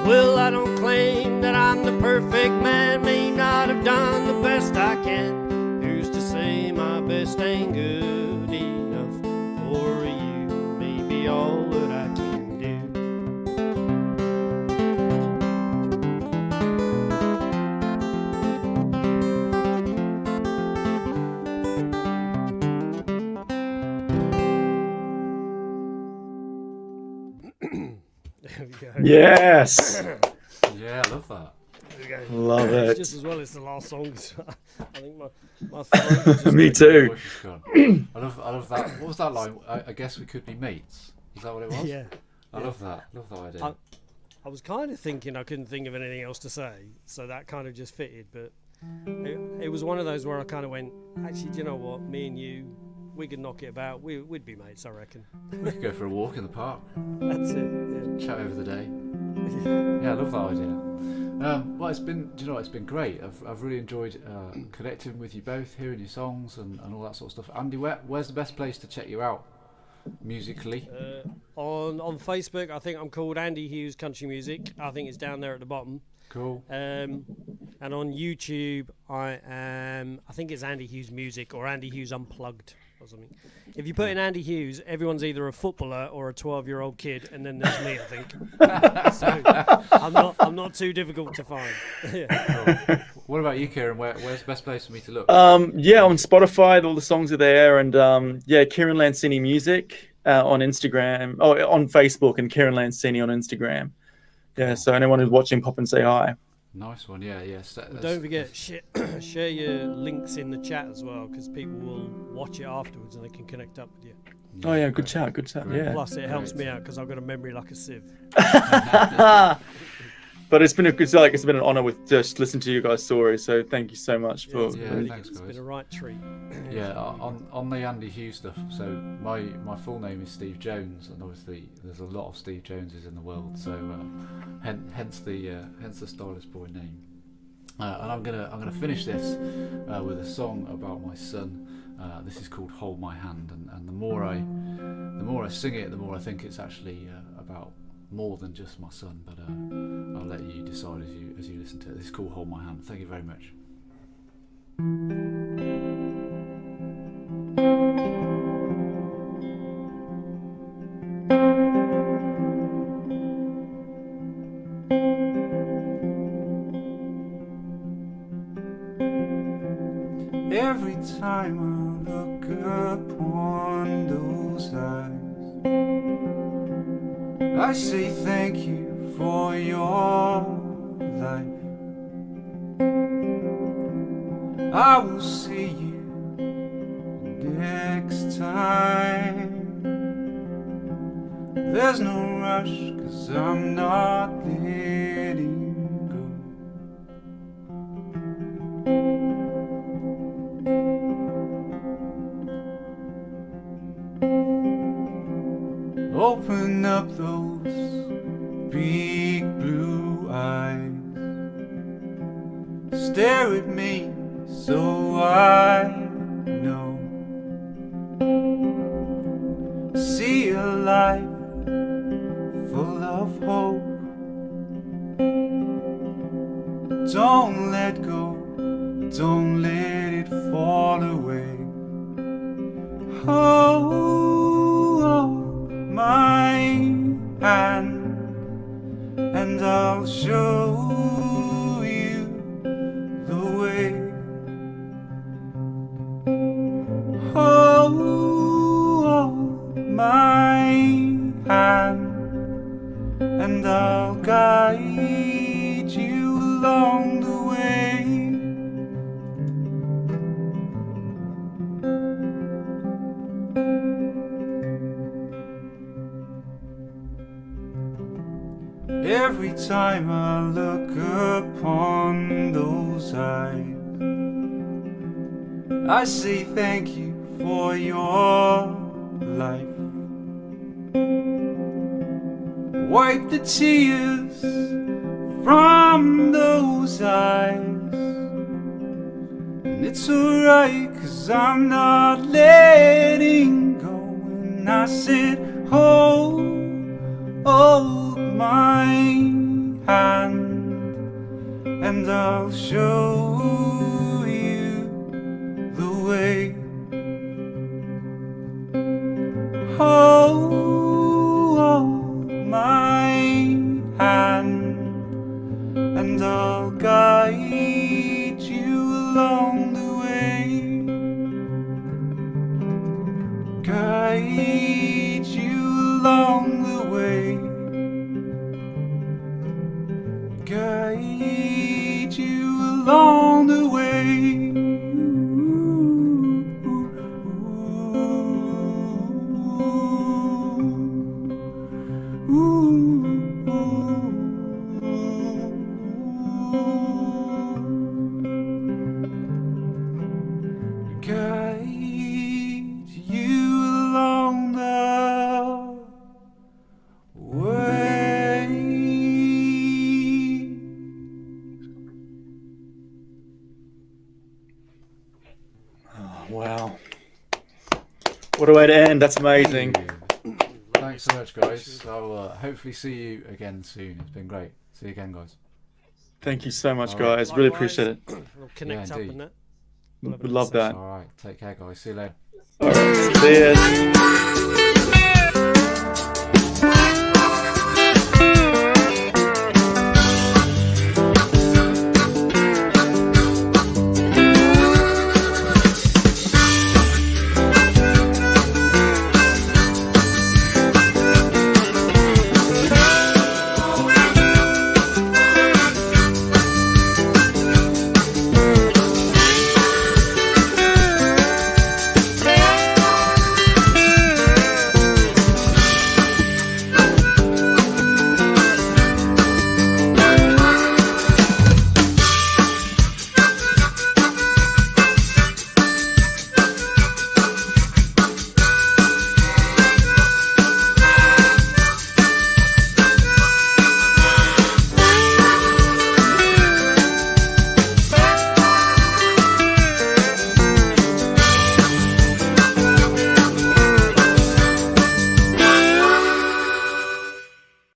Well, I don't claim that I'm the perfect man, may not have done the best I can. Who's to say my best ain't good enough for you? Maybe all that I can do. There we go. Yes, Yeah, I love that. There we go. love It's it. just as well it's the last song. I think my throat was just Me going. too. Voice is gone. I love that. What was that line? I guess we could be mates. Is that what it was? Yeah. I love that. Love that idea. I was kind of thinking I couldn't think of anything else to say, so that kind of just fitted. But it was one of those where I kind of went, actually, do you know what? Me and you, we could knock it about. We'd be mates, I reckon. We could go for a walk in the park, That's it. chat over the day. Yeah. Yeah, I love that idea. Well, it's been, do you know what, it's been great. I've really enjoyed connecting with you both, hearing your songs and all that sort of stuff. Andy, where's the best place to check you out? musically? On Facebook, I think I'm called Andy Hughes Country Music. I think it's down there at the bottom. Cool. And on YouTube, I think it's Andy Hughes Music or Andy Hughes Unplugged or something. If you put in Andy Hughes, everyone's either a footballer or a 12-year-old kid, and then there's me, I think. So I'm not too difficult to find. Yeah. Cool. What about you, Kieran? Where's the best place for me to look? Yeah, on Spotify, all the songs are there, and Kieran Lancini Music on Instagram, on Facebook, and Kieran Lancini on Instagram. Yeah, so anyone who's watching, pop and say hi. Nice one, yeah. Don't forget, share your links in the chat as well, because people will watch it afterwards and they can connect up with you. Oh yeah, good chat. Yeah. Plus, it helps me out because I've got a memory like a sieve. But it's been an honor with just listening to you guys' stories. So thank you so much for. Thanks, guys. It's been a right treat. Yeah, on the Andy Hughes stuff. So my full name is Steve Jones, and obviously there's a lot of Steve Joneses in the world. So hence the stylist boy name. And I'm gonna finish this with a song about my son. This is called "Hold My Hand," and the more I sing it, the more I think it's actually about more than just my son. But I'll let you decide as you listen to it. This is called "Hold My Hand." Thank you very much. Every time I look upon those eyes, I say thank you for your life. I will see you next time. There's no rush, 'cause I'm not letting go. Open up those big blue eyes. Stare at me so I know. See a life full of hope. Don't let go, don't let it fall away. Hold my hand, and I'll show you the way. Hold my hand, and I'll guide you along the way. Every time I look upon those eyes, I say thank you for your life. Wipe the tears from those eyes, and it's alright, 'cause I'm not letting go. And I said, hold my hand, and I'll show you the way. Hold my hand, and I'll guide you along the way. Guide you along the way. Guide you along the way. Guide you along the way. Oh, wow. What a way to end. That's amazing. Thanks so much, guys. I'll hopefully see you again soon. It's been great. See you again, guys. Thank you so much, All right. guys. Really Likewise. appreciate it. We'll connect up indeed. and that. Would love that. All right. Take care, guys. See you later. All right. See ya.